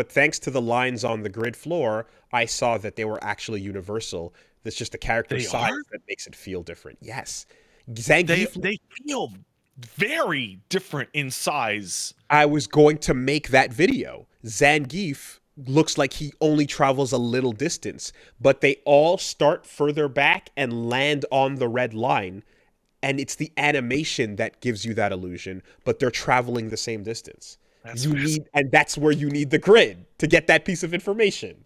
thanks to the lines on the grid floor, I saw that they were actually universal. That's just the character they size are. that makes it feel different. Yes. Zangief, They feel very different in size. I was going to make that video. Zangief looks like he only travels a little distance, but they all start further back and land on the red line. And it's the animation that gives you that illusion, but they're traveling the same distance. That's fascinating. And that's where you need the grid to get that piece of information.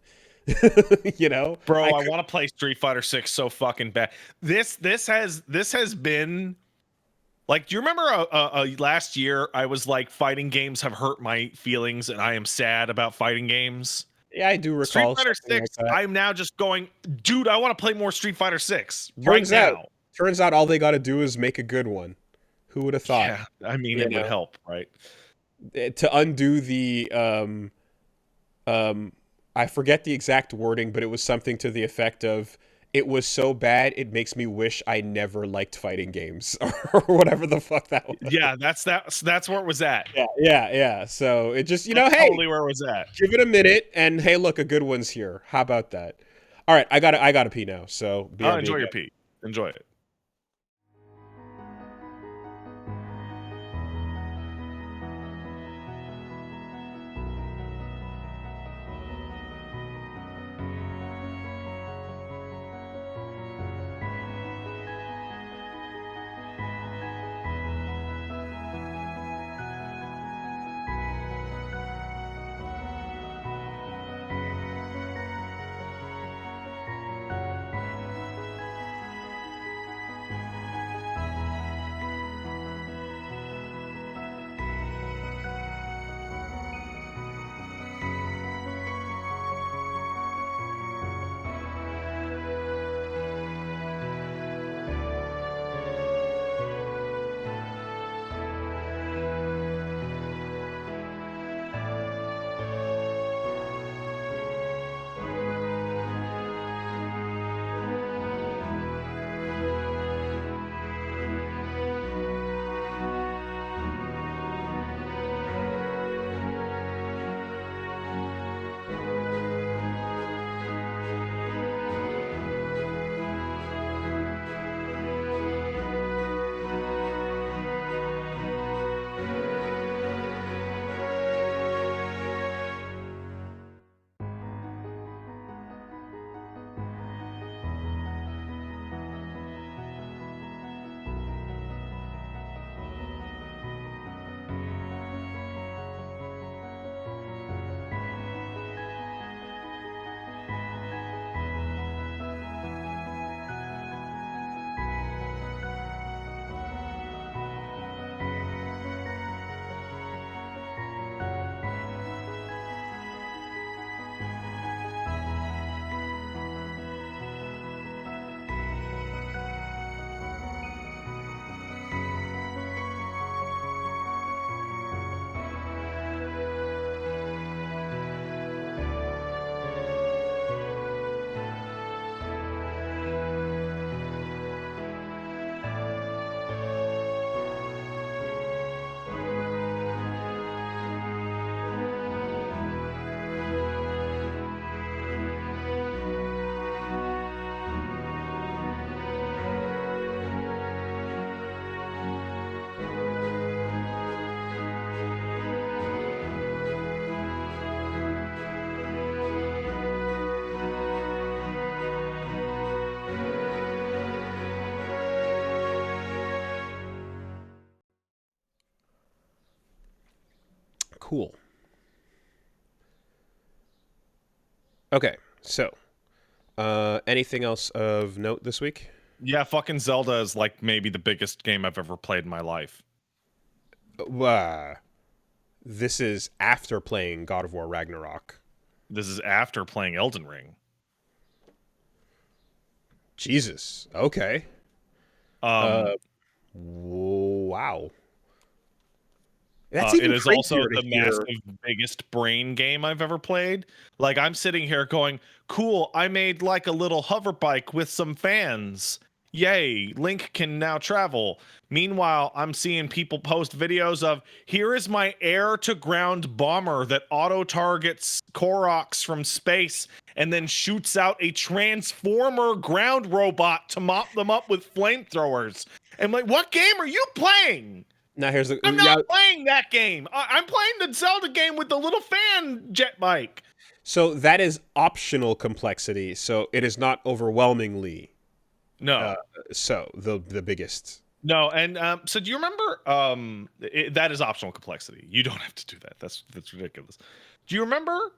You know, Bro, I want to play Street Fighter 6 so fucking bad. This has been like, do you remember last year I was like, fighting games have hurt my feelings and I am sad about fighting games? yeah, I do Street recall Fighter something like 6, that. I'm now just going, dude, I want to play more Street Fighter 6 right Turns out, now. all they got to do is make a good one. Who would have thought? Yeah, I mean, You it would know, help, right? to undo the um I forget the exact wording, but it was something to the effect of, it was so bad it makes me wish I never liked fighting games, or whatever the fuck that was. Yeah, that's where it was at. Yeah, yeah, yeah. So it just, you know, That's hey, totally where it was at. give it a minute, and hey, look, a good one's here. How about that? All right, I got to pee now. So Oh, BRB enjoy your again. pee. Enjoy it. Cool. Okay, so anything else of note this week? Yeah, fucking Zelda is like maybe the biggest game I've ever played in my life. Uh, this is after playing God of War Ragnarok. This is after playing Elden Ring. Jesus. Okay. Um, Wow. That's even it is also crazier to the hear. massive biggest brain game I've ever played. Like I'm sitting here going, "Cool, I made like a little hover bike with some fans. Yay, Link can now travel." Meanwhile, I'm seeing people post videos of, "Here is my air to ground bomber that auto targets Koroks from space and then shoots out a transformer ground robot to mop them up with flamethrowers." And like, "What game are you playing?" Now here's the I'm yeah. not playing that game. I'm playing the Zelda game with the little fan jet bike. So that is optional complexity. So it is not overwhelmingly uh, No, so the biggest. no, and so do you remember? That is optional complexity. You don't have to do that. That's ridiculous. Do you remember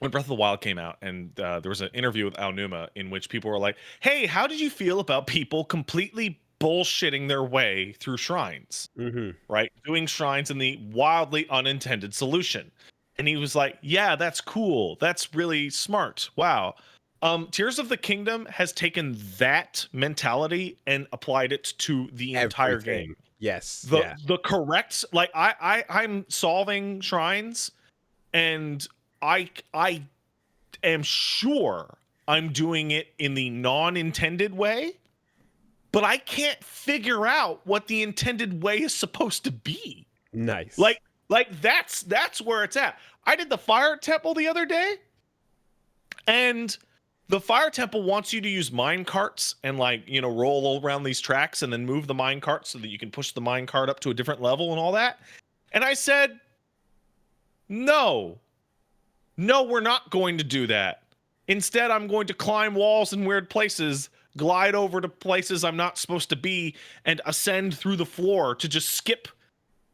when Breath of the Wild came out and there was an interview with Aonuma in which people were like, "Hey, how did you feel about people completely bullshitting their way through shrines?" Mm-hmm. Right? Doing shrines in the wildly unintended solution. And he was like, "Yeah, that's cool. That's really smart. Wow." Tears of the Kingdom has taken that mentality and applied it to the entire game. Everything. Yes. The Yeah. the correct like I'm solving shrines and I am sure I'm doing it in the non-intended way, but I can't figure out what the intended way is supposed to be. Nice. Like that's where it's at. I did the fire temple the other day, and the fire temple wants you to use mine carts and like, roll around these tracks and then move the mine cart so that you can push the mine cart up to a different level and all that. And I said, "No. No, we're not going to do that. Instead, I'm going to climb walls in weird places, glide over to places I'm not supposed to be, and ascend through the floor to just skip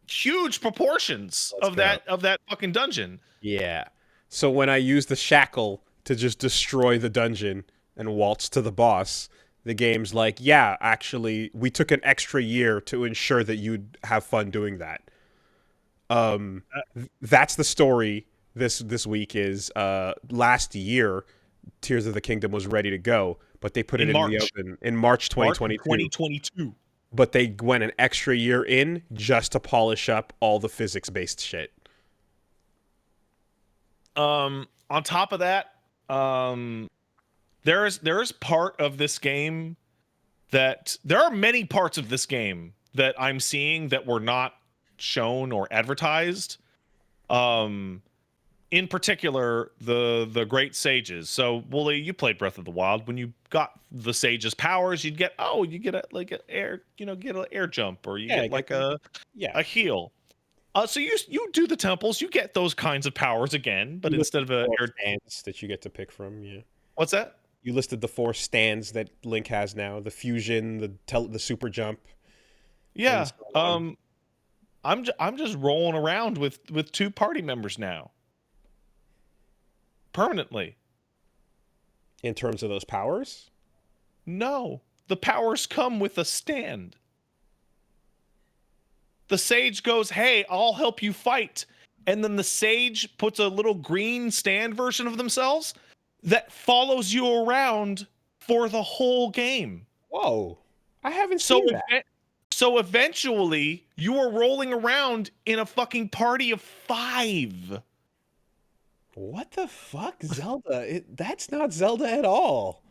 huge proportions Let's of go. that fucking dungeon." Yeah. So when I use the shackle to just destroy the dungeon and waltz to the boss, the game's like, yeah, actually, we took an extra year to ensure that you'd have fun doing that. That's the story this week is last year Tears of the Kingdom was ready to go, but they put it In in the March, oven in March March of 2022. 2022. But they went an extra year in just to polish up all the physics-based shit. On top of that, there is part of this game that there are many parts of this game that I'm seeing that were not shown or advertised. Um, in particular, the great sages. So, Wooly, you played Breath of the Wild. When you got the sages' powers, you get like an air, get an air jump, or you Yeah, I get get like the, yeah. a heal. So you do the temples, you get those kinds of powers again, but You instead listed of the a four air, stands that you get to pick from. Yeah, what's that? you listed the four stands that Link has now: the fusion, the super jump, and Yeah. so on. I'm just rolling around with two party members now, permanently. In terms of those powers, No, the powers come with a stand. The sage goes, "Hey, I'll help you fight," and then the sage puts a little green stand version of themselves that follows you around for the whole game. whoa, I haven't So seen that. so eventually you are rolling around in a fucking party of 5. What the fuck, Zelda? That's not Zelda at all.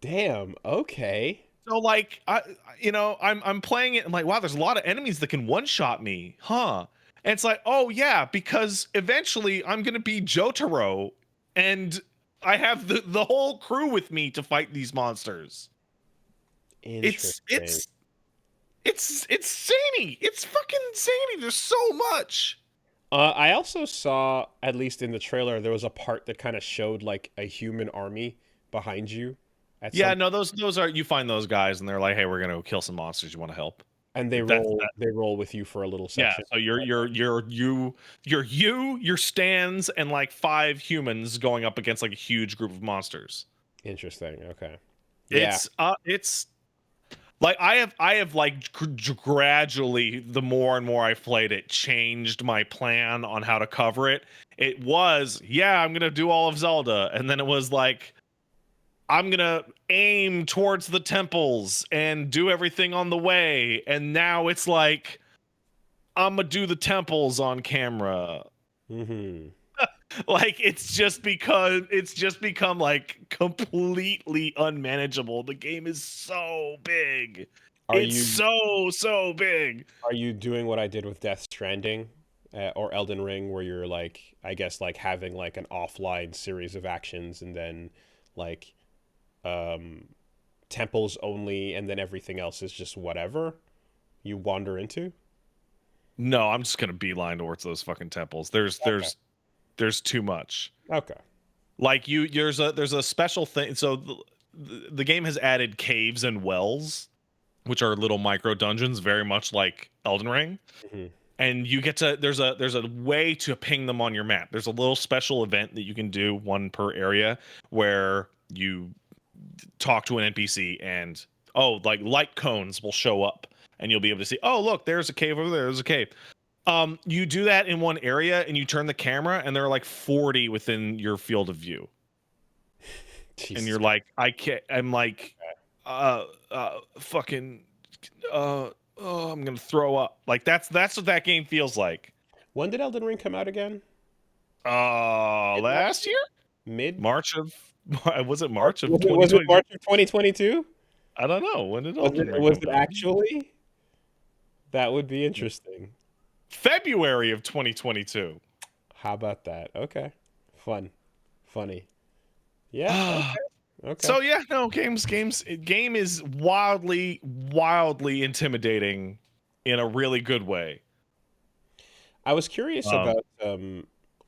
Damn. Okay. So like I'm playing it. I'm like, wow, there's a lot of enemies that can one shot me, huh? And it's like, oh yeah, because eventually I'm gonna be Jotaro, and I have the whole crew with me to fight these monsters. It's Interesting. it's it's zany. It's fucking zany. There's so much. I also saw, at least in the trailer, there was a part that kind of showed like a human army behind you at Yeah, some. no, those are you find those guys and they're like, hey, we're gonna kill some monsters. You want to help? And they That's roll with you for a little Yeah, section. so your stands and like 5 humans going up against like a huge group of monsters. Interesting. Okay. Yeah. It's like I have like gradually, the more and more I've played it, changed my plan on how to cover it. It was, yeah, I'm gonna do all of Zelda, and then it was like, I'm gonna aim towards the temples and do everything on the way, and now it's like, I'm gonna do the temples on camera. Mm-hmm. Like, it's just become like completely unmanageable. The game is so big. Are It's you so big. doing what I did with Death Stranding, or Elden Ring, where you're like, I guess, like having like an offline series of actions, and then like um, temples only, and then everything else is just whatever you wander into? No, I'm just gonna beeline towards those fucking temples. Okay. There's too much. Okay. Like, there's a special thing. So the game has added caves and wells, which are little micro dungeons, very much like Elden Ring. Hmm. And you get to there's a way to ping them on your map. There's a little special event that you can do, one per area, where you talk to an NPC, and like light cones will show up, and you'll be able to see, oh look, there's a cave over there, there's a cave. You do that in one area, and you turn the camera, and there are like 40 within your field of view, and Jesus. you're like, I can't. I'm like, fucking, oh, I'm gonna throw up. Like, that's what that game feels like. When did Elden Ring come out again? Mid last Last year? year, Mid March of was it March? March of Was it 2022? March of 2022? I don't know. When did Elden Ring Was come it out? actually? That would be interesting. February of 2022. How about that? Okay. Fun. Funny. Yeah. Okay. Okay. So yeah, no, game is wildly intimidating in a really good way. I was curious Um, about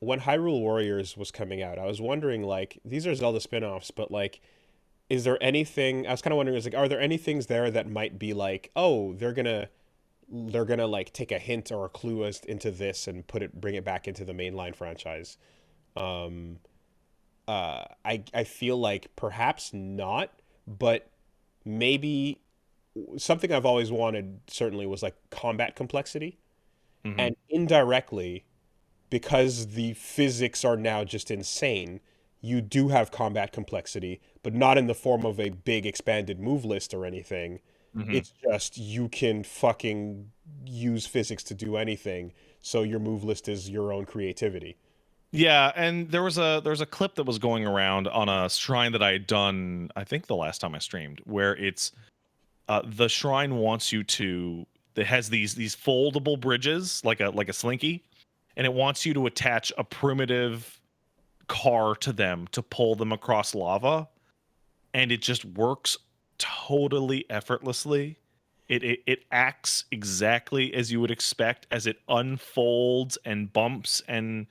when Hyrule Warriors was coming out. I was wondering, like, these are Zelda spin-offs, but like, is there anything? I was kind of wondering, is like, are there any things there that might be like, oh, they're gonna like take a hint or a clue as into this and bring it back into the mainline franchise? Um, I feel like perhaps not, but maybe something I've always wanted certainly was like combat complexity, mhm. and indirectly, because the physics are now just insane, you do have combat complexity, but not in the form of a big expanded move list or anything. Mhm. It's just you can fucking use physics to do anything, so your move list is your own creativity. Yeah, and there was a clip that was going around on a shrine that I had done, I think the last time I streamed, where it's the shrine wants you to, it has these foldable bridges, like a slinky, and it wants you to attach a primitive car to them to pull them across lava, and it just works totally effortlessly. It acts exactly as you would expect as it unfolds and bumps and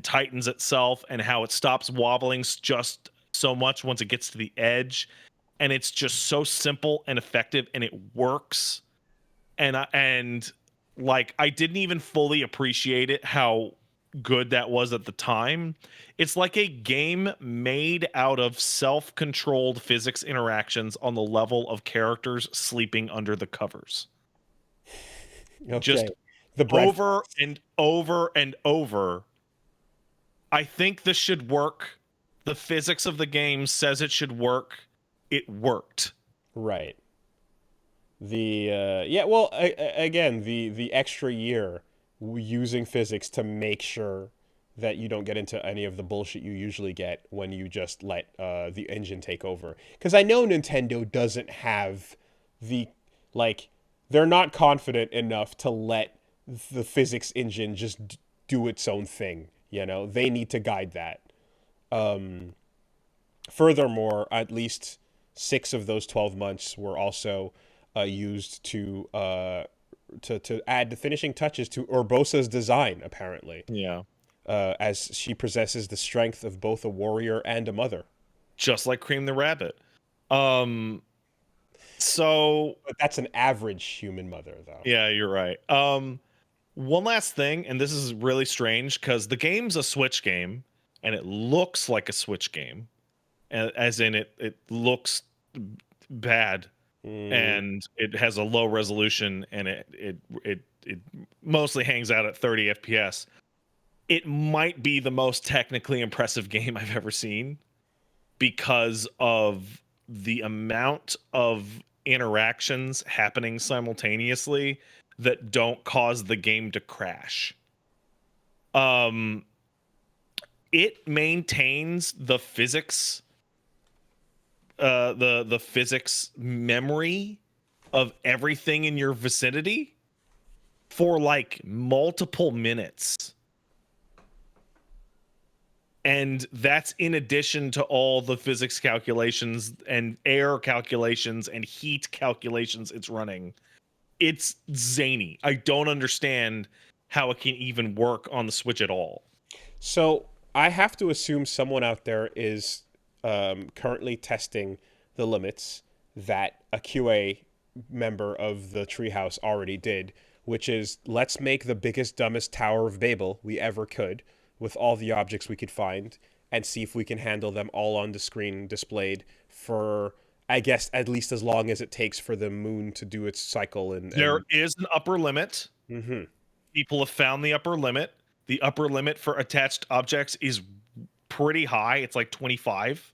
tightens itself, and how it stops wobbling just so much once it gets to the edge, and it's just so simple and effective, and it works. And like, I didn't even fully appreciate it, how good that was at the time. It's like a game made out of self-controlled physics interactions on the level of characters sleeping under the covers. Okay. Just The breadth. over and over and over. I think this should work. The physics of the game says it should work. It worked. Right. Yeah, well, again, the extra year using physics to make sure that you don't get into any of the bullshit you usually get when you just let the engine take over. Because I know Nintendo doesn't have the, like, they're not confident enough to let the physics engine just do its own thing. You know, they need to guide that. Um, Furthermore, at least 6 of those 12 months were also used to add the finishing touches to Urbosa's design, apparently, Yeah. as she possesses the strength of both a warrior and a mother. Just like Cream the Rabbit. Um So But that's an average human mother, though. yeah, you're right. One last thing, and this is really strange because the game's a Switch game, and it looks like a Switch game, as in it looks bad, Mm, and it has a low resolution, and it mostly hangs out at 30 FPS. It might be the most technically impressive game I've ever seen because of the amount of interactions happening simultaneously that don't cause the game to crash. Um, it maintains the physics, the physics memory of everything in your vicinity for like multiple minutes. And that's in addition to all the physics calculations and air calculations and heat calculations it's running. It's zany. I don't understand how it can even work on the Switch at all. so I have to assume someone out there is currently testing the limits that a QA member of the treehouse already did, which is let's make the biggest, dumbest Tower of Babel we ever could with all the objects we could find and see if we can handle them all on the screen displayed for, I guess, at least as long as it takes for the moon to do its cycle There and is an upper limit. mm-hmm. People have found the upper limit. The upper limit for attached objects is pretty high. It's like 25.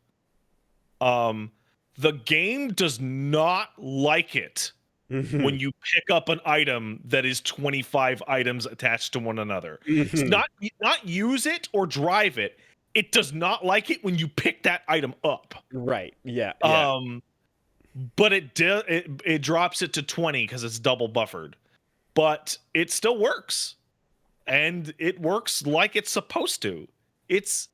Um, the game does not like it Mm-hmm. when you pick up an item that is 25 items attached to one another. It's Mm-hmm. not use it or drive it. It does not like it when you pick that item up. Right. Yeah. Yeah. Um, but it drops it to 20 because it's double buffered. But it still works. And it works like it's supposed to. It's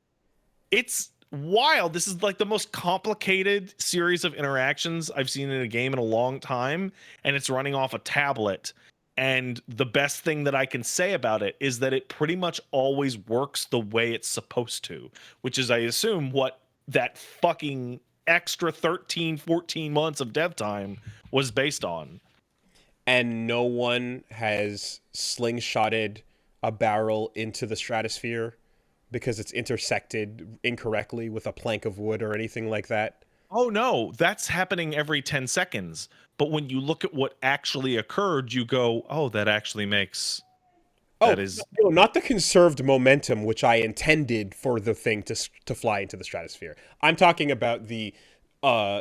it's wild. This is like the most complicated series of interactions I've seen in a game in a long time, and it's running off a tablet. And the best thing that I can say about it is that it pretty much always works the way it's supposed to, which is, I assume, what that fucking extra 13, 14 months of dev time was based on. And no one has slingshotted a barrel into the stratosphere because it's intersected incorrectly with a plank of wood or anything like that. Oh no, that's happening every 10 seconds. But when you look at what actually occurred, you go, "Oh, that actually makes that Oh, is no, not the conserved momentum which I intended for the thing to fly into the stratosphere. I'm talking about the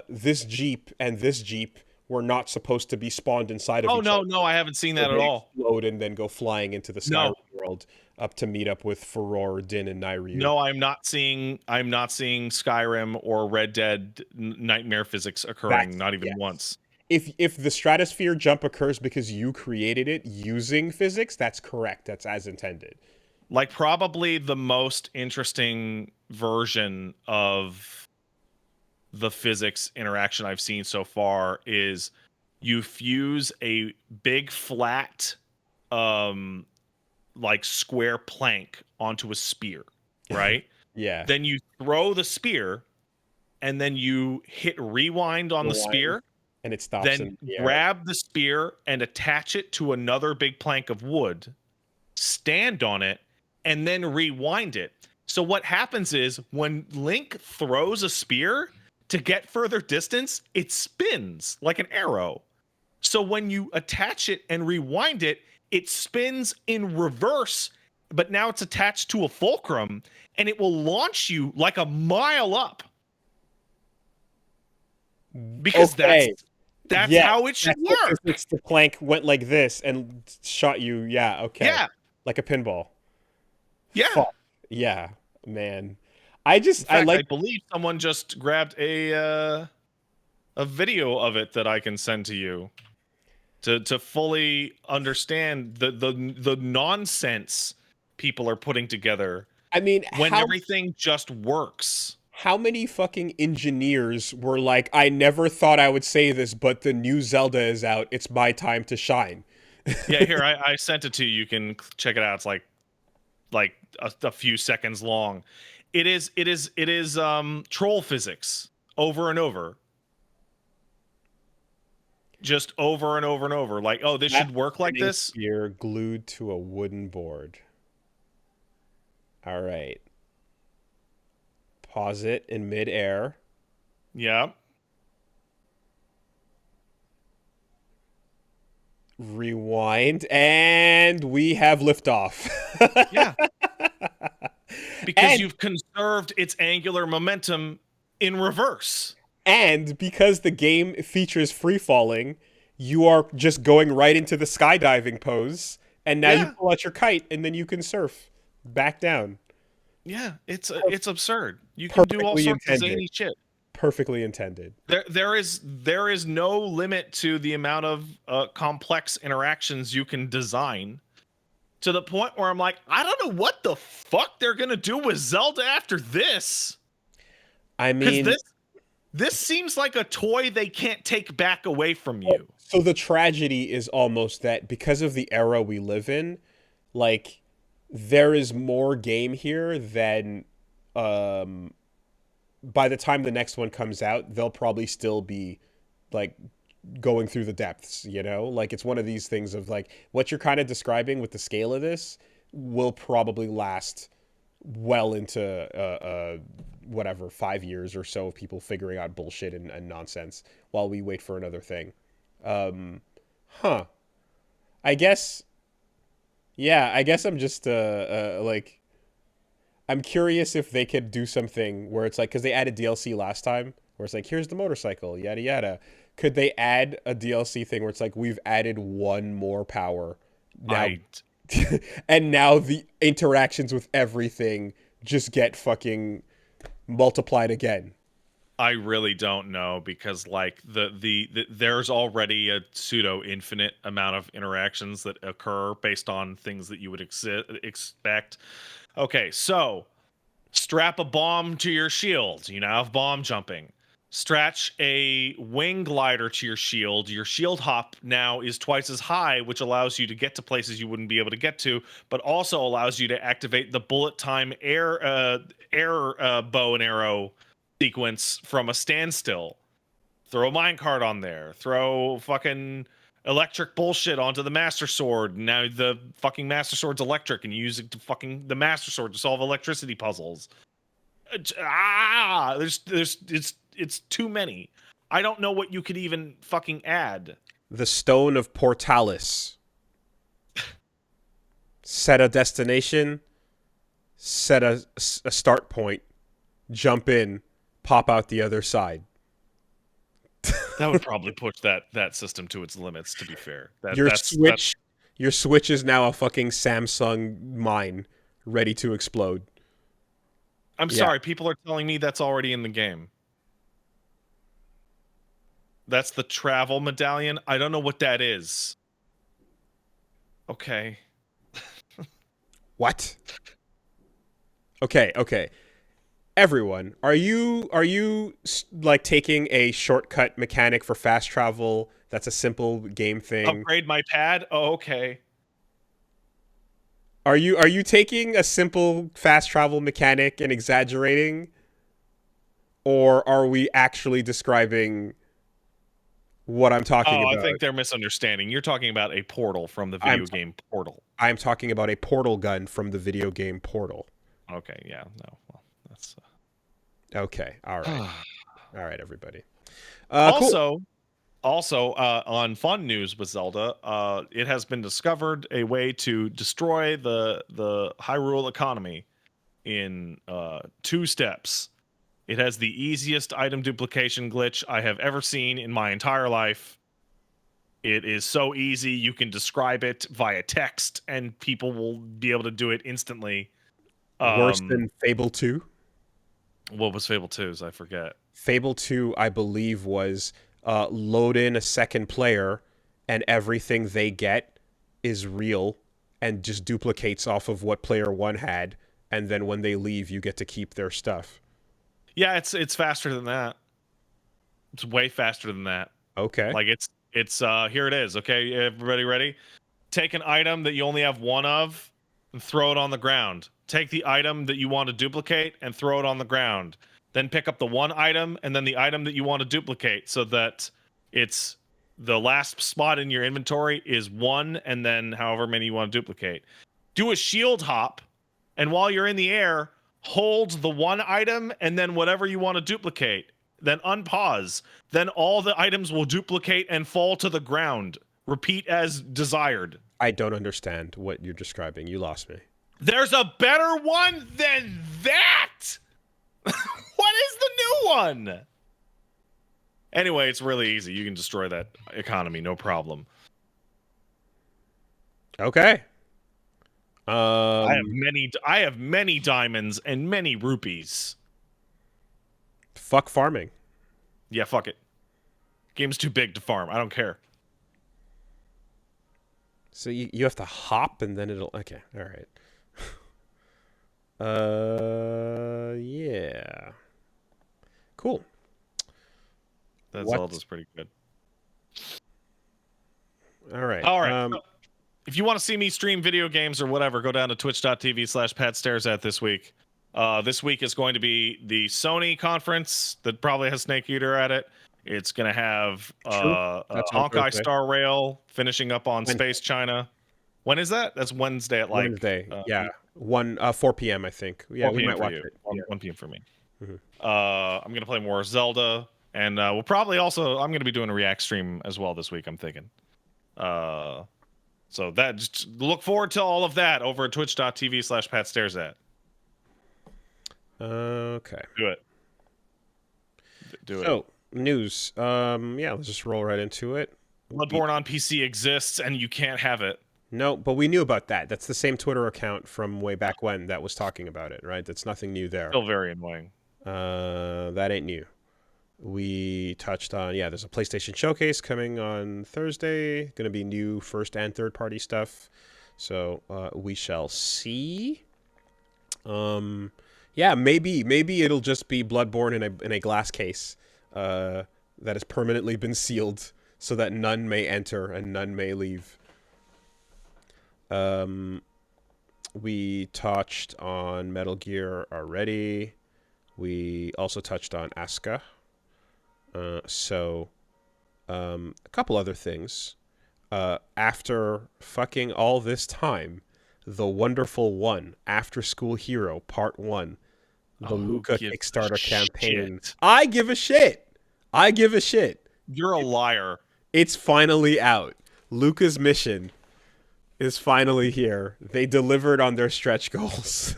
this Jeep and this Jeep were not supposed to be spawned inside of Oh each no, other. no, I haven't seen So that at they all. explode and then go flying into the Skyrim No. world up to meet up with Furor, Din, and Nairyu. No, I'm not seeing Skyrim or Red Dead nightmare physics occurring, That's not even yes. once. If the stratosphere jump occurs because you created it using physics, that's correct. That's as intended. Like probably the most interesting version of the physics interaction I've seen so far is you fuse a big flat um like square plank onto a spear, right? Yeah. Then you throw the spear and then you hit rewind on the Rewind spear, and it stops then in the air. grab the spear and attach it to another big plank of wood, stand on it, and then rewind it. So what happens is when Link throws a spear to get further distance, it spins like an arrow. So when you attach it and rewind it, it spins in reverse, but now it's attached to a fulcrum and it will launch you like a mile up because that's Okay. that's Yes, how it should that's the work. physics. The plank went like this and shot you. Yeah, okay. Yeah. Like a pinball. Yeah. Fuck. Yeah, man. In I fact, like I believe someone just grabbed a video of it that I can send to you to fully understand the nonsense people are putting together I mean, when everything just works. how many fucking engineers were like, I never thought I would say this, but the new Zelda is out. It's my time to shine. Yeah, here I sent it to you. You can check it out. It's like a few seconds long. It is troll physics over and over. just over and over and over. Like, oh, this Flat should work like spinning this. sphere glued to a wooden board. All right. Pause it in midair. Yeah. Rewind, and we have liftoff. Yeah. Because and you've conserved its angular momentum in reverse. and because the game features free falling, you are just going right into the skydiving pose, and now you Yeah. pull out your kite, and then you can surf back down. Yeah. It's absurd. You can do all Perfectly sorts of intended. zany shit. Perfectly intended. There is no limit to the amount of complex interactions you can design, to the point where I'm like, I don't know what the fuck they're gonna do with Zelda after this. I Because mean, this seems like a toy they can't take back away from you. so the tragedy is almost that because of the era we live in, like there is more game here than by the time the next one comes out, they'll probably still be like going through the depths, you know? Like it's one of these things of like what you're kind of describing with the scale of this will probably last well into whatever 5 years or so of people figuring out bullshit and nonsense while we wait for another thing. Um, huh. I guess. Yeah, I guess I'm just like I'm curious if they could do something where it's like because they added DLC last time, where it's like here's the motorcycle, yada yada. Could they add a DLC thing where it's like we've added one more power now, I and now the interactions with everything just get fucking multiplied again. I really don't know, because like there's already a pseudo infinite amount of interactions that occur based on things that you would expect. Okay, so strap a bomb to your shield. You now have bomb jumping. Stretch a wing glider to your shield. Your shield hop now is twice as high, which allows you to get to places you wouldn't be able to get to, but also allows you to activate the bullet time air bow and arrow sequence from a standstill. Throw a minecart on there. Throw fucking electric bullshit onto the Master Sword. Now the fucking Master Sword's electric, and you use it to fucking the Master Sword to solve electricity puzzles. There's it's too many. I don't know what you could even fucking add. The Stone of Portalis. Set a destination, set a start point, jump in, pop out the other side. That would probably push that system to its limits, to be fair. Your Switch, your Switch is now a fucking Samsung mine, ready to explode. I'm Yeah. sorry, people are telling me that's already in the game. That's the travel medallion. I don't know what that is. Okay. What? Okay. Everyone, are you like taking a shortcut mechanic for fast travel? That's a simple game thing. Upgrade my pad? Oh, okay. Are you taking a simple fast travel mechanic and exaggerating? Or are we actually describing what I'm talking Oh, I about? think they're misunderstanding. You're talking about a portal from the I'm video game Portal. I'm talking about a portal gun from the video game Portal. Okay, yeah, no. Well, that's Okay, all right, everybody. Cool. also on fun news with Zelda, it has been discovered a way to destroy the Hyrule economy in 2 steps. It has the easiest item duplication glitch I have ever seen in my entire life. It is so easy, you can describe it via text and people will be able to do it instantly. Worse than Fable 2. What was Fable 2's? I forget. Fable 2, I believe, was load in a second player and everything they get is real and just duplicates off of what player 1 had. And then when they leave, you get to keep their stuff. Yeah, it's faster than that. It's way faster than that. Okay. Like it's here it is. Okay, everybody ready? Take an item that you only have one of and throw it on the ground. Take the item that you want to duplicate and throw it on the ground. Then pick up the one item and then the item that you want to duplicate, so that it's the last spot in your inventory is 1, and then however many you want to duplicate. Do a shield hop, and while you're in the air, hold the 1 item and then whatever you want to duplicate. Then unpause. Then all the items will duplicate and fall to the ground. Repeat as desired. I don't understand what you're describing. You lost me. There's a better one than that! What is the new one? Anyway, it's really easy. You can destroy that economy, no problem. Okay. I have many diamonds and many rupees. Fuck farming. Yeah, fuck it. Game's too big to farm. I don't care. So you have to hop and then it'll... Okay, all right. Yeah. Cool. That Zelda's pretty good. All right. So, if you want to see me stream video games or whatever, go down to twitch.tv/PatStaresAt this week. This week is going to be the Sony conference that probably has Snake Eater at it. It's going to have Honkai Star Rail finishing up on Space China. When is that? That's Wednesday at like... Wednesday, yeah. 4 p.m., I think. Yeah, we might watch it. 1 p.m. for me. Mm-hmm. I'm going to play more Zelda. And we'll probably also... I'm going to be doing a React stream as well this week, I'm thinking. So that... Just look forward to all of that over at twitch.tv/PatStaresAt. Okay. Do it. So, news. Yeah, let's just roll right into it. Bloodborne on PC exists, and you can't have it. No, but we knew about that. That's the same Twitter account from way back when that was talking about it, right? That's nothing new there. Still very annoying. That ain't new. We touched on, there's a PlayStation Showcase coming on Thursday. Going to be new first and third party stuff. So we shall see. Yeah, maybe it'll just be Bloodborne in a glass case that has permanently been sealed so that none may enter and none may leave. We touched on Metal Gear already. We also touched on Asuka. A couple other things. After fucking all this time, The Wonderful One, After School Hero, Part 1, the Luka Kickstarter campaign. I give a shit. You're a liar. It's finally out. Luka's mission is finally here. They delivered on their stretch goals.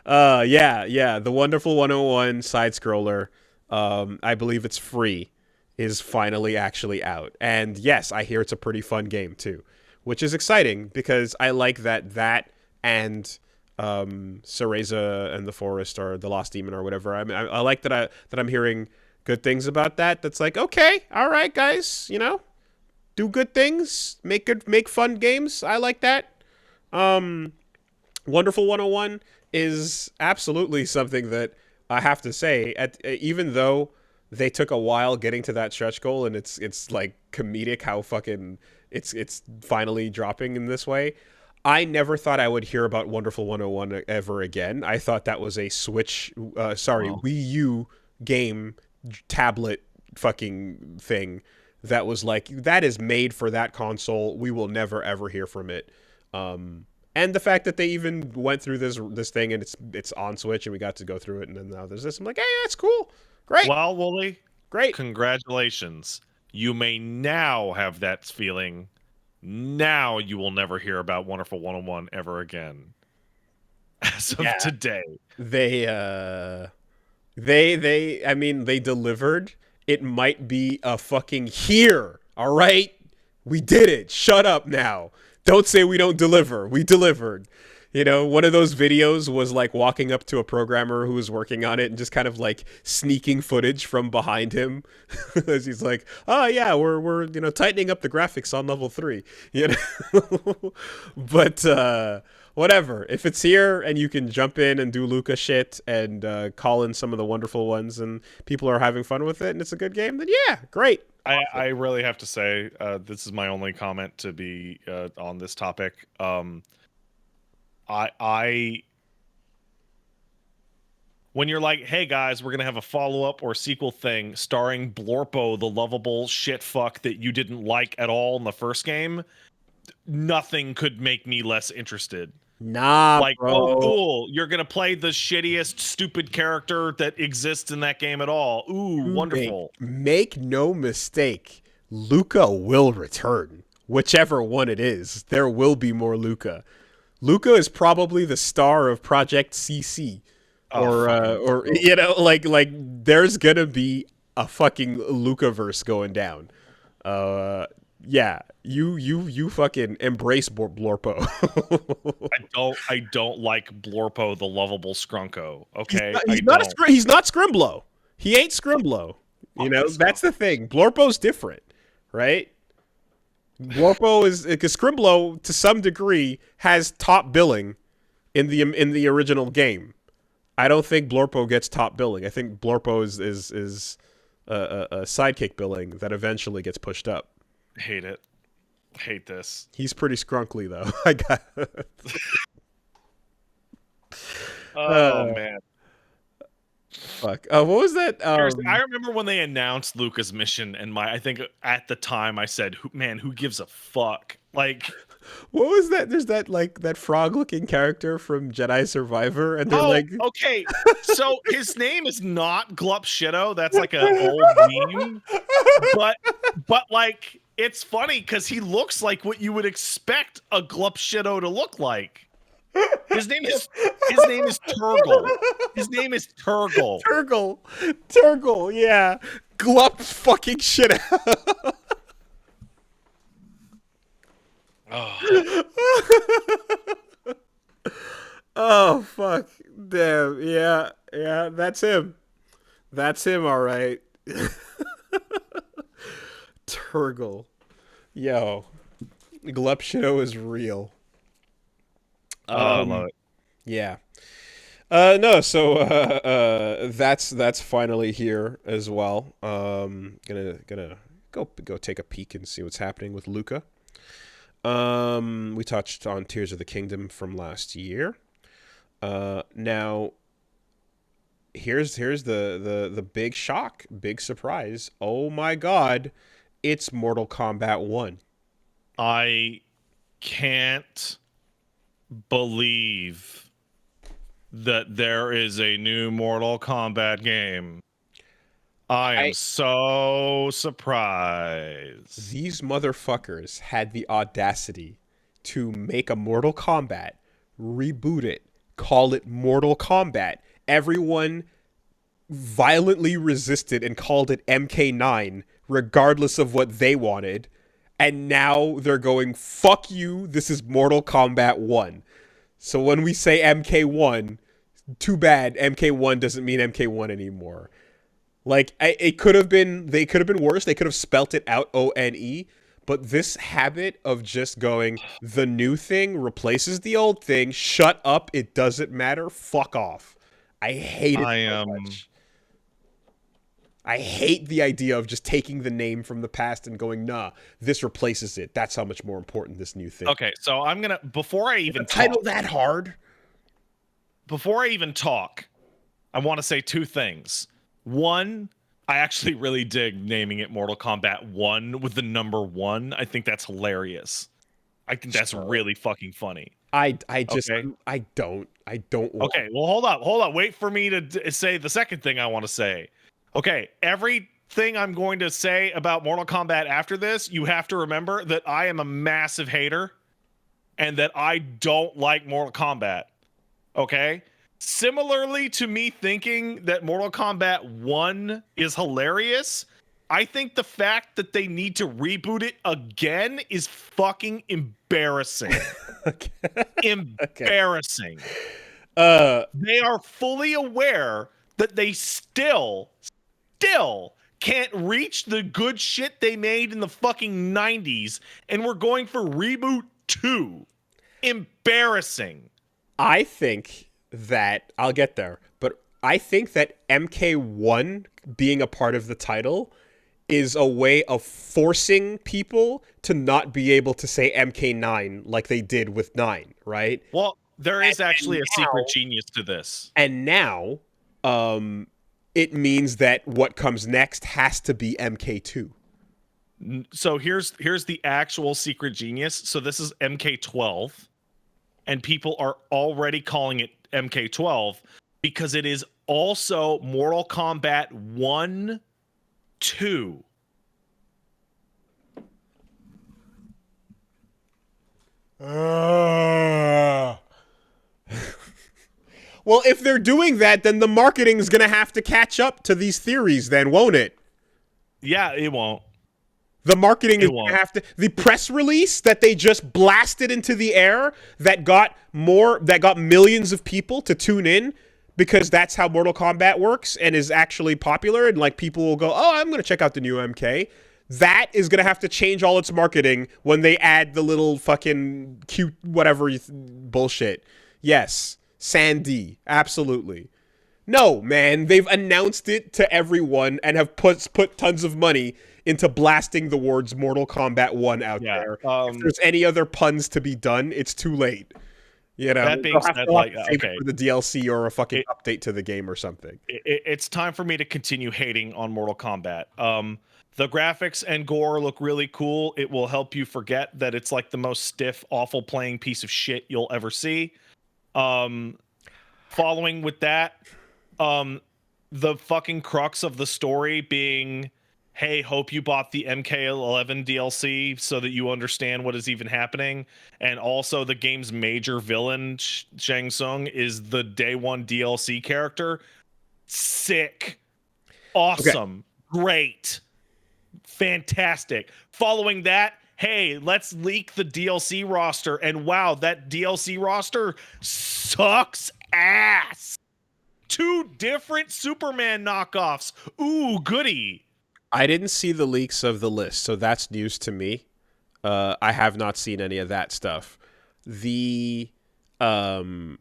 The Wonderful 101 side-scroller, I believe it's free, is finally actually out. And yes, I hear it's a pretty fun game too, which is exciting because I like that and Cereza and the Forest or the Lost Demon or whatever. I mean, I like that I'm hearing good things about that. That's like, okay, all right, guys, do good things, make fun games. I like that. Wonderful 101 is absolutely something that I have to say, even though they took a while getting to that stretch goal, and it's like comedic how fucking it's finally dropping in this way. I never thought I would hear about Wonderful 101 ever again. I thought that was a Wii U game tablet fucking thing that was like, that is made for that console. We will never ever hear from it. And the fact that they even went through this thing and it's on Switch and we got to go through it, and then now there's this. I'm like, hey, that's cool. Great. Well, Wooly, great. Congratulations. You may now have that feeling. Now you will never hear about Wonderful 101 ever again. As of today. They delivered. It might be a fucking here. All right? We did it. Shut up now. Don't say we don't deliver. We delivered. One of those videos was like walking up to a programmer who was working on it and just kind of like sneaking footage from behind him as he's like, oh yeah, we're tightening up the graphics on level 3. But whatever. If it's here and you can jump in and do Luka shit and call in some of the wonderful ones and people are having fun with it and it's a good game, then yeah, great. I really have to say, this is my only comment to be on this topic. when you're like, hey guys, we're gonna have a follow-up or sequel thing starring Blorpo, the lovable shit fuck that you didn't like at all in the first game, nothing could make me less interested. Nah, Like, oh, bro. cool, you're gonna play the shittiest, stupid character that exists in that game at all. Ooh, You wonderful. make no mistake. Luka will return. Whichever one it is, there will be more Luka. Luka is probably the star of Project CC, Oh, fucking or gross. like there's gonna be a fucking Lukaverse going down. Uh, yeah, you fucking embrace Blorpo. I don't like Blorpo, the lovable scrunko. Okay, I Not don't. he's not Scrimblow. He ain't Scrimblow. You Fuck know, this that's guy. the thing. Blorpo's different, right? Blorpo is because Scrimblow to some degree has top billing in the original game. I don't think Blorpo gets top billing. I think Blorpo is a sidekick billing that eventually gets pushed up. Hate it. Hate this. He's pretty scrunkly though. I got Oh man. fuck. What was that? Seriously, I remember when they announced Luca's mission, and I think at the time I said, "Man, who gives a fuck?" Like, What was that? There's that like that frog-looking character from Jedi Survivor, and they're oh, like, okay, so his name is not Glup Shido. That's like an old meme, but like it's funny because he looks like what you would expect a Glup Shido to look like. His name is Turgle. His name is Turgle. Turgle, yeah, glup fucking shit out. Oh. Oh fuck, damn, yeah, that's him. That's him, all right. Turgle, yo, glup shit is real. I love it. Yeah. No, so that's finally here as well. Gonna go take a peek and see what's happening with Luka. We touched on Tears of the Kingdom from last year. Now here's the big shock, big surprise. Oh my god, it's Mortal Kombat 1. I can't believe that there is a new Mortal Kombat game. I am so surprised. These motherfuckers had the audacity to make a Mortal Kombat, reboot it, call it Mortal Kombat. Everyone violently resisted and called it MK9, regardless of what they wanted. And now they're going, fuck you, this is Mortal Kombat 1. So when we say MK1, too bad MK1 doesn't mean MK1 anymore. Like it could have been, they could have been worse. They could have spelt it out ONE. But this habit of just going, the new thing replaces the old thing. Shut up. It doesn't matter. Fuck off. I hate it I so am. much. I hate the idea of just taking the name from the past and going, nah, this replaces it. That's how much more important this new thing. Okay, so I'm gonna before I even Title talk, that hard. I want to say two things. One, I actually really dig naming it Mortal Kombat 1 with the number 1. I think that's hilarious. I think that's really fucking funny. I just Okay. I don't want. Okay, well hold up. Wait for me to say the second thing I want to say. Okay, everything I'm going to say about Mortal Kombat after this, you have to remember that I am a massive hater and that I don't like Mortal Kombat. Okay? Similarly to me thinking that Mortal Kombat 1 is hilarious, I think the fact that they need to reboot it again is fucking embarrassing. Okay. Embarrassing. Uh, They are fully aware that they still can't reach the good shit they made in the fucking 90s, and we're going for reboot 2. Embarrassing. I think that I'll get there, but I think that MK1 being a part of the title is a way of forcing people to not be able to say MK9 like they did with 9, right? Well, there is actually a now- secret genius to this. And now it means that what comes next has to be MK2. So here's the actual secret genius. So this is MK12, and people are already calling it MK12 because it is also Mortal Kombat 1, 2. Well, if they're doing that, then the marketing's gonna have to catch up to these theories, then, won't it? Yeah, it won't. The marketing is It going to won't. have to. The press release that they just blasted into the air that got millions of people to tune in because that's how Mortal Kombat works and is actually popular, and like people will go, oh, I'm going to check out the new MK. That is going to have to change all its marketing when they add the little fucking cute whatever bullshit. Yes, Sandy, absolutely. No, man, they've announced it to everyone and have put tons of money into blasting the words Mortal Kombat 1 out Yeah. there. If there's any other puns to be done, it's too late. You know, That being said, they'll have like, to save okay, it for the DLC or a fucking it, update to the game or something. it's time for me to continue hating on Mortal Kombat. The graphics and gore look really cool. It will help you forget that it's like the most stiff, awful playing piece of shit you'll ever see. Following with that, the fucking crux of the story being, hey, hope you bought the MK11 DLC so that you understand what is even happening. And also the game's major villain, Shang Tsung, is the day one DLC character. Sick. Awesome. Okay. Great. Fantastic. Following that, hey, let's leak the DLC roster. And wow, that DLC roster sucks ass. 2 different Superman knockoffs. Ooh, goody. I didn't see the leaks of the list, so that's news to me. I have not seen any of that stuff. The what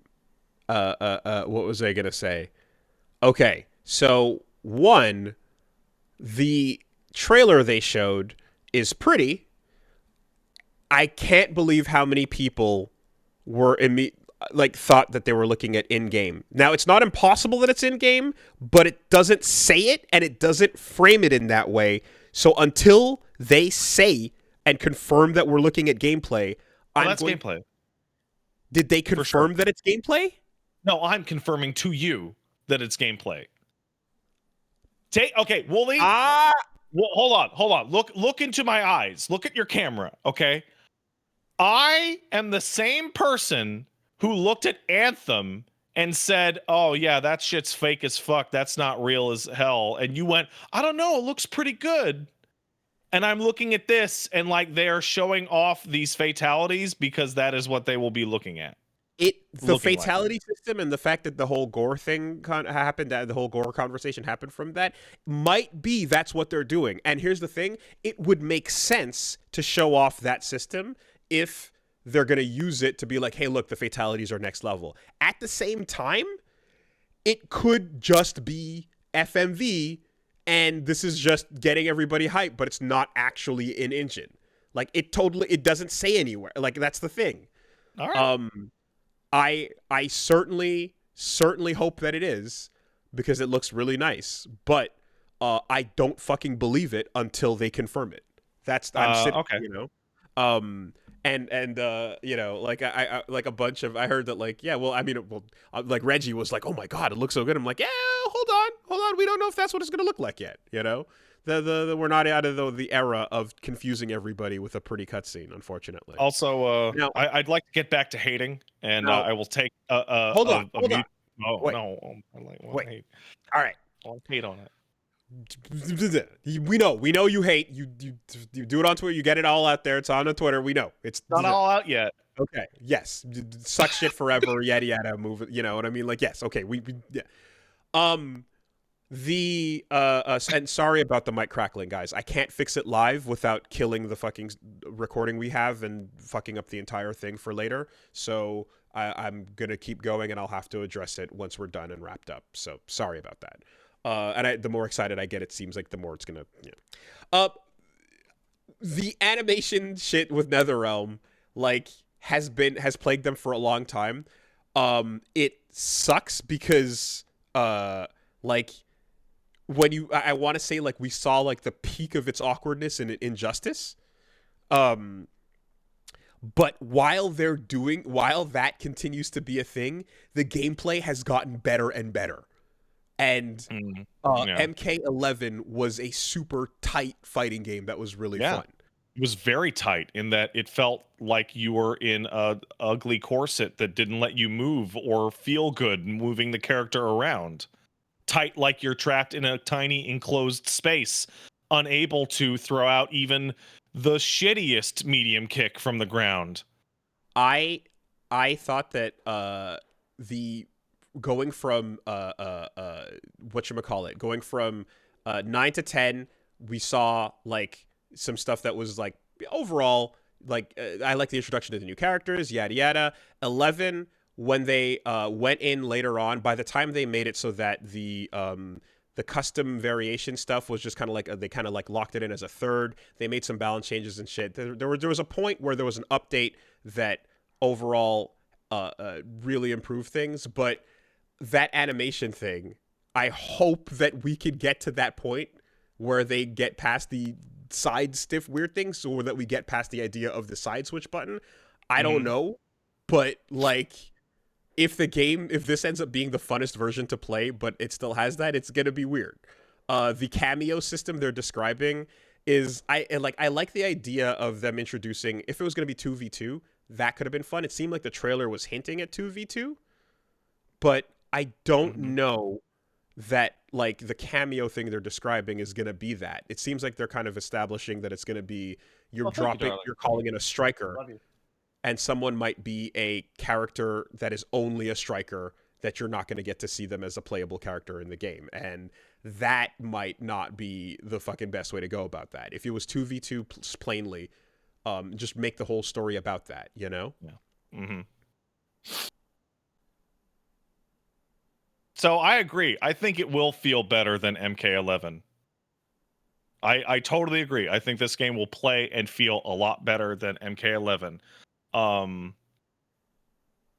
was I gonna say? Okay, so one, the trailer they showed is pretty. I can't believe how many people were thought that they were looking at in-game. Now, it's not impossible that it's in-game, but it doesn't say it and it doesn't frame it in that way. So until they say and confirm that we're looking at gameplay, that's gameplay. Did they confirm that it's gameplay? No, I'm confirming to you that it's gameplay. Okay, Wooly. Well, hold on. Look into my eyes. Look at your camera, okay? I am the same person who looked at Anthem and said, oh, yeah, that shit's fake as fuck. That's not real as hell. And you went, I don't know. It looks pretty good. And I'm looking at this and like they're showing off these fatalities because that is what they will be looking at. The fatality system and the fact that the whole gore thing happened, that the whole gore conversation happened from that, might be that's what they're doing. And here's the thing. It would make sense to show off that system if they're going to use it to be like, hey, look, the fatalities are next level. At the same time, it could just be FMV, and this is just getting everybody hyped, but it's not actually in engine. Like, it doesn't say anywhere. Like, that's the thing. All right. I certainly hope that it is, because it looks really nice, but I don't fucking believe it until they confirm it. I'm sitting, okay. you know. And you know, like I like a bunch of, I heard that, like, yeah, well, I mean, like Reggie was like, oh my god, it looks so good. I'm like, yeah, hold on, we don't know if that's what it's gonna look like yet. You know, we're not out of the era of confusing everybody with a pretty cutscene, unfortunately. Also, I'd like to get back to hating, and I will take hold on. Oh, wait. no, I like wait. hate. All right, I'll hate on it. We know you hate. You do it on Twitter. You get it all out there. It's on Twitter. We know it's not all out yet. Okay. Yes. Suck shit forever. Yada yada. Move it. You know what I mean? Like, yes. Okay. Yeah. And sorry about the mic crackling, guys. I can't fix it live without killing the fucking recording we have and fucking up the entire thing for later. So I'm gonna keep going, and I'll have to address it once we're done and wrapped up. So sorry about that. And the more excited I get, it seems like the more it's gonna. Yeah. The animation shit with NetherRealm, like, has plagued them for a long time. It sucks because like when you I want to say like we saw like the peak of its awkwardness in Injustice. Um but while that continues to be a thing, the gameplay has gotten better and better. And Yeah. MK11 was a super tight fighting game that was really Yeah. fun. It was very tight in that it felt like you were in a ugly corset that didn't let you move or feel good moving the character around. Tight like you're trapped in a tiny enclosed space, unable to throw out even the shittiest medium kick from the ground. I I thought that the going from whatchamacallit, going from 9 to 10, we saw like some stuff that was like overall like I like the introduction to the new characters, yada yada. 11, when they went in later on, by the time they made it so that the custom variation stuff was just kind of like they kind of like locked it in as a third. They made some balance changes and shit. There was a point where there was an update that overall really improved things, but that animation thing, I hope that we could get to that point where they get past the side stiff weird things, or that we get past the idea of the side switch button. I don't know, but like if this ends up being the funnest version to play, but it still has that, it's gonna be weird. The cameo system they're describing is I like the idea of them introducing, if it was gonna be 2v2, that could have been fun. It seemed like the trailer was hinting at 2v2, but I don't know that like the cameo thing they're describing is going to be that. It seems like they're kind of establishing that it's going to be Thank you, darling. you're calling in a striker, Love you. and someone might be a character that is only a striker, that you're not going to get to see them as a playable character in the game. And that might not be the fucking best way to go about that. If it was 2v2 plainly, just make the whole story about that, you know? Yeah. So I agree. I think it will feel better than MK11. I totally agree. I think this game will play and feel a lot better than MK11.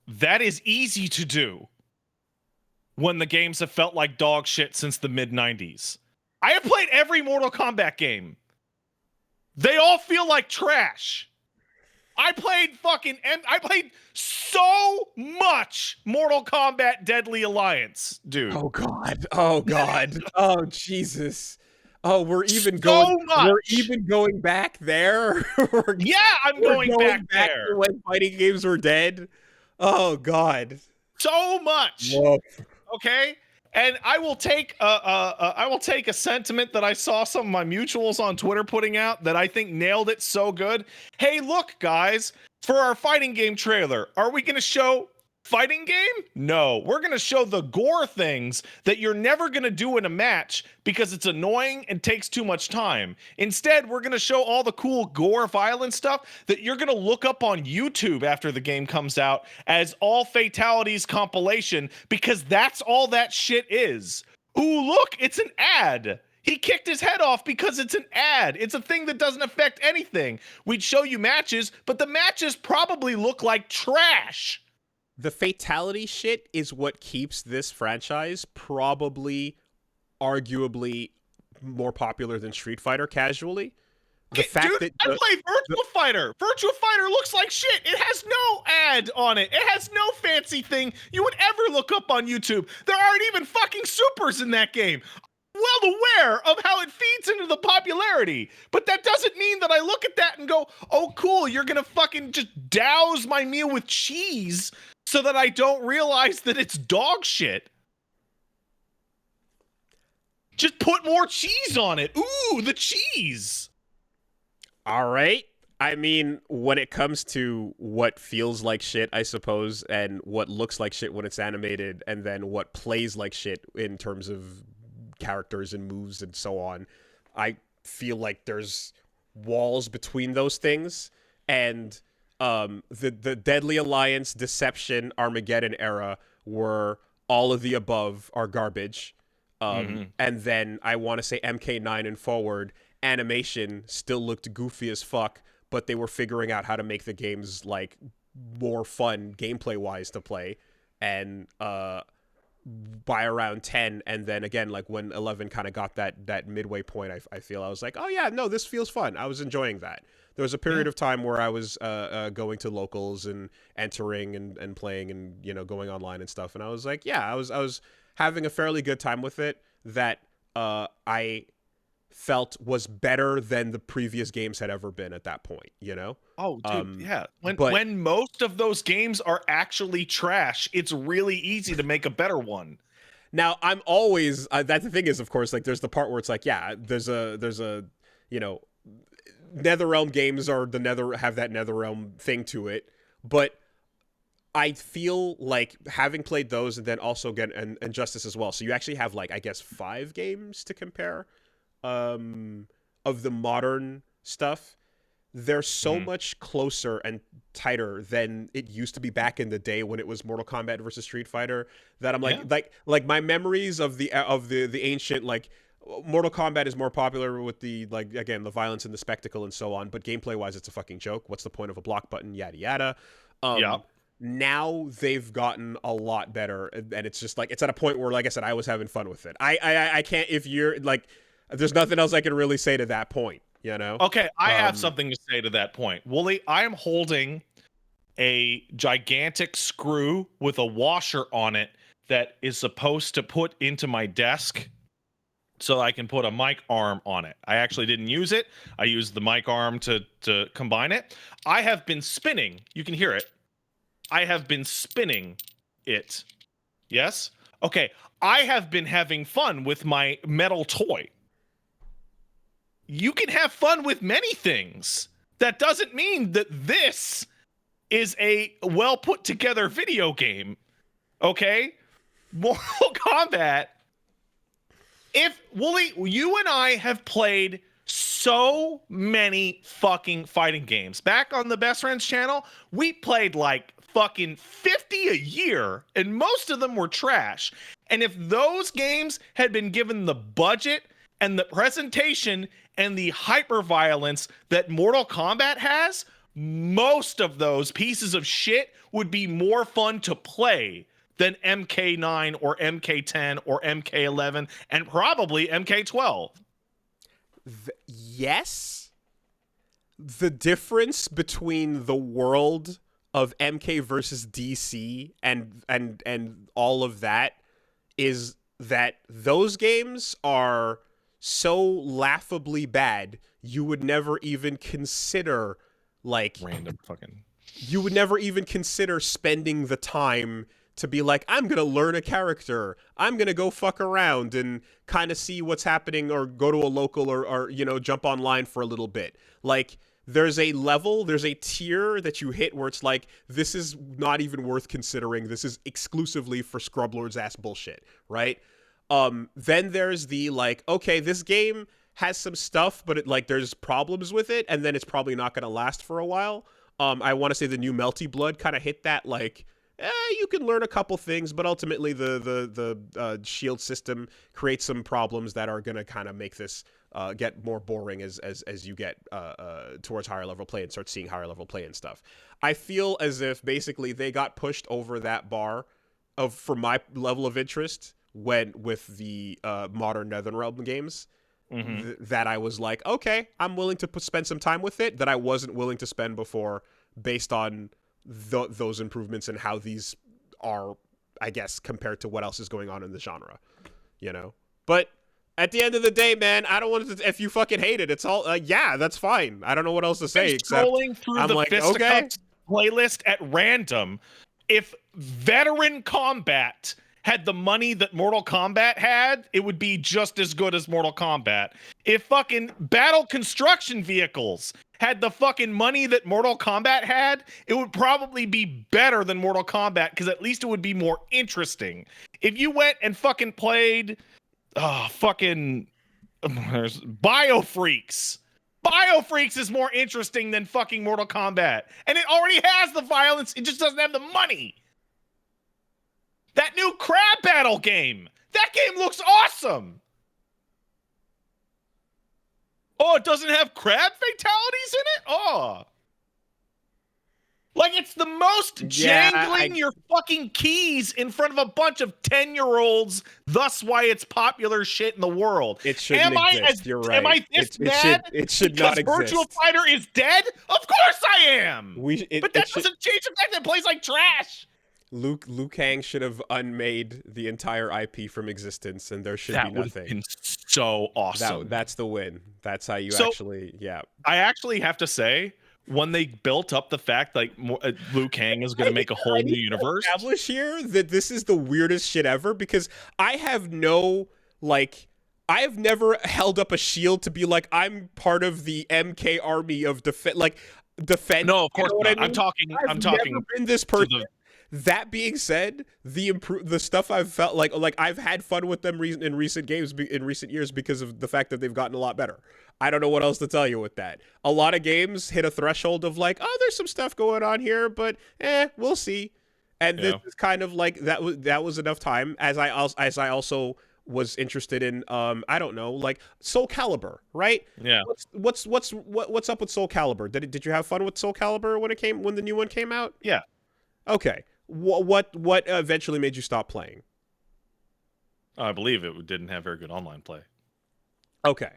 That is easy to do when the games have felt like dog shit since the mid 90s. I have played every Mortal Kombat game. They all feel like trash. I played so much Mortal Kombat Deadly Alliance, dude. Oh god. Oh god. Oh Jesus. Oh, Much. we're even going back there. Yeah, I'm we're going back there. to when fighting games were dead. Oh god. So much. Whoa. Okay? And I will take a sentiment that I saw some of my mutuals on Twitter putting out that I think nailed it so good. Hey, look, guys, for our fighting game trailer, are we going to show fighting game? No, we're going to show the gore things that you're never going to do in a match because it's annoying and takes too much time. Instead, we're going to show all the cool gore violent stuff that you're going to look up on YouTube after the game comes out as all fatalities compilation, because that's all that shit is. Ooh, look, it's an ad. He kicked his head off because it's an ad. It's a thing that doesn't affect anything. We'd show you matches, but the matches probably look like trash. The fatality shit is what keeps this franchise probably, arguably, more popular than Street Fighter casually. The fact Dude, that I play Virtua Fighter. Virtua Fighter looks like shit. It has no ad on it. It has no fancy thing you would ever look up on YouTube. There aren't even fucking supers in that game. Well aware of how it feeds into the popularity, but that doesn't mean that I look at that and go, oh cool, you're gonna fucking just douse my meal with cheese so that I don't realize that it's dog shit. Just put more cheese on it. Ooh, the cheese. All right. I mean, when it comes to what feels like shit, I suppose, and what looks like shit when it's animated, and then what plays like shit in terms of characters and moves and so on, I feel like there's walls between those things. And the Deadly Alliance, Deception, Armageddon era were all of the above are garbage. And then I want to say MK9 and forward, animation still looked goofy as fuck, but they were figuring out how to make the games like more fun gameplay wise to play. And by around 10, and then again, like when 11 kind of got that midway point, I feel I was like, oh yeah, no, this feels fun. I was enjoying that. There was a Yeah. period of time where I was going to locals and entering and playing and going online and stuff, and I was like, yeah, I was having a fairly good time with it that I felt was better than the previous games had ever been at that point. Oh, dude, um yeah. When but when most of those games are actually trash, it's really easy to make a better one. now I'm always that's the thing is, of course, like there's the part where it's like, yeah, there's a you know NetherRealm games are the nether have that NetherRealm thing to it, but I feel like having played those and then also get an Injustice as well, so you actually have like, I guess, 5 games to compare of the modern stuff. They're so Mhm. much closer and tighter than it used to be back in the day when it was Mortal Kombat versus Street Fighter, that I'm Yeah. like my memories of the ancient, like, Mortal Kombat is more popular with the, like, again, the violence and the spectacle and so on, but gameplay wise it's a fucking joke. What's the point of a block button, yada yada. Yeah. Now they've gotten a lot better, and it's just like, it's at a point where, like I said, I was having fun with it. I can't, if you're like, there's nothing else I can really say to that point. Okay, I have um something to say to that point. Wooly, I am holding a gigantic screw with a washer on it that is supposed to put into my desk so I can put a mic arm on it. I actually didn't use it. I used the mic arm to combine it. I have been spinning. You can hear it. I have been spinning it. Yes? Okay. I have been having fun with my metal toy. You can have fun with many things. That doesn't mean that this is a well put together video game. Okay? Mortal Kombat. If Wooly, you and I have played so many fucking fighting games. Back on the Best Friends channel, we played like fucking 50 a year, and most of them were trash. And if those games had been given the budget and the presentation and the hyper violence that Mortal Kombat has, most of those pieces of shit would be more fun to play than MK9 or MK10 or MK11 and probably MK12. yes, the difference between the world of MK versus DC and all of that is that those games are so laughably bad, you would never even consider, like, Random fucking. you would never even consider spending the time to be like, I'm gonna learn a character, I'm gonna go fuck around and kind of see what's happening, or go to a local, or jump online for a little bit. Like, there's a level, there's a tier that you hit where it's like, this is not even worth considering, this is exclusively for scrublords ass bullshit, right? Then there's the, like, okay, this game has some stuff, but there's problems with it, and then it's probably not gonna last for a while. I want to say the new Melty Blood kind of hit that, like, you can learn a couple things, but ultimately the shield system creates some problems that are gonna kind of make this get more boring as you get towards higher level play and start seeing higher level play and stuff. I feel as if basically they got pushed over that bar for my level of interest when with the modern NetherRealm games. Mm-hmm. That I was like, okay, I'm willing to spend some time with it, that I wasn't willing to spend before, based on those improvements and how these are, I guess, compared to what else is going on in the genre. But at the end of the day, man, I don't want to. If you fucking hate it, it's all yeah, that's fine. I don't know what else to I'm say except scrolling through I'm the like, okay. Fisticuffs playlist at random. If Veteran Combat had the money that Mortal Kombat had, it would be just as good as Mortal Kombat. If fucking Battle Construction Vehicles had the fucking money that Mortal Kombat had, it would probably be better than Mortal Kombat, because at least it would be more interesting. If you went and fucking played fucking Biofreaks. Biofreaks is more interesting than fucking Mortal Kombat. And it already has the violence, it just doesn't have the money. That new crab battle game. That game looks awesome. Oh, it doesn't have crab fatalities in it? Oh. Like, it's the most jangling your fucking keys in front of a bunch of 10-year-olds, thus why it's popular shit in the world. It shouldn't exist. You're right. Am I this mad it should not because exist. Virtua Fighter is dead? Of course I am! But that doesn't change the fact that it plays like trash! Liu Kang should have unmade the entire IP from existence, and there should be nothing. That would have been so awesome. That's the win. That's how you I actually have to say, when they built up the fact like Liu Kang is going to make a whole new universe. Establish here that this is the weirdest shit ever, because I have never held up a shield to be like, I'm part of the MK army of defense. No, of course not. I mean? I'm talking. Never been this person. That being said, the stuff I've felt like I've had fun with them in recent games in recent years because of the fact that they've gotten a lot better. I don't know what else to tell you with that. A lot of games hit a threshold of like, oh, there's some stuff going on here, but we'll see. And this is kind of like that was enough time, as I also was interested in I don't know, like Soul Calibur, right? Yeah. What's up with Soul Calibur? Did you have fun with Soul Calibur when the new one came out? Yeah. Okay. What eventually made you stop playing? I believe it didn't have very good online play. Okay.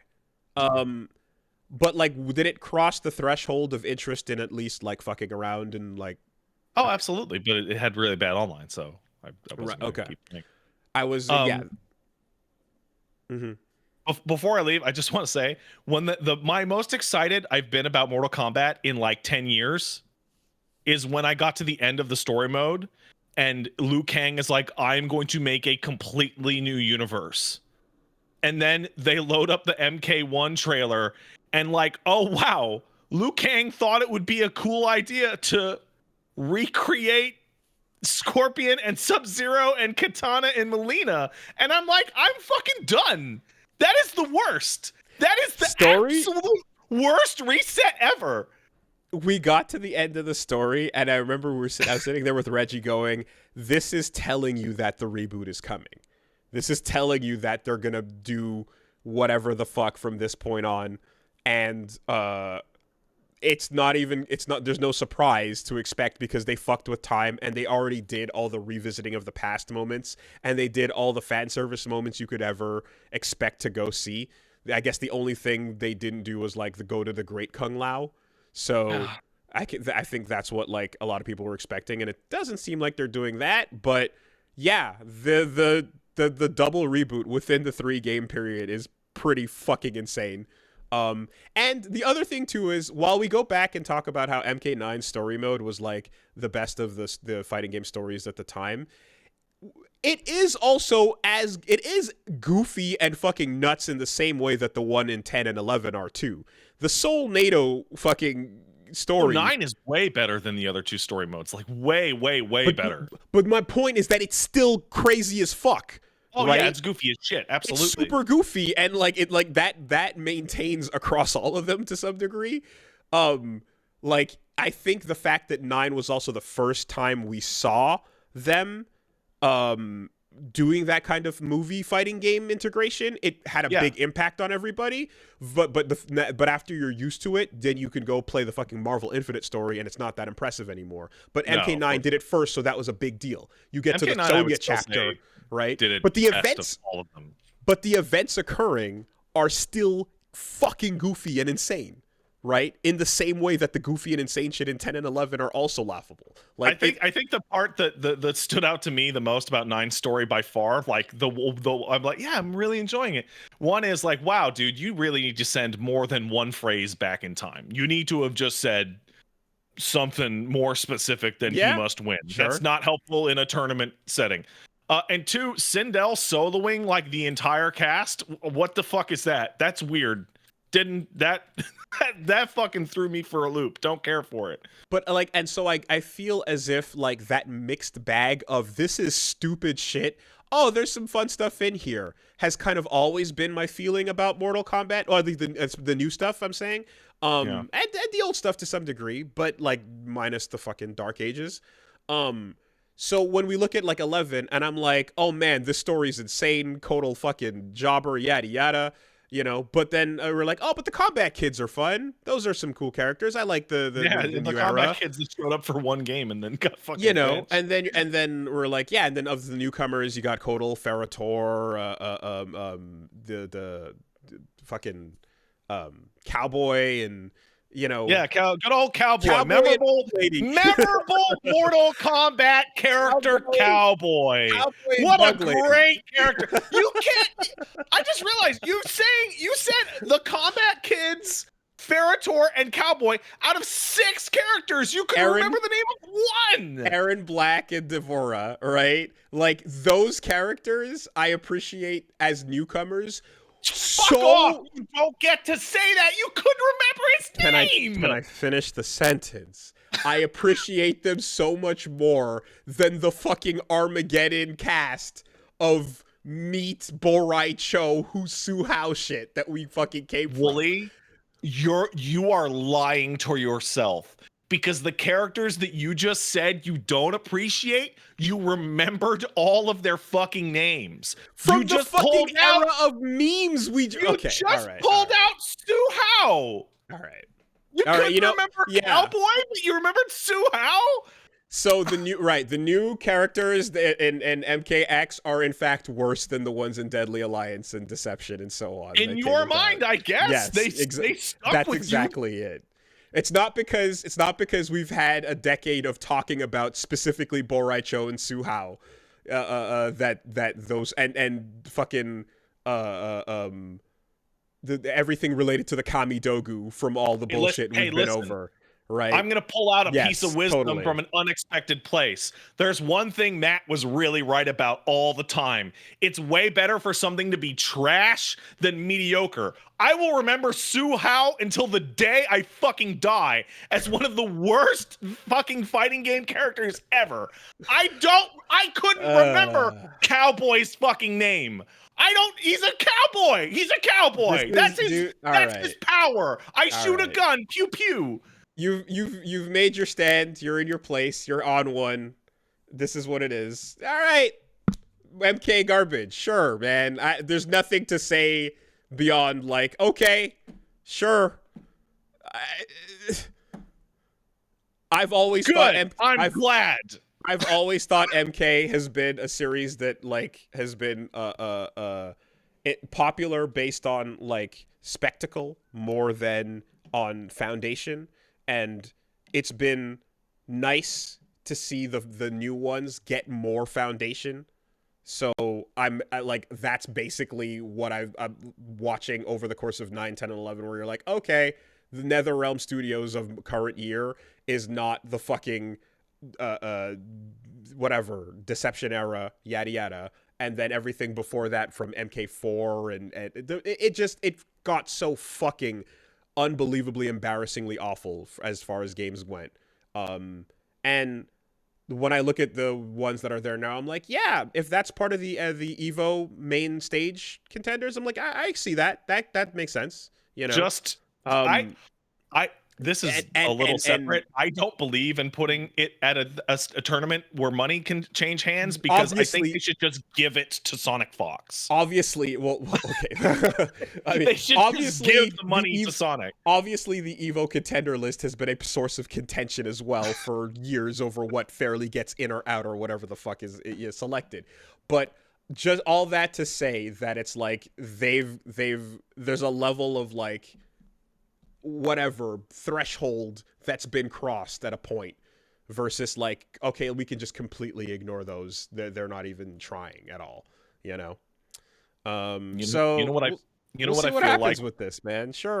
But like, did it cross the threshold of interest in at least like fucking around and like? Oh, absolutely. But it had really bad online, so I wasn't okay. Keep playing. I was yeah. Mm-hmm. Before I leave, I just want to say, when my most excited I've been about Mortal Kombat in like 10 years is when I got to the end of the story mode and Liu Kang is like, I'm going to make a completely new universe. And then they load up the MK1 trailer and like, oh wow, Liu Kang thought it would be a cool idea to recreate Scorpion and Sub-Zero and Katana and Melina. And I'm like, I'm fucking done. That is the worst. That is the absolute worst reset ever. We got to the end of the story, and I remember I was sitting there with Reggie going, this is telling you that the reboot is coming. This is telling you that they're going to do whatever the fuck from this point on. And there's no surprise to expect because they fucked with time and they already did all the revisiting of the past moments and they did all the fan service moments you could ever expect to go see. I guess the only thing they didn't do was like the go to the Great Kung Lao. So I think that's what like a lot of people were expecting, and it doesn't seem like they're doing that. But yeah, the double reboot within the 3 game period is pretty fucking insane. And the other thing too is, while we go back and talk about how MK9 story mode was like the best of the fighting game stories at the time, it is goofy and fucking nuts in the same way that the one in 10 and 11 are too. The Soul NATO fucking story. 9 is way better than the other 2 story modes. Like way better. But my point is that it's still crazy as fuck. Oh right? Yeah, it's goofy as shit. Absolutely. It's super goofy, and like it like that maintains across all of them to some degree. Like I think the fact that 9 was also the first time we saw them doing that kind of movie fighting game integration, it had a big impact on everybody. But after you're used to it, then you can go play the fucking Marvel Infinite story, and it's not that impressive anymore. But MK9 did it first, so that was a big deal. You get to the Soviet chapter, right? But the events, all of them. But the events occurring are still fucking goofy and insane. Right, in the same way that the goofy and insane shit in 10 and 11 are also laughable. Like I think the part that stood out to me the most about 9's story by far, like I'm like, yeah, I'm really enjoying it. One is like, wow, dude, you really need to send more than one phrase back in time. You need to have just said something more specific than he must win. Sure. That's not helpful in a tournament setting. And 2, Sindel soloing like the entire cast. What the fuck is that? That's weird. That fucking threw me for a loop. Don't care for it. But like, and so I feel as if like that mixed bag of this is stupid shit, oh, there's some fun stuff in here, has kind of always been my feeling about Mortal Kombat, or the new stuff I'm saying. And the old stuff to some degree, but like minus the fucking Dark Ages. So when we look at like 11 and I'm like, oh man, this story's insane, total fucking jobber, yada yada. you know. But then we're like, oh, but the Combat Kids are fun. Those are some cool characters. I like the The new Combat era. Kids that showed up for one game and then got You fucking know, benched. and then we're like, yeah, and then of the newcomers, you got Kotal, Ferrator, the fucking Cowboy, and you know, Yeah, good old Cowboy. Cowboy lady, Memorable Mortal Kombat character, Cowboy. Cowboy and What a Bug Lady. great character. You can't. I just realized you said the Combat Kids, Ferrator, and Cowboy out of 6 characters. You couldn't remember the name of one. Aaron Black and Devora, right? Like those characters, I appreciate as newcomers. Fuck off! You don't get to say that. You couldn't remember his name. Can I finish the sentence? I appreciate them so much more than the fucking Armageddon cast of Meat, Borai Cho, Husu Hao shit that we fucking came from. Wooly, you are lying to yourself. Because the characters that you just said you don't appreciate, you remembered all of their fucking names. From you the just fucking era of memes we You okay, just all right, pulled out Su Hao. All right. You All couldn't right, you know, remember yeah. Cowboy, but you remembered Su Hao? So the new characters in MKX are in fact worse than the ones in Deadly Alliance and Deception and so on. In your mind, I guess. Yes, they stuck that's with exactly it. It's not because we've had a decade of talking about specifically Borai Cho and Su Hao, that those and fucking everything related to the Kami Dogu from all the bullshit we've been over. Right. I'm going to pull out a yes, piece of wisdom totally. from an unexpected place. There's one thing Matt was really right about all the time. It's way better for something to be trash than mediocre. I will remember Su Hao until the day I fucking die as one of the worst fucking fighting game characters ever. I couldn't remember Cowboy's fucking name. He's a cowboy. He's a cowboy. That's his power. I shoot a gun. Pew pew. You've made your stand. You're in your place. You're on one. This is what it is. All right, MK garbage. Sure, man. There's nothing to say beyond like, okay, sure. I've always thought. I'm glad. I've always thought MK has been a series that like has been popular based on like spectacle more than on foundation. And it's been nice to see the new ones get more foundation. So I'm like, that's basically what I'm watching over the course of 9, 10, and 11, where you're like, okay, the NetherRealm Studios of current year is not the fucking whatever, Deception era, yada yada. And then everything before that from MK4 and it got so fucking unbelievably embarrassingly awful as far as games went. And when I look at the ones that are there now, I'm like, yeah, if that's part of the Evo main stage contenders, I'm like, I see that. That makes sense. You know, just this is a little separate. I don't believe in putting it at a tournament where money can change hands, because I think they should just give it to Sonic Fox. Obviously, well okay. I mean, they should just give the money to Sonic. Obviously, the Evo contender list has been a source of contention as well for years over what fairly gets in or out or whatever the fuck is selected. But just all that to say that it's like there's a level of like whatever threshold that's been crossed at a point versus like, okay, we can just completely ignore those. They're not even trying at all, you know? So what I feel happens like with this, man. Sure.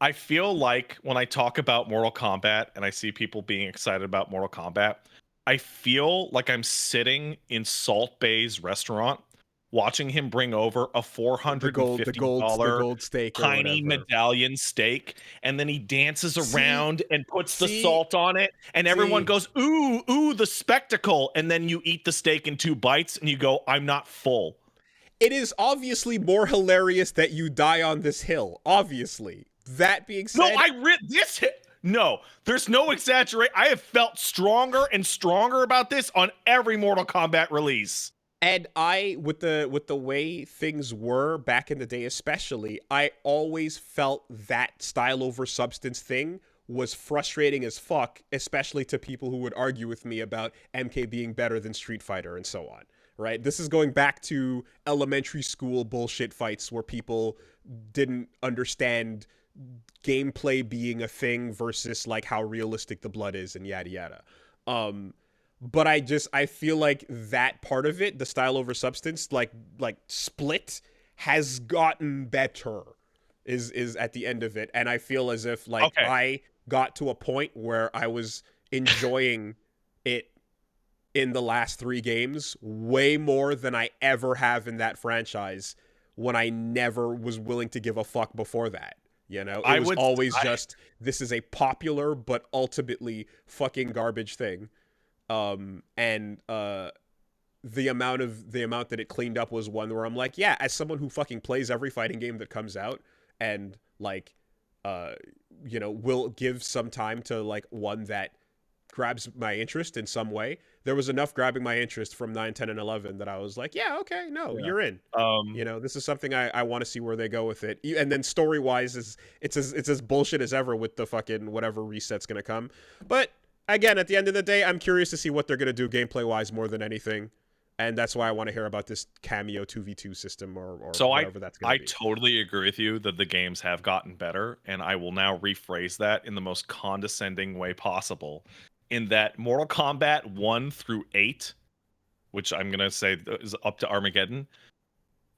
I feel like when I talk about Mortal Kombat and I see people being excited about Mortal Kombat, I feel like I'm sitting in Salt Bay's restaurant watching him bring over a $450 gold steak tiny medallion steak, and then he dances around and puts the salt on it, and everyone goes, ooh, the spectacle, and then you eat the steak in 2 bites and you go, I'm not full. It is obviously more hilarious that you die on this hill. Obviously. That being said, no, there's no exaggeration. I have felt stronger and stronger about this on every Mortal Kombat release. And I, with the way things were back in the day, especially, I always felt that style over substance thing was frustrating as fuck, especially to people who would argue with me about MK being better than Street Fighter and so on. Right? This is going back to elementary school bullshit fights where people didn't understand gameplay being a thing versus like how realistic the blood is and yada yada. Um, but I feel like that part of it, the style over substance, like split, has gotten better. Is at the end of it, and I feel as if like Okay. I got to a point where I was enjoying it in the last three games way more than I ever have in that franchise when I never was willing to give a fuck before that. You know, it I was would always I, just this is a popular but ultimately fucking garbage thing. And the amount that it cleaned up was one where I'm like, yeah, as someone who fucking plays every fighting game that comes out and like uh will give some time to like one that grabs my interest in some way. There was enough grabbing my interest from 9, 10, and 11 that I was like, yeah, okay, no, yeah. you're in. Um This is something I want to see where they go with it. And then story wise, it's as bullshit as ever with the fucking whatever reset's gonna come. But again, at the end of the day, I'm curious to see what they're gonna do gameplay wise more than anything, and that's why I want to hear about this cameo 2v2 system or so I whatever that's gonna I be. totally agree with you that the games have gotten better, and I will now rephrase that in the most condescending way possible. In that Mortal Kombat 1 through 8, which I'm gonna say is up to Armageddon,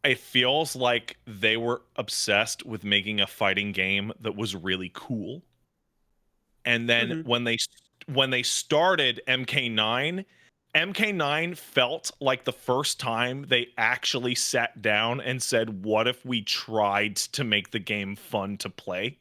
it feels like they were obsessed with making a fighting game that was really cool. And then Mm-hmm. when they started MK9, MK9 felt like the first time they actually sat down and said, "What if we tried to make the game fun to play?"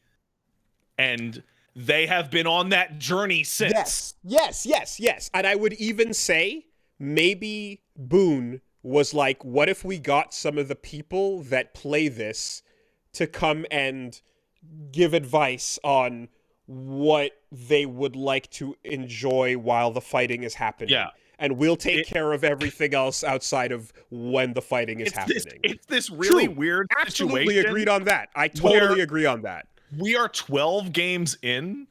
And they have been on that journey since. Yes, yes, yes, yes. And I would even say maybe Boone was like, what if we got some of the people that play this to come and give advice on what they would like to enjoy while the fighting is Yeah. happening? And we'll take It care of everything else outside of when the fighting is happening. it's this really True. weird Absolutely agreed situation on that. I where totally agree on that. we are 12 games in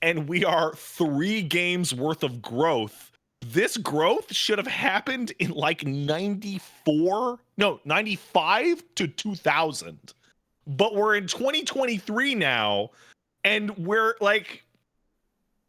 and we are 3 games worth of growth. This growth should have happened in like 94, no, 95 to 2000. But we're in 2023 now and we're like,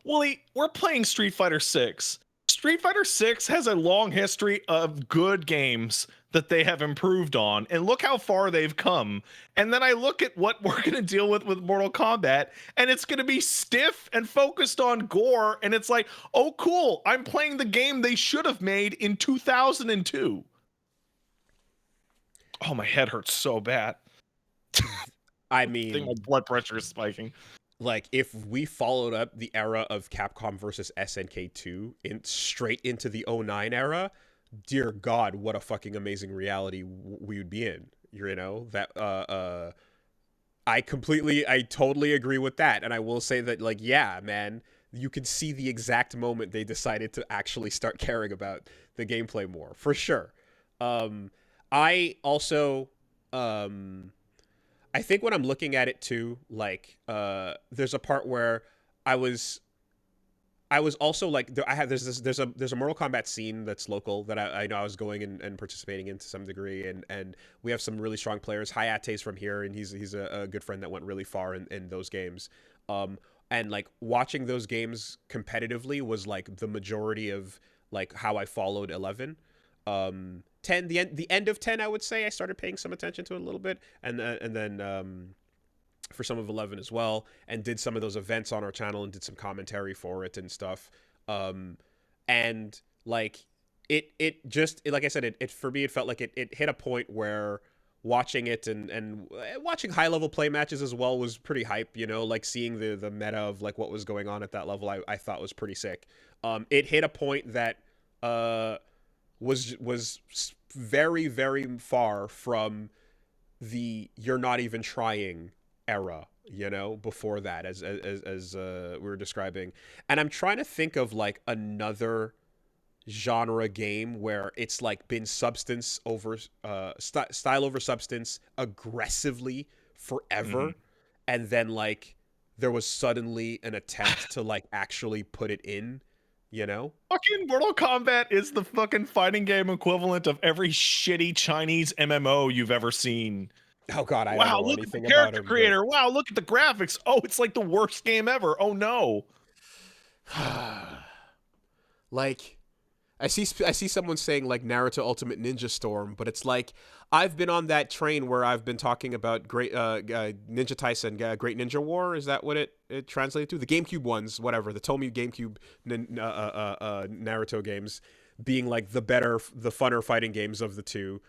Wooly, we're playing Street Fighter 6. Street Fighter 6 has a long history of good games that they have improved on, and look how far they've come. And then I look at what we're going to deal with Mortal Kombat, and it's going to be stiff and focused on gore, and it's like, oh cool, I'm playing the game they should have made in 2002. Oh, my head hurts so bad. I I think my mean, blood pressure is spiking. like if we followed up the era of Capcom versus SNK2 in straight into the '09 era, dear God, what a fucking amazing reality we would be in. That I totally agree with that, and I will say that like yeah, man, you can see the exact moment they decided to actually start caring about the gameplay more for sure. Um, I also I think when I'm looking at it too, like there's a part where I was I was also like I have there's a Mortal Kombat scene that's local that I know I was going and participating in to some degree, and we have some really strong players. Hayate's from here, and he's a good friend that went really far in those games. And like watching those games competitively was like the majority of like how I followed 11. 10 the end of 10 I would say I started paying some attention to it a little bit, and then for some of 11 as well, and did some of those events on our channel and did some commentary for it and stuff. And like it just like I said, it for me it felt like it hit a point where watching it and watching high level play matches as well was pretty hype, like seeing the meta of like what was going on at that level I thought was pretty sick. It hit a point that was very very far from the you're not even trying era, before that, as we were describing. And I'm trying to think of like another genre game where it's like been substance over style over substance aggressively Hmm. forever, and then like there was suddenly an attempt to like actually put it in, you know? Fucking Mortal Kombat is the fucking fighting game equivalent of every shitty Chinese MMO you've ever seen. Oh god, I don't Wow, know look at the anything about character him, but creator. Wow, look at the graphics. Oh, it's like the worst game ever. Oh no. like I see someone saying like Naruto Ultimate Ninja Storm, but it's like I've been on that train where I've been talking about great Ninja Tyson, Great Ninja War. Is that what it translated to? The GameCube ones, whatever. The Tomy GameCube Naruto games being like the funner fighting games of the two,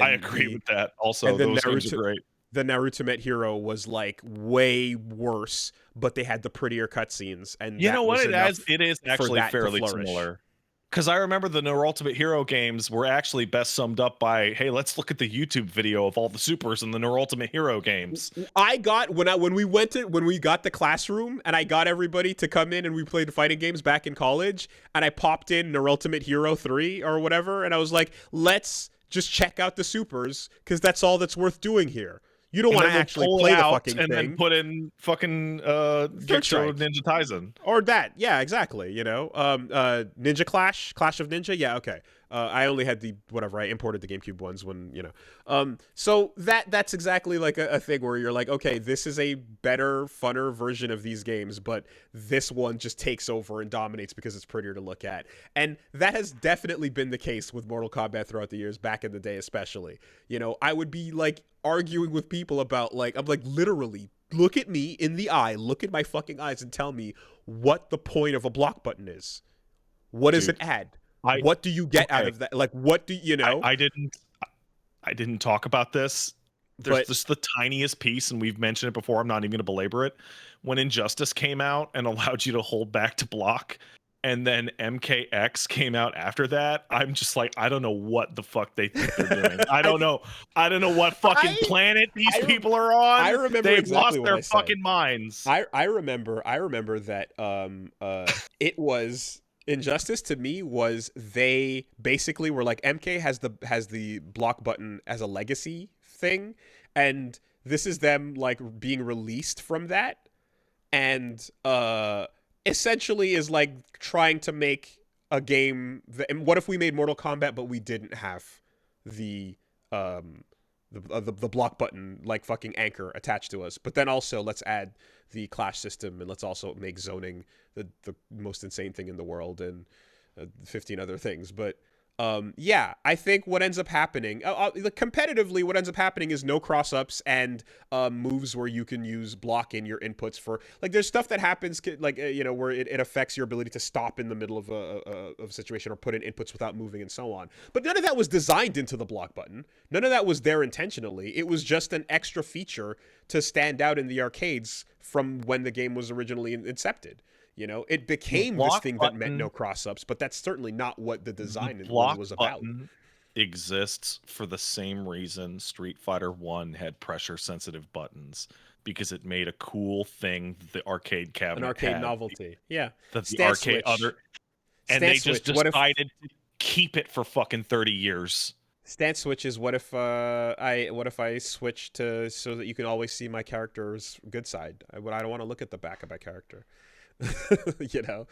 I and agree with that. and Also, then those games are Naruto great. the Naruto Met Hero was like way worse, but they had the prettier cutscenes, and You know that what? was enough It is for actually that to fairly flourish. similar. Because I remember the Neuro Ultimate Hero games were actually best summed up by, hey, let's look at the YouTube video of all the supers in the Neuro Ultimate Hero games. I got when we got the classroom and I got everybody to come in and we played fighting games back in college, and I popped in Neuro Ultimate Hero 3 or whatever, and I was like, let's just check out the supers because that's all that's worth doing here. You don't And want then to they'll actually pull it play the out fucking and then thing. put in fucking Third Gexo Strike. Ninja Taisen. Or that, yeah, exactly. Ninja Clash of Ninja, yeah, okay. I only had the whatever. I imported the GameCube ones when you know. So that's exactly like a thing where you're like, okay, this is a better, funner version of these games, but this one just takes over and dominates because it's prettier to look at, and that has definitely been the case with Mortal Kombat throughout the years, back in the day, especially. I would be like arguing with people about like I'm like literally look at me in the eye, look at my fucking eyes, and tell me what the point of a block button is. What does it Dude, add? I What do you get out okay. of that? Like, what do you know? I didn't talk about this. There's But just the tiniest piece, and we've mentioned it before. I'm not even going to belabor it. When Injustice came out and allowed you to hold back to block, and then MKX came out after that, I'm just like, I don't know what the fuck they think they're doing. I I, don't know. I don't know what fucking I, planet these I, people are I on. remember They've exactly lost what their I said. fucking minds. I remember that it was Injustice to me was they basically were like MK has the block button as a legacy thing, and this is them like being released from that, and essentially is like trying to make a game that, and what if we made Mortal Kombat but we didn't have the um the block button like fucking anchor attached to us, but then also let's add the clash system, and let's also make zoning the most insane thing in the world, and 15 other things. But yeah, I think what ends up happening, competitively, what ends up happening is no cross ups, and moves where you can use block in your inputs for like there's stuff that happens like where it affects your ability to stop in the middle of a situation or put in inputs without moving and so on. But none of that was designed into the block button. None of that was there intentionally. It was just an extra feature to stand out in the arcades from when the game was originally incepted. It The became this block thing that meant no button cross ups, but that's certainly not what the the design was block was about. button exists for the same reason Street Fighter 1 had pressure sensitive buttons, because it made a cool thing the arcade An cabinet arcade had novelty. Yeah. that the Stance arcade switch. other, and they Stance just switch. What if decided to keep it for fucking 30 years. stance switch is what if I switch to so that you can always see my character's good side? I don't want to look at the back of my character. you know.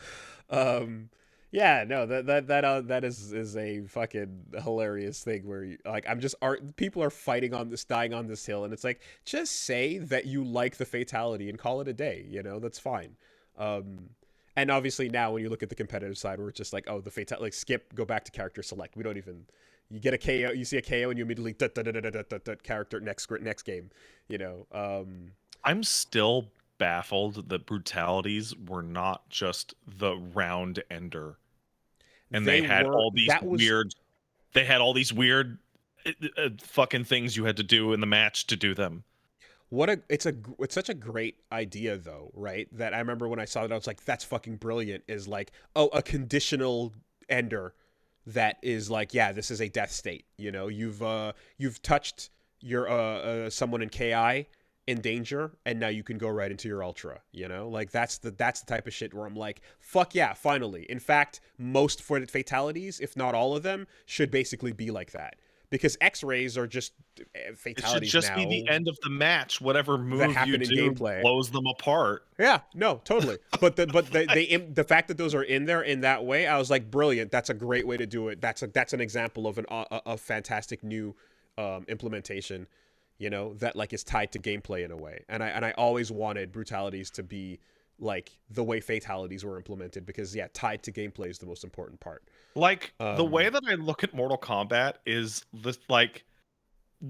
Um yeah, no, that is a fucking hilarious thing where like I'm just art people are fighting on this dying on this hill, and it's like just say that you like the fatality and call it a day, that's fine. And obviously now when you look at the competitive side where it's just like, oh, the fatal like skip, go back to character select. We don't even you get a KO, you see a KO and you immediately character next game, you know. I'm still baffled that brutalities were not just the round ender, and They were that was they had all these weird fucking things you had to do in the match to do them. it's such a great idea though, right? That I remember when I saw that I was like, that's fucking brilliant. Is like, oh, a conditional ender that is like, yeah, this is a death state. You've touched your someone in KI, in danger, and now you can go right into your ultra, you know? Like that's the type of shit where I'm like, fuck yeah, finally. In fact, most for fatalities, if not all of them, should basically be like that. Because X-rays are just It should fatalities just be the now end of the match. Whatever that move you happen in do gameplay. blows them apart. Yeah, no, totally. But the fact that those are in there in that way, I was like, brilliant. That's a great way to do it. That's an example of a fantastic new implementation, you know, that like is tied to gameplay in a way. And I always wanted brutalities to be like the way fatalities were implemented because yeah, tied to gameplay is the most important part. Like the way Um, that I look at Mortal Kombat is this like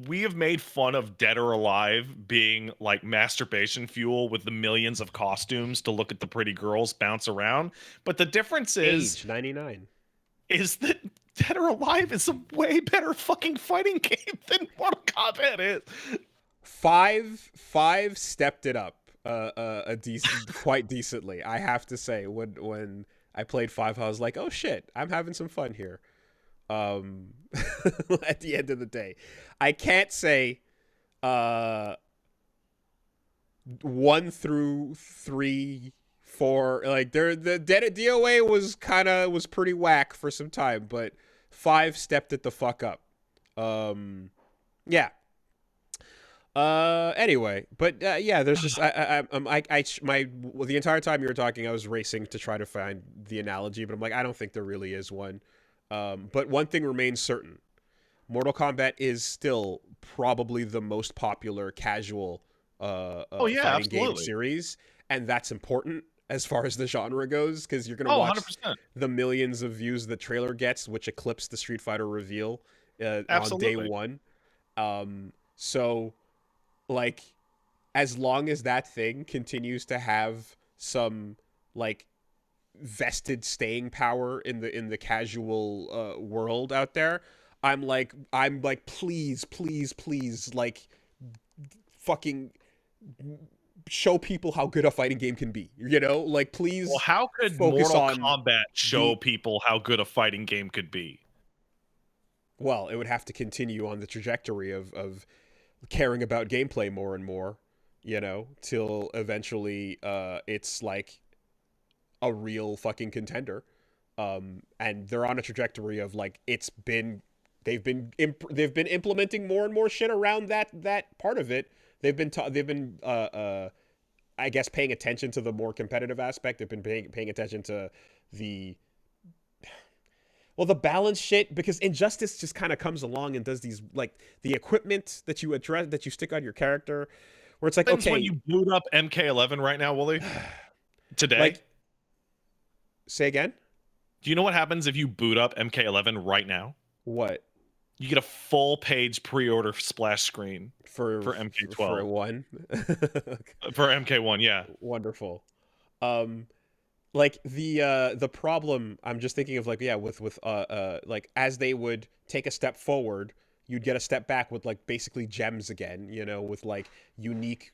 we have made fun of Dead or Alive being like masturbation fuel with the millions of costumes to look at the pretty girls bounce around. But the difference Age 99. is that Dead or Alive is a way better fucking fighting game than Mortal Kombat is. Five stepped it up a decent quite decently, I have to say. When I played 5, I was like, oh shit, I'm having some fun here. um at the end of the day, I can't say 1 through 3, 4, like the dead DOA was pretty whack for some time, but 5 stepped it the fuck up. Yeah. Anyway, but yeah, there's just my the entire time you were talking, I was racing to try to find the analogy, but I'm like, I don't think there really is one. But one thing remains certain: Mortal Kombat is still probably the most popular casual Oh yeah, fighting game absolutely. series, and that's important as far as the genre goes because you're gonna Oh, watch 100%. the millions of views the trailer gets, which eclipse the Street Fighter reveal on day Absolutely. one. So like as long as that thing continues to have some like vested staying power in the casual world out there, I'm like please please please like fucking show people how good a fighting game can be, you know, like Well, please how could focus Mortal on Kombat show the people how good a fighting game could be? well, it would have to continue on the trajectory of caring about gameplay more and more, you know, till eventually it's like a real fucking contender. And they're on a trajectory of like they've been implementing more and more shit around that part of it. They've been I guess paying attention to the more competitive aspect. They've been paying attention to the the balance shit, because Injustice just kind of comes along and does these like the equipment that you address that you stick on your character, where it's like, Happens when okay, you boot up MK11 right now, Wooly? Today? like say again, Do you know what happens if you boot up MK11 right now? what You get a full page pre-order splash screen for for for MK12. one. For MK1, yeah. Wonderful. Um, like the problem I'm just thinking of, like, yeah, with like as they would take a step forward, you'd get a step back with like basically gems again, you know, with like unique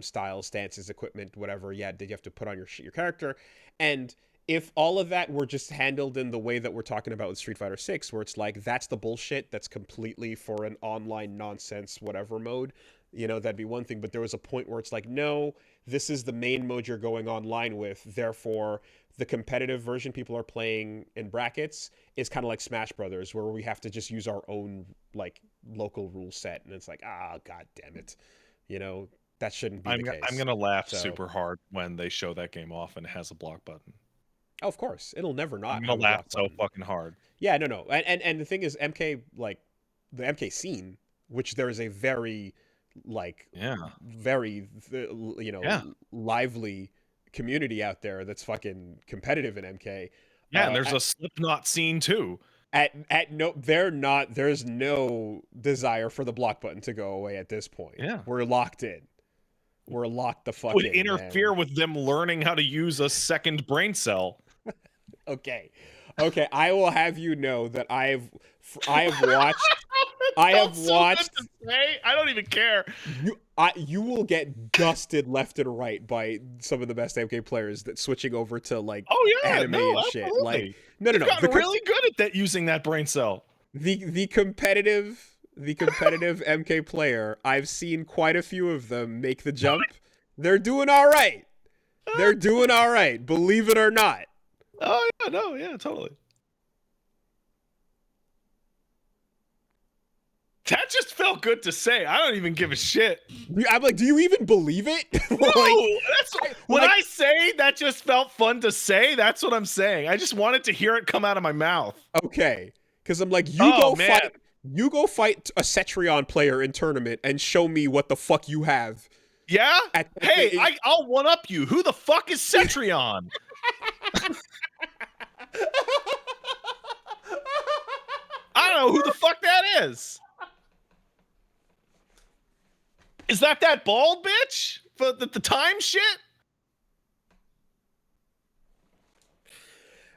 style, stances, equipment, whatever, yeah, that you have to put on your character. And if all of that were just handled in the way that we're talking about with Street Fighter 6, where it's like that's the bullshit that's completely for an online nonsense whatever mode, you know, that'd be one thing. But there was a point where it's like, no, this is the main mode you're going online with. Therefore, the competitive version people are playing in brackets is kind of like Smash Brothers, where we have to just use our own like local rule set, and it's like, ah, god damn it, you know, that shouldn't be the I'm case. gonna laugh So, super hard when they show that game off and it has a block button. oh, of course, it'll never I'm not gonna have a laugh block so button. fucking hard. Yeah, no, and the thing is, MK, like the MK scene, which there is a very like Yeah. very you Yeah. know lively community out there that's fucking competitive in MK. Yeah, and there's At a Slipknot scene too. no, they're not. There's no desire for the block button to go away at this point. Yeah. We're locked in. We're locked the fuck Would in, interfere man. with them learning how to use a second brain cell. Okay, okay. I will have you know that I have watched. It I felt have so good to watched say. I don't even care. you will get dusted left and right by some of the best MK players that switching over to like Oh yeah, anime no, and shit. Like absolutely. no, They've no. gotten really good at that using that brain cell. The competitive the competitive MK player, I've seen quite a few of them make the jump. They're doing all right. They're doing all right, believe it or not. Oh yeah, no, yeah, totally. That just felt good to say. I don't even give a shit. I'm like, do you even believe it? Like, No, that's when I say that just felt fun to say. That's what I'm saying. I just wanted to hear it come out of my mouth. okay, because I'm like, Oh man, you go fight a Cetrion player in tournament and show me what the fuck you have. yeah. At Hey, the, I'll one up you. Who the fuck is Cetrion? I don't know who the fuck that is. Is that bald bitch? For the time shit?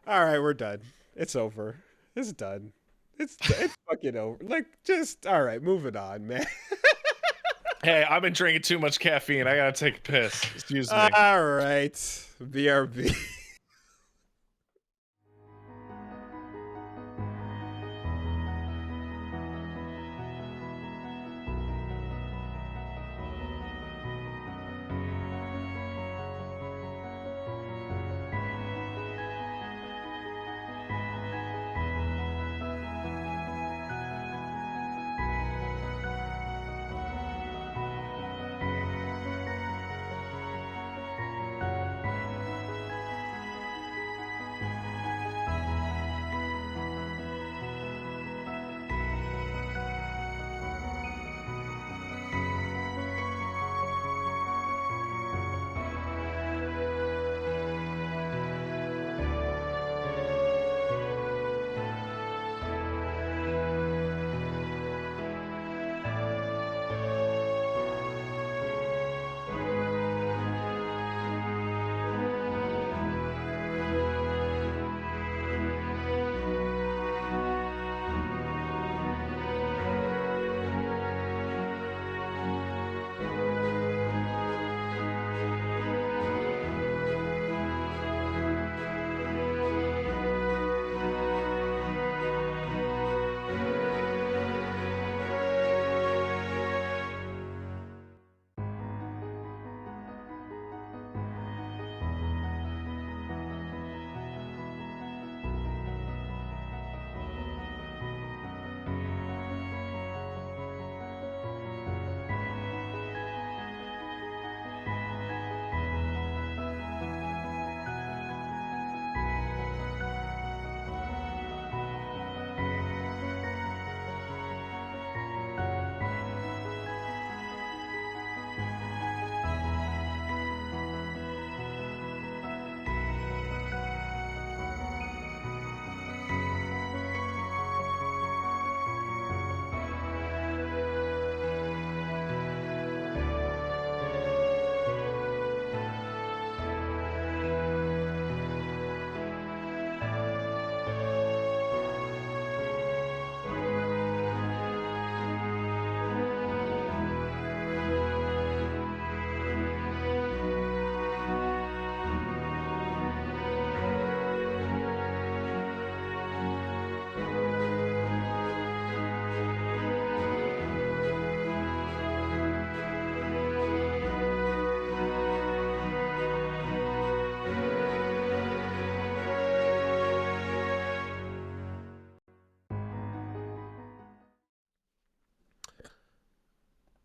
all right, we're done. It's over. It's done. It's fucking over. Like, just all right, moving on, man. Hey, I've been drinking too much caffeine. I gotta take a piss. Excuse me. All right, BRB.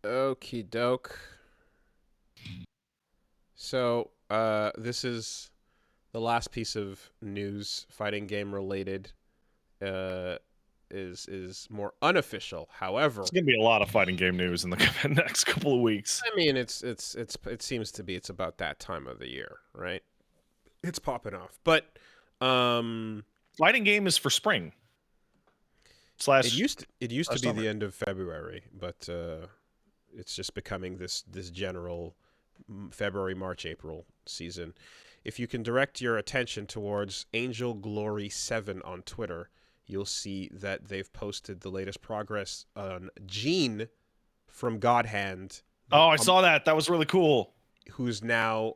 Okie doke. So, this is the last piece of news, fighting game related. Uh, is more unofficial. However, It's gonna be a lot of fighting game news in the next couple of weeks. I mean, it seems to be it's about that time of the year, right? It's popping off, but Fighting game is for spring. it used to be summer. the end of February, but it's just becoming this general February, March, April season. If you can direct your attention towards Angel Glory 7 on Twitter, you'll see that they've posted the latest progress on Gene from God Hand. Oh, I saw that. That was really cool. Who's now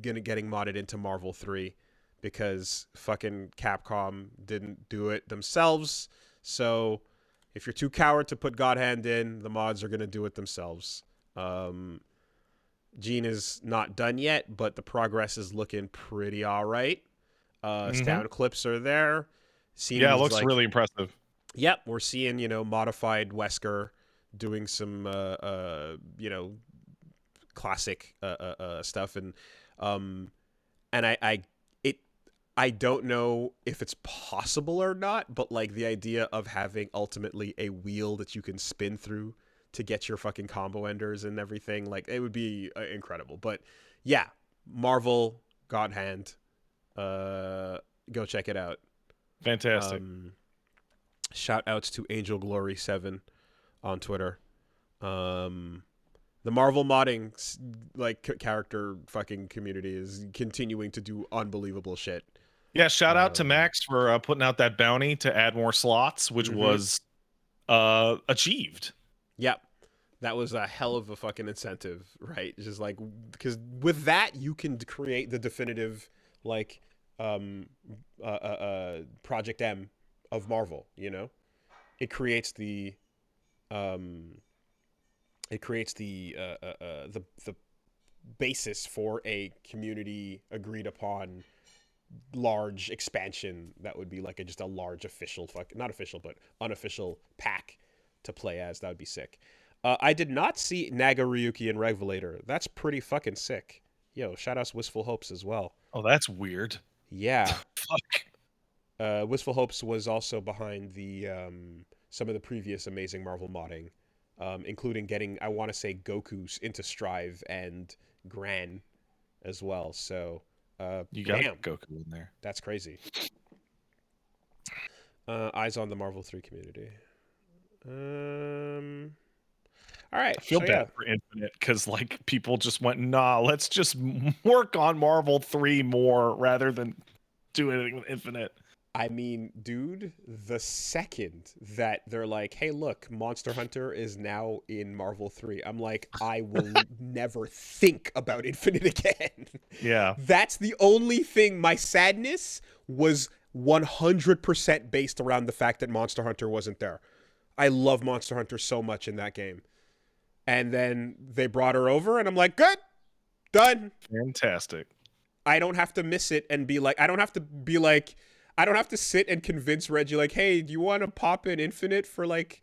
getting modded into Marvel 3 because fucking Capcom didn't do it themselves. So If you're too coward to put God Hand in, the mods are gonna do it themselves. Gene is not done yet, but the progress is looking pretty all right. Mm-hmm. Sound clips are there. Yeah, it Seems looks like, really impressive. yep, we're seeing, modified Wesker doing some, classic stuff, um, and I don't know if it's possible or not, but like the idea of having ultimately a wheel that you can spin through to get your fucking combo enders and everything, like it would be incredible. But yeah, Marvel God Hand, uh, go check it out. Fantastic. Um, Shout outs to Angel Glory 7 on Twitter. Um, the Marvel modding character fucking community is continuing to do unbelievable shit. Yeah, shout out to Um, Max for putting out that bounty to add more slots, which mm-hmm. was achieved. Yep. That was a hell of a fucking incentive, right? Just like, because with that you can create the definitive like um Project M of Marvel, It creates the um the basis for a community agreed upon large expansion that would be like just a large official not official but unofficial pack to play as. That would be sick. I did not see Nagaryuki and Revelator. That's pretty fucking sick. Yo, shout outs Wistful Hopes as well. Oh, that's weird. Yeah. Fuck. Wistful Hopes was also behind the some of the previous amazing Marvel modding, including getting, I want to say, Goku's into Strive and Gran as well. So, You got damn, Goku in there. that's crazy. Eyes on the Marvel 3 community. All right, I feel so bad yeah, for Infinite because like people just went, nah, let's just work on Marvel 3 more rather than do anything with Infinite. I mean, dude, the second that they're like, hey, look, Monster Hunter is now in Marvel 3, I'm like, I will never think about Infinite again. Yeah. That's the only thing. My sadness was 100% based around the fact that Monster Hunter wasn't there. I love Monster Hunter so much in that game. And then they brought her over, and I'm like, good, done. Fantastic. I don't have to miss it and be like, I don't have to sit and convince Reggie, like, hey, do you want to pop in Infinite for like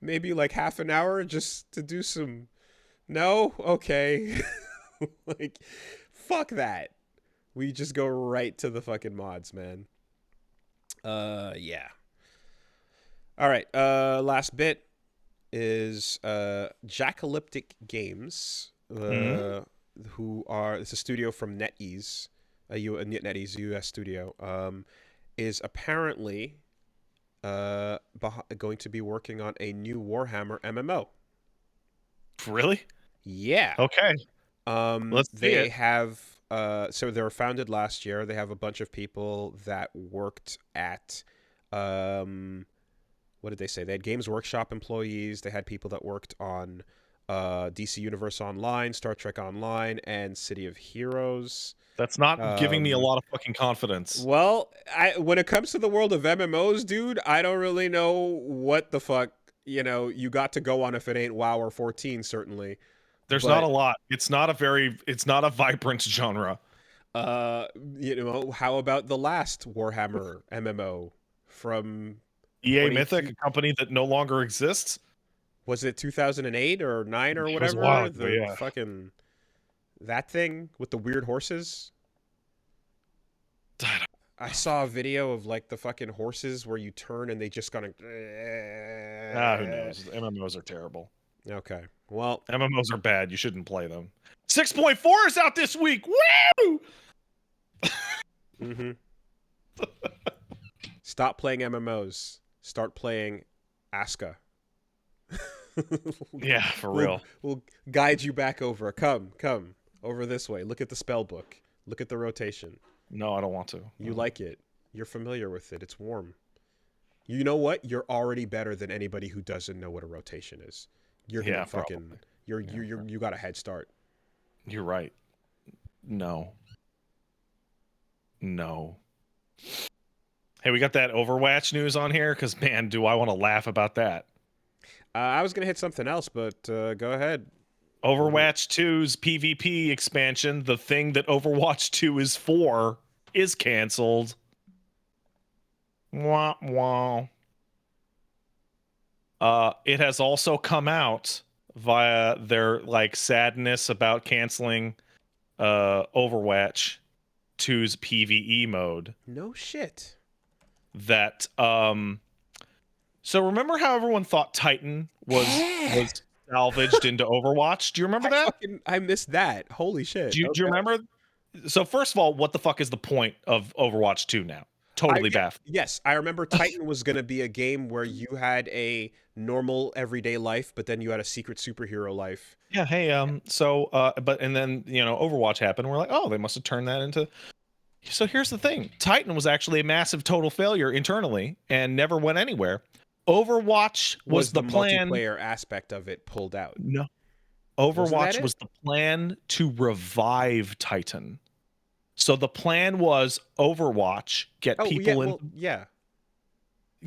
maybe like half an hour just to do some. No? Okay. Like, fuck that. We just go right to the fucking mods, man. Yeah. All right. Last bit is Jackalyptic Games, Mm-hmm. who are, it's a studio from NetEase, NetEase US studio, is apparently going to be working on a new Warhammer MMO. Really? Yeah. Okay. Let's see They it. have so they were founded last year. They have a bunch of people that worked at what did they say? They had Games Workshop employees. They had people that worked on DC Universe Online, Star Trek Online, and City of Heroes. That's not giving me a Um, lot of fucking confidence. well, when it comes to the world of MMOs, dude, I don't really know what the fuck you got to go on if it ain't WoW or 14, certainly. There's not a But lot. It's not a vibrant genre. uh, how about the last Warhammer MMO from EA Mythic, 22? a company that no longer exists. Was it 2008 or 9 or It was a while whatever? ago, The yeah. fucking that thing with the weird horses. I saw a video of like the fucking horses where you turn and they just gonna. Who knows? MMOs are terrible. Okay, well, MMOs are bad. You shouldn't play them. 6.4 is out this week. Woo! mm-hmm. Stop playing MMOs. Start playing Aska. Yeah, for we'll real. we'll guide you back over. Come over this way. Look at the spell book. Look at the rotation. No, I don't want to. You No. like it. You're familiar with it. It's warm. You know what? You're already better than anybody who doesn't know what a rotation is. You're gonna Yeah, fucking. probably. You got a head start. You're right. No. No. Hey, we got that Overwatch news on here because man, do I want to laugh about that. I was gonna hit something else, but go ahead. Overwatch 2's PvP expansion, the thing that Overwatch 2 is for, is canceled. Wah, wah. It has also come out via their like sadness about canceling Overwatch 2's PvE mode. No shit. That so remember how everyone thought Titan was salvaged into Overwatch? Do you remember that? I missed that. Holy shit. Do you Okay. remember? So first of all, what the fuck is the point of Overwatch 2 now? Totally baffled. Yes, I remember Titan was gonna be a game where you had a normal everyday life, but then you had a secret superhero life. Yeah, hey, but and then Overwatch happened. And we're like, oh, they must have turned that into. So here's the thing: Titan was actually a massive total failure internally and never went anywhere. Overwatch was The the plan. multiplayer aspect of it pulled out? No, Wasn't that Overwatch it? was the plan to revive Titan. So the plan was Overwatch Oh yeah, well yeah.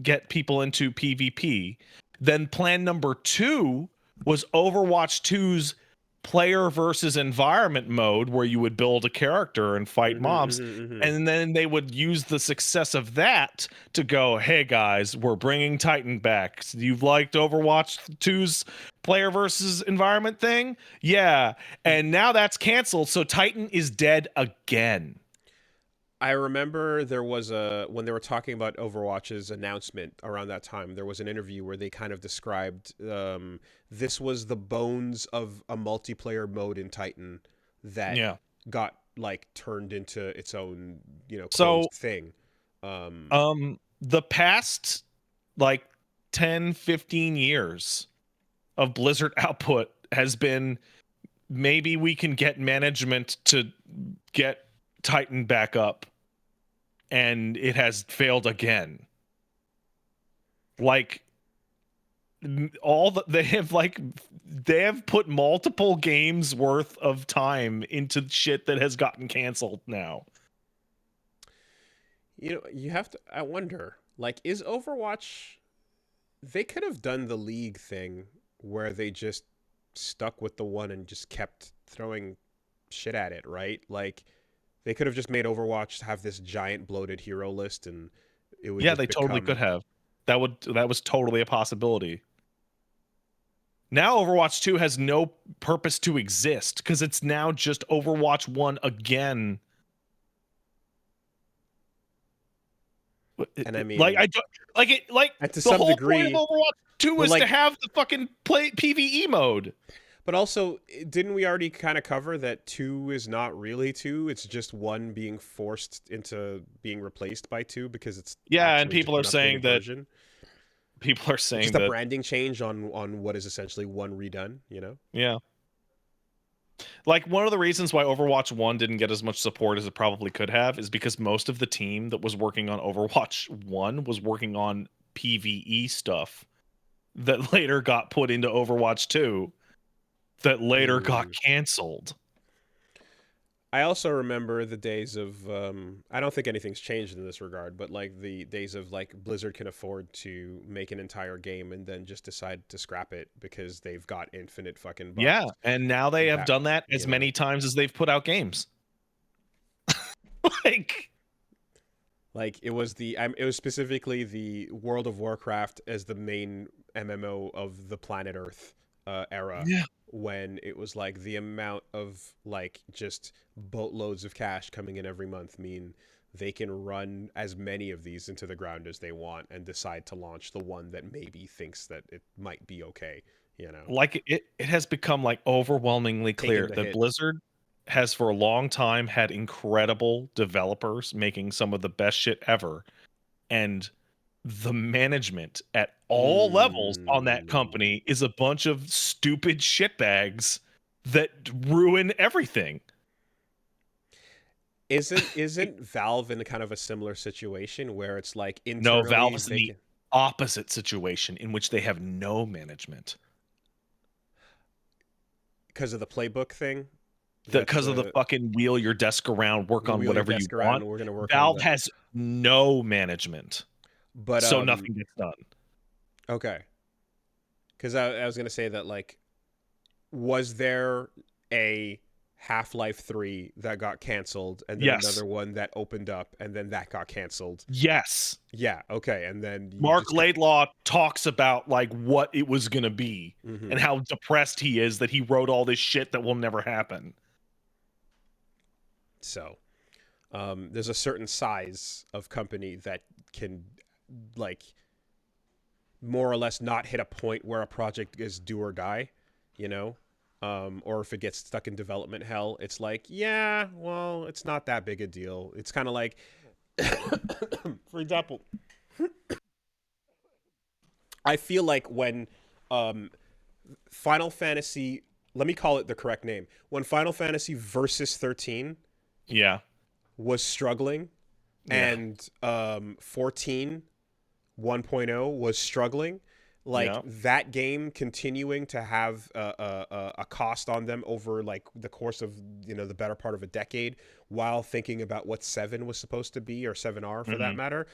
get people into PvP. Then plan number 2 was Overwatch 2's player versus environment mode, where you would build a character and fight mobs. And then they would use the success of that to go, hey guys, we're bringing Titan back. You've liked Overwatch 2's player versus environment thing? Yeah. And now that's canceled. So Titan is dead again. I remember there was when they were talking about Overwatch's announcement around that time, there was an interview where they kind of described this was the bones of a multiplayer mode in Titan that Yeah. got like turned into its own, So closed thing. the past like 10, 15 years of Blizzard output has been, maybe we can get management to get Titan back up, and it has failed again. Like they have put multiple games worth of time into shit that has gotten canceled now. You have to. I wonder, like, is Overwatch? They could have done the League thing where they just stuck with the one and just kept throwing shit at it, right? Like, they could have just made Overwatch have this giant bloated hero list, and it would Yeah, just they totally become. could have. That was totally a possibility. Now Overwatch 2 has no purpose to exist because it's now just Overwatch 1 again. And I Like mean, I don't like it. Like and to the some whole point of degree, Overwatch 2 but is to like, have the fucking play PvE mode. but also, didn't we already kind of cover that 2 is not really 2? It's just 1 being forced into being replaced by 2 because it's Yeah, and actually just an updated version. people are It's saying just a that branding change on what is essentially 1 redone, yeah. Like one of the reasons why Overwatch 1 didn't get as much support as it probably could have is because most of the team that was working on Overwatch 1 was working on PvE stuff that later got put into Overwatch 2 that later got canceled. I also remember the days of I don't think anything's changed in this regard, but like the days of like Blizzard can afford to make an entire game and then just decide to scrap it because they've got infinite fucking Yeah, bucks. and now they have That done that as many times as they've put out games. like it was it was specifically the World of Warcraft as the main MMO of the planet Earth era. Yeah. When it was like the amount of like just boatloads of cash coming in every month mean they can run as many of these into the ground as they want and decide to launch the one that maybe thinks that it might be okay. Like it has become like overwhelmingly clear Taking the that hit. Blizzard has for a long time had incredible developers making some of the best shit ever, and the management at all levels on that company is a bunch of stupid shitbags that ruin everything. Isn't Valve in a kind of a similar situation where it's like No, Valve internally is in they the can opposite situation in which they have no management because of the playbook thing? That's because of the fucking wheel your desk around, work the on wheel your whatever you desk around want. and we're gonna work on Valve the has no management, but so nothing gets done. okay. Because I was gonna say that, like, was there a Half-Life 3 that got canceled, and then Yes. another one that opened up, and then that got canceled? Yes. Yeah, okay, and then you Mark just Laidlaw talks about like what it was going to be hmm and how depressed he is that he wrote all this shit that will never happen. so there's a certain size of company that can, like, more or less not hit a point where a project is do or die, you know? Or if it gets stuck in development hell, it's like, yeah, well, it's not that big a deal. It's kind of like, for example, I feel like when um, Final Fantasy, let me call it the correct name, when Final Fantasy Versus 13 Yeah. was struggling Yeah. and 14 1.0 was struggling, like Yeah. that game continuing to have a cost on them over like the course of, you know, the better part of a decade, while thinking about what 7 was supposed to be, or 7R for that Mhm. matter,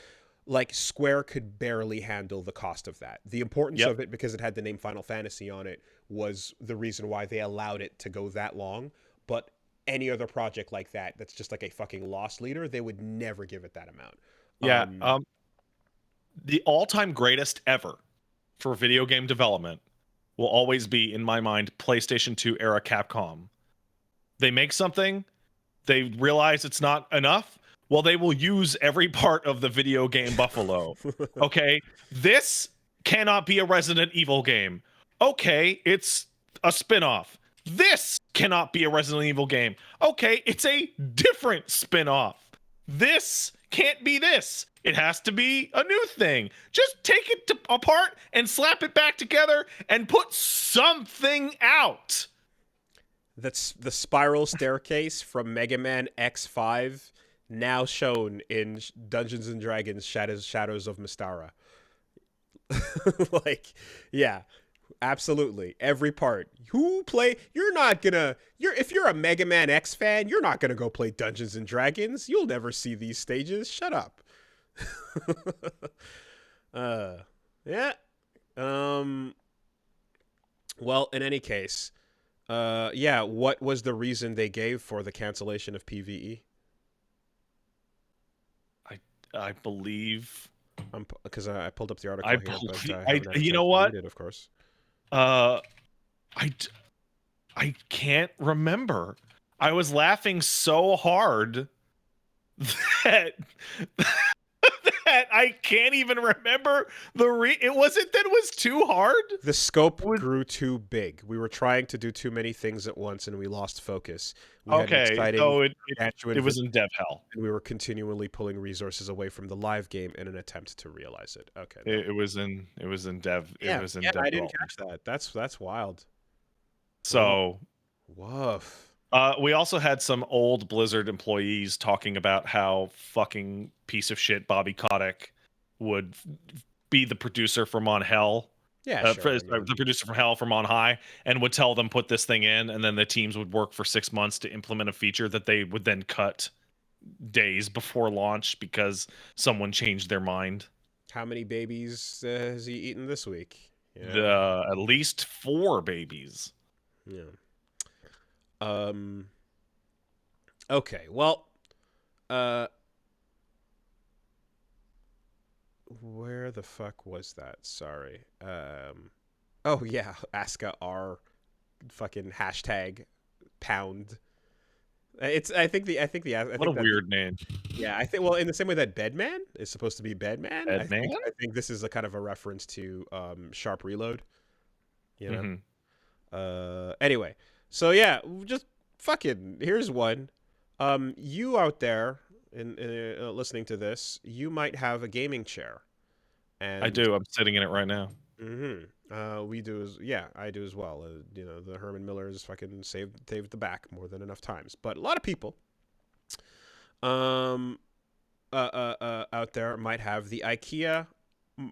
like Square could barely handle the cost of that. The importance Yep. of it, because it had the name Final Fantasy on it, was the reason why they allowed it to go that long. But any other project like that, that's just like a fucking loss leader, they would never give it that amount. Yeah. um The all-time greatest ever for video game development will always be, in my mind, PlayStation 2 era Capcom. They make something, they realize it's not enough. Well, they will use every part of the video game Buffalo. Okay, this cannot be a Resident Evil game. Okay, it's a spin-off. This cannot be a Resident Evil game. Okay, it's a different spin-off. This can't be this. It has to be a new thing. Just take it apart and slap it back together and put something out. That's the spiral staircase from Mega Man X5, now shown in Dungeons and Dragons Shadows of Mystara. Like, yeah, absolutely. Every part. You're not gonna you're if you're a Mega Man X fan, you're not gonna go play Dungeons and Dragons. You'll never see these stages. Shut up. uh yeah. Um well, in any case, yeah, what was the reason they gave for the cancellation of PvE? I believe Because I pulled up the I article here, but believe I I haven't had a you chance know to what? read it, of course. Uh I d- I can't remember. I was laughing so hard that that I can't even remember it wasn't that it was too hard. The It scope was grew too big. We were trying to do too many things at once, and we lost focus. We had an okay, exciting, so gargantuan it was vision, in dev hell. and we were continually pulling resources away from the live game in an attempt to realize it. Okay, there. It Yeah, was in yeah, dev I didn't development. catch that. That's wild. Well, So woof. we also had some old Blizzard employees talking about how fucking piece of shit Bobby Kotick would be the producer from On Hell, Yeah, sure. I the mean, producer from Hell from On High, and would tell them put this thing in, and then the teams would work for 6 months to implement a feature that they would then cut days before launch because someone changed their mind. how many babies has he eaten this week? You know? The at least 4 babies. Yeah. Um. Okay. Well. Uh. Where the fuck was that? Sorry. Oh yeah, Aska R. Fucking hashtag pound. I What a think that the weird name, yeah, I think, well, in the same way that Bedman is supposed to be Bedman, Ed man. I think this is a kind of a reference to Sharp Reload. You know. Hmm. Anyway, so yeah, just fucking here's one. You out there in listening to this, you might have a gaming chair, I and do. I'm sitting in it right now. we do as yeah, I do as well. You know, the Herman Millers fucking saved the back more than enough times, but a lot of people, um, out there might have the IKEA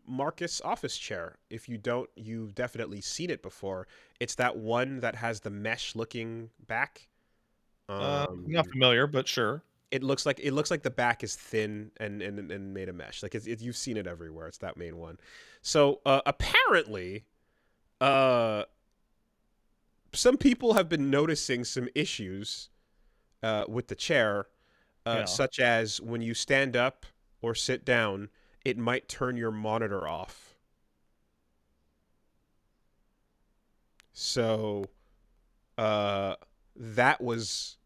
Marcus office chair. If you don't, you've definitely seen it before. It's that one that has the mesh looking back. Not Um, familiar, but sure. it looks like the back is thin and made of mesh. Like you've seen it everywhere. It's that main one. So apparently, uh, some people have been noticing some issues with the chair, Yeah. such as when you stand up or sit down, it might turn your monitor off. So, uh, that was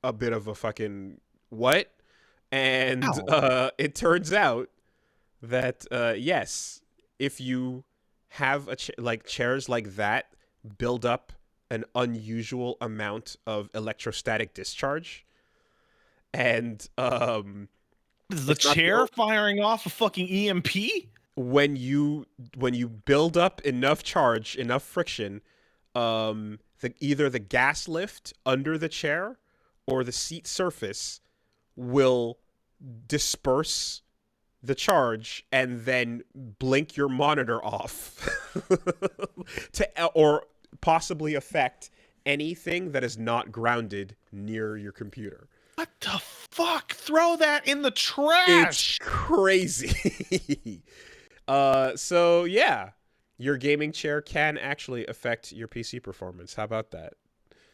a bit of a fucking what? And Ow. it turns out that yes, if you have like chairs like that build up an unusual amount of electrostatic discharge, and Is the it's not the chair firing off a fucking EMP? when you build up enough charge, enough friction, either the gas lift under the chair or the seat surface will disperse the charge and then blink your monitor off to or possibly affect anything that is not grounded near your computer. What the fuck? Throw that in the It's trash. crazy. So yeah, your gaming chair can actually affect your PC performance. How about that?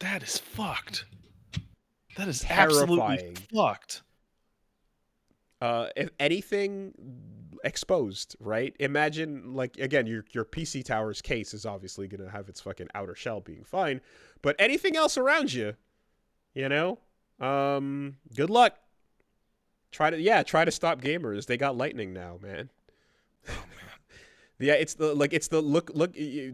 That is fucked. That is absolutely Terrifying. fucked. If anything exposed, right? Imagine, like, again, your PC tower's case is obviously gonna have its fucking outer shell being fine, but anything else around you, you know, good luck. Try to stop gamers. They got lightning now, man. Yeah, it's the look.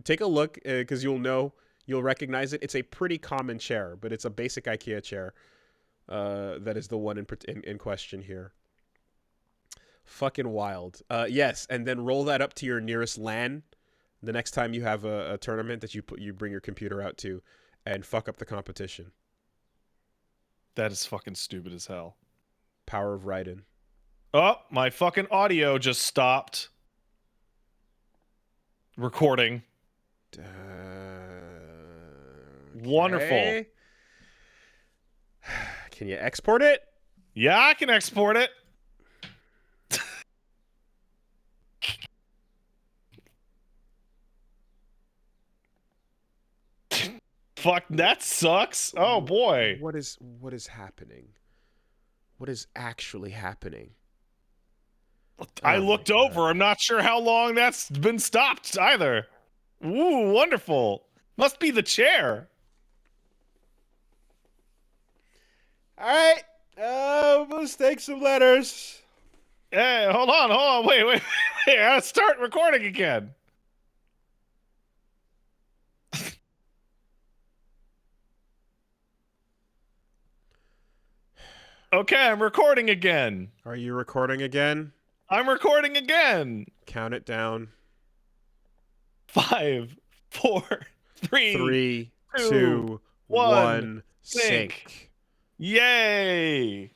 Take a look because you'll recognize it. It's a pretty common chair, but it's a basic IKEA chair. That is the one in question here. Fucking wild. Yes, and then roll that up to your nearest LAN the next time you have a tournament that you bring your computer out to, and fuck up the competition. That is fucking stupid as hell. Power of Raiden. Oh, my fucking audio just stopped recording. Wonderful. Okay. Can you export it? Yeah, I can export it. Fuck, that sucks. Oh boy. What is happening? What is actually happening? I Oh my looked god. over. I'm not sure how long that's been stopped either. Ooh, wonderful. Must be the chair. All right. Let's take some letters. Hey, hold on. Wait. I gotta start recording again. Okay, I'm recording again. Are you recording again? I'm recording again. Count it down. 5, 4, 3, 3, 2, 2, 1. 1. Sync. Sync. Yay!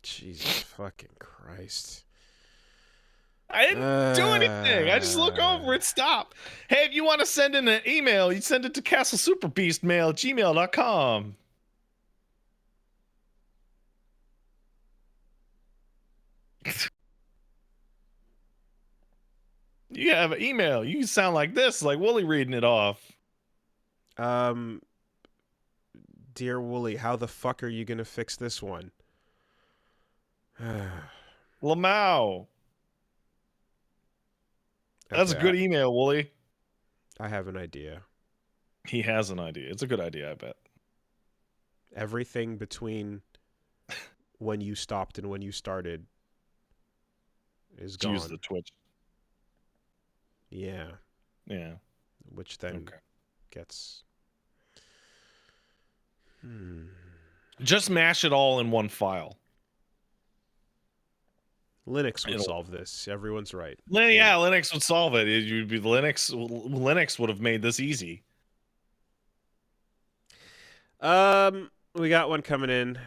Jesus fucking Christ. I didn't do anything. I just look over and stop. Hey, if you want to send in an email, you send it to castlesuperbeastmail@gmail.com. You have an email. You sound like this, like Wooly reading it off. Um, Dear Wooly, how the fuck are you gonna fix this one? Lamau. That's a Okay, good email, Wooly. I have an idea. He has an idea. It's a good idea, I bet. Everything between when you stopped and when you started is gone. Use the Twitch. Yeah, Yeah. which then Okay. gets. Just mash it all in one file. Linux would It'll- solve this. Everyone's right. Yeah, Linux would solve it. You'd be Linux would have made this easy. We got one coming in.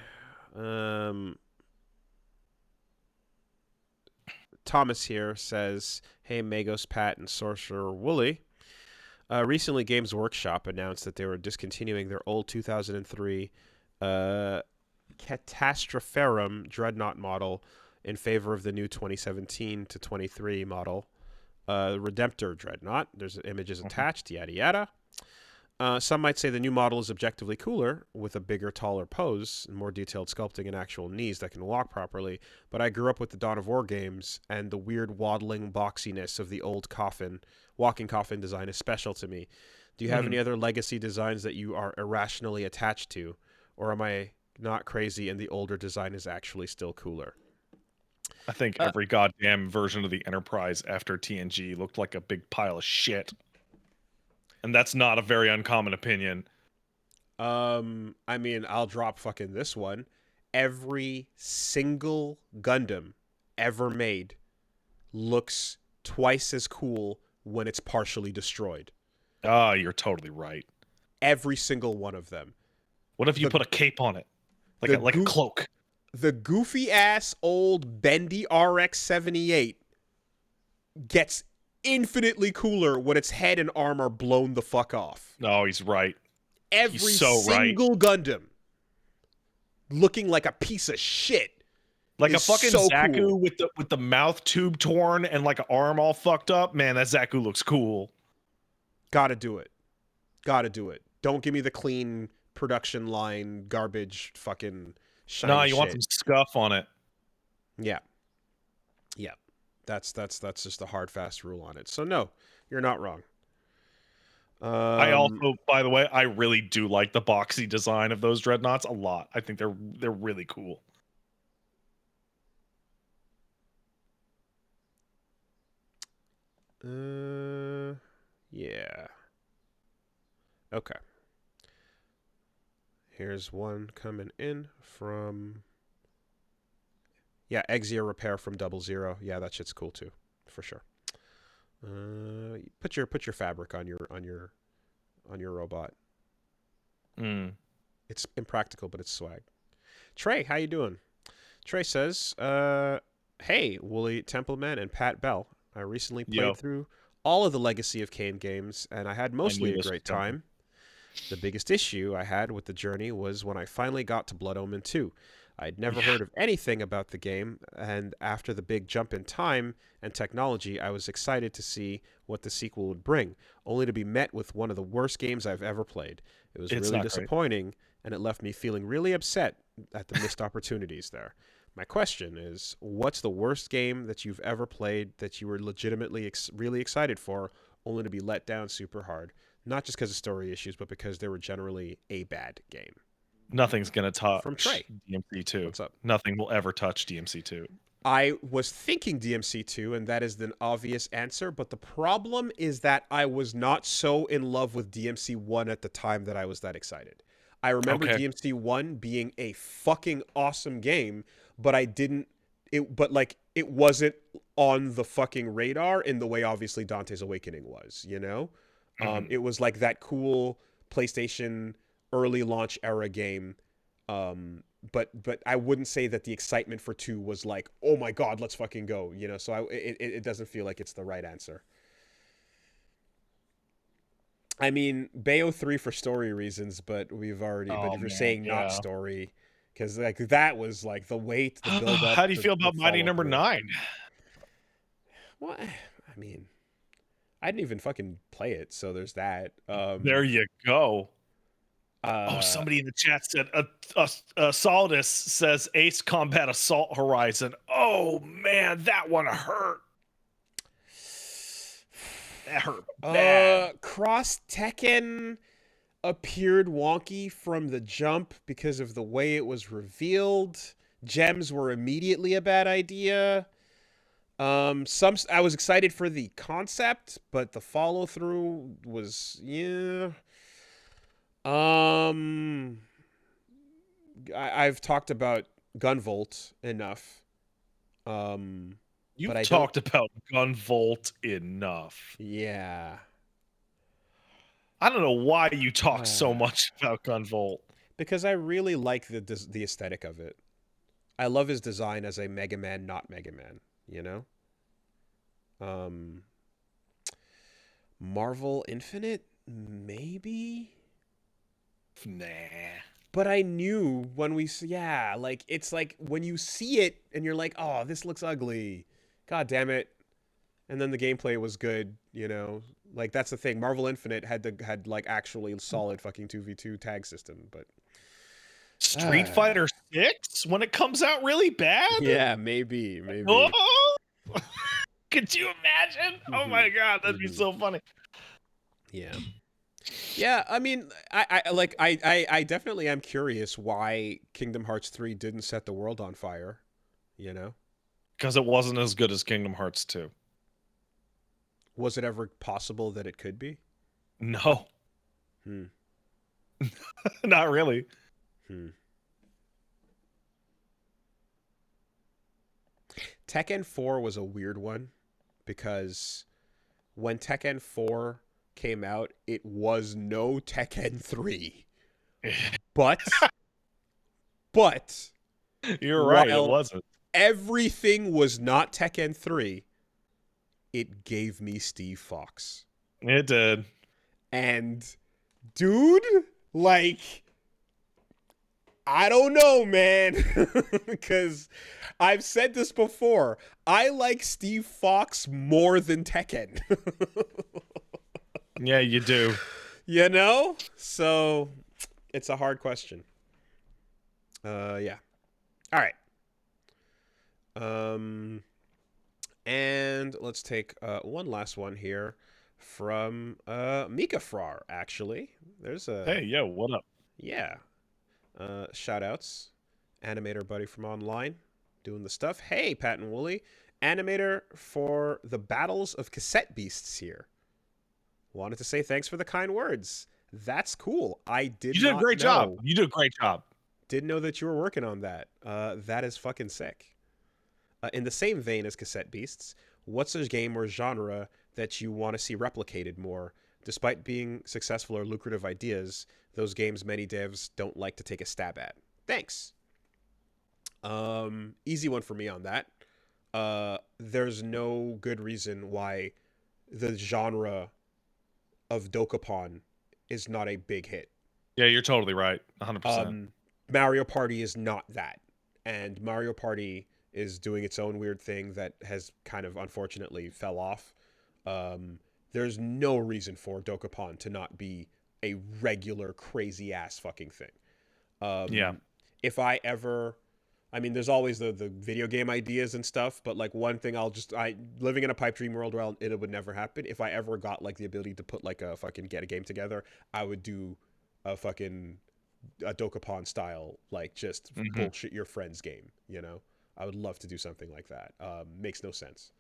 Thomas here says, "Hey, Magos, Pat, and Sorcerer Wooly. Recently, Games Workshop announced that they were discontinuing their old 2003 Catastropharum Dreadnought model in favor of the new 2017 to 23 model. Redemptor Dreadnought. There's images attached, yada yada. Some might say the new model is objectively cooler, with a bigger, taller pose, and more detailed sculpting and actual knees that can walk properly, but I grew up with the Dawn of War games, and the weird waddling boxiness of the old walking coffin design is special to me. Do you have any other legacy designs that you are irrationally attached to, or am I not crazy and the older design is actually still cooler? I think every goddamn version of the Enterprise after TNG looked like a big pile of shit. And that's not a very uncommon opinion. I mean, I'll drop fucking this one. Every single Gundam ever made looks twice as cool when it's partially destroyed. Ah, you're totally right. Every single one of them. What if you put a cape on it? Like a cloak. The goofy ass old bendy RX-78 gets infinitely cooler when its head and arm are blown the fuck off. No, he's right. Every He's so single Gundam looking like a piece of shit. Like a fucking so Zaku cool. with the mouth tube torn and like an arm all fucked up. Man, that Zaku looks cool. Gotta do it. Gotta do it. Don't give me the clean production line garbage fucking shiny Nah, you shit. want some scuff on it. Yeah. Yeah. That's just a hard fast rule on it. So no, you're not wrong. I also, by the way, I really do like the boxy design of those dreadnoughts a lot. I think they're really cool. Yeah. Okay. Here's one coming in from Exia Repair from 00. Yeah, that shit's cool too, for sure. Put your fabric on your robot. It's impractical, but it's swag. Trey, how you doing? Trey says, "Hey, Wooly Templeman and Pat Bell. I recently played through all of the Legacy of Kain games, and I had mostly a great time. The biggest issue I had with the journey was when I finally got to Blood Omen 2. I'd never heard of anything about the game, and after the big jump in time and technology, I was excited to see what the sequel would bring, only to be met with one of the worst games I've ever played. It was really disappointing, and it left me feeling really upset at the missed opportunities there. My question is, what's the worst game that you've ever played that you were legitimately really excited for, only to be let down super hard? Not just because of story issues, but because they were generally a bad game." Nothing's gonna touch From Trey. DMC2. What's up? Nothing will ever touch DMC2. I was thinking DMC2, and that is the obvious answer, but the problem is that I was not so in love with DMC1 at the time that I was that excited. I remember DMC1 being a fucking awesome game, but it wasn't on the fucking radar in the way obviously Dante's Awakening was, you know? It was like that cool PlayStation early launch era game, but I wouldn't say that the excitement for 2 was like, oh my god, let's fucking go, you know? So it doesn't feel like it's the right answer. I mean, Bayo 3 for story reasons, but we've already. But if you're saying not story, because like that was like the wait, the build up. How do you feel about Mighty Number 9? What? I mean, I didn't even fucking play it, so there's that. There you go. Somebody in the chat said, Solidus says Ace Combat Assault Horizon. Oh, man, that one hurt. That hurt bad. Cross Tekken appeared wonky from the jump because of the way it was revealed. Gems were immediately a bad idea. I was excited for the concept, but the follow through was I've talked about Gunvolt enough. You've talked about Gunvolt enough. Yeah. I don't know why you talk so much about Gunvolt. Because I really like the aesthetic of it. I love his design as a Mega Man, not Mega Man, you know? Marvel Infinite? Maybe? Nah. But I knew when it's like when you see it and you're like, oh, this looks ugly. God damn it. and then the gameplay was good. You know, like that's the thing. Marvel Infinite had like actually solid fucking 2v2 tag system, but Street Fighter 6 when it comes out really bad? yeah, maybe. Oh! Could you imagine? Oh Hmm. my god, that'd be Hmm. so funny. Yeah. Yeah, I mean, I definitely am curious why Kingdom Hearts 3 didn't set the world on fire, you know? Because it wasn't as good as Kingdom Hearts 2. Was it ever possible that it could be? No, Hmm. not really. Hmm. Tekken 4 was a weird one because when Tekken 4 came out, it was no Tekken 3. But but You're right, it while wasn't. everything was not Tekken 3, it gave me Steve Fox. It did. And dude, like I don't know, man. Because I've said this before. I like Steve Fox more than Tekken. Yeah, you do. You know? So it's a hard question. Yeah. All right. And let's take one last one here from Mika Frar, actually. There's a Hey, yo, what up? yeah. Shout outs. Animator buddy from online doing the stuff. Hey, Pat and Wooly. Animator for the Battles of Cassette Beasts here. Wanted to say thanks for the kind words. That's cool. I did You did a not great job. know. You did a great job. Didn't know that you were working on that. That is fucking sick. In the same vein as Cassette Beasts, what's a game or genre that you want to see replicated more? Despite being successful or lucrative ideas, those games many devs don't like to take a stab at. Thanks. Easy one for me on that. There's no good reason why the genre of Dokapon is not a big hit. Yeah, you're totally right. 100%. Mario Party is not that. And Mario Party is doing its own weird thing that has kind of unfortunately fell off. There's no reason for Dokapon to not be a regular crazy ass fucking thing. Yeah. If I ever, I mean, there's always the video game ideas and stuff, but like one thing I living in a pipe dream world where it would never happen. If I ever got like the ability to put like a fucking get a game together, I would do a fucking a Dokapon style, like just Mhm. bullshit your friends game, you know? I would love to do something like that. Makes no sense.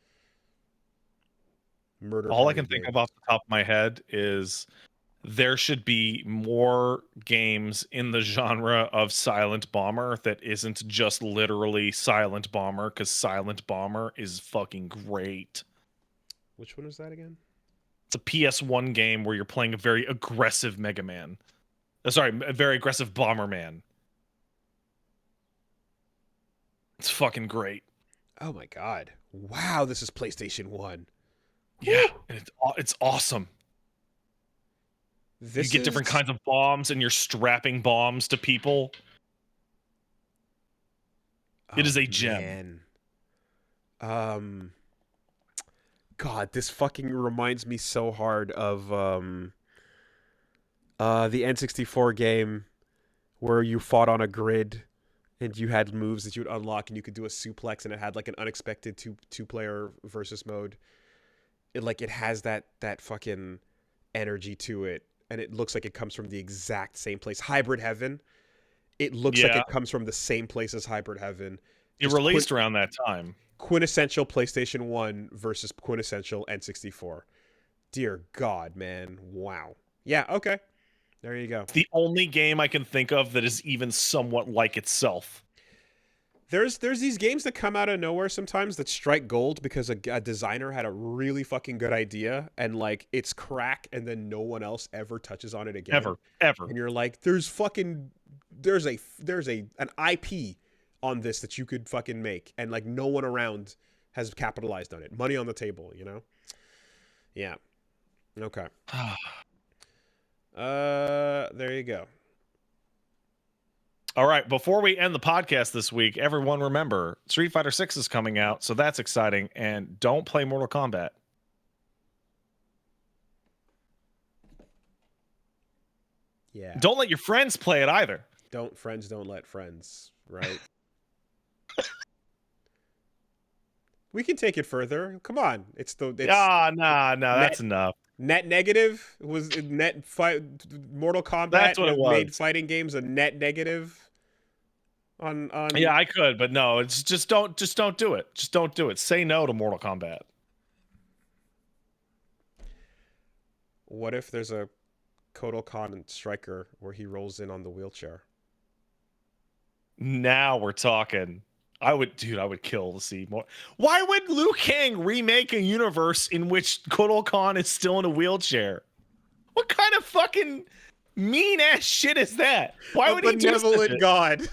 Murder All I party can think game. of off the top of my head is there should be more games in the genre of Silent Bomber that isn't just literally Silent Bomber, because Silent Bomber is fucking great. Which one is that again? It's a PS1 game where you're playing a very aggressive Mega Man. Sorry, a very aggressive Bomberman. It's fucking great. Oh my god. Wow, this is PlayStation 1. Yeah, and it's awesome. You This get different is kinds of bombs and you're strapping bombs to people. It oh is a gem. man. Um God, this fucking reminds me so hard of the N64 game where you fought on a grid and you had moves that you would unlock and you could do a suplex and it had like an unexpected two player versus mode. It has that fucking energy to it and it looks like it comes from the exact same place. Hybrid Heaven. It looks like Yeah, it comes from the same place as Hybrid Heaven. it Just released around that time. quintessential PlayStation 1 versus quintessential N64. Dear God, man. Wow. Yeah, okay. There you go. It's the only game I can think of that is even somewhat like itself. There's these games that come out of nowhere sometimes that strike gold because a designer had a really fucking good idea and like it's crack and then no one else ever touches on it again. Ever. And you're like, there's an IP on this that you could fucking make and like no one around has capitalized on it. Money on the table, you know? Yeah. Okay. There you go. All right, before we end the podcast this week, everyone remember Street Fighter 6 is coming out, so that's exciting. And don't play Mortal Kombat. Yeah. Don't let your friends play it either. Friends don't let friends, right? We can take it further. Come on. It's Ah, nah, net that's enough. net negative was net fight. Mortal That's Kombat what it was made was. fighting games a net negative Yeah, on. I could, but no, it's just don't do it. Just don't do it. Say no to Mortal Kombat. What if there's a Kotal Khan Striker where he rolls in on the wheelchair? Now we're talking. I would kill to see more. Why would Liu Kang remake a universe in which Kotal Khan is still in a wheelchair? What kind of fucking mean ass shit is that? Why A would he do such benevolent a god.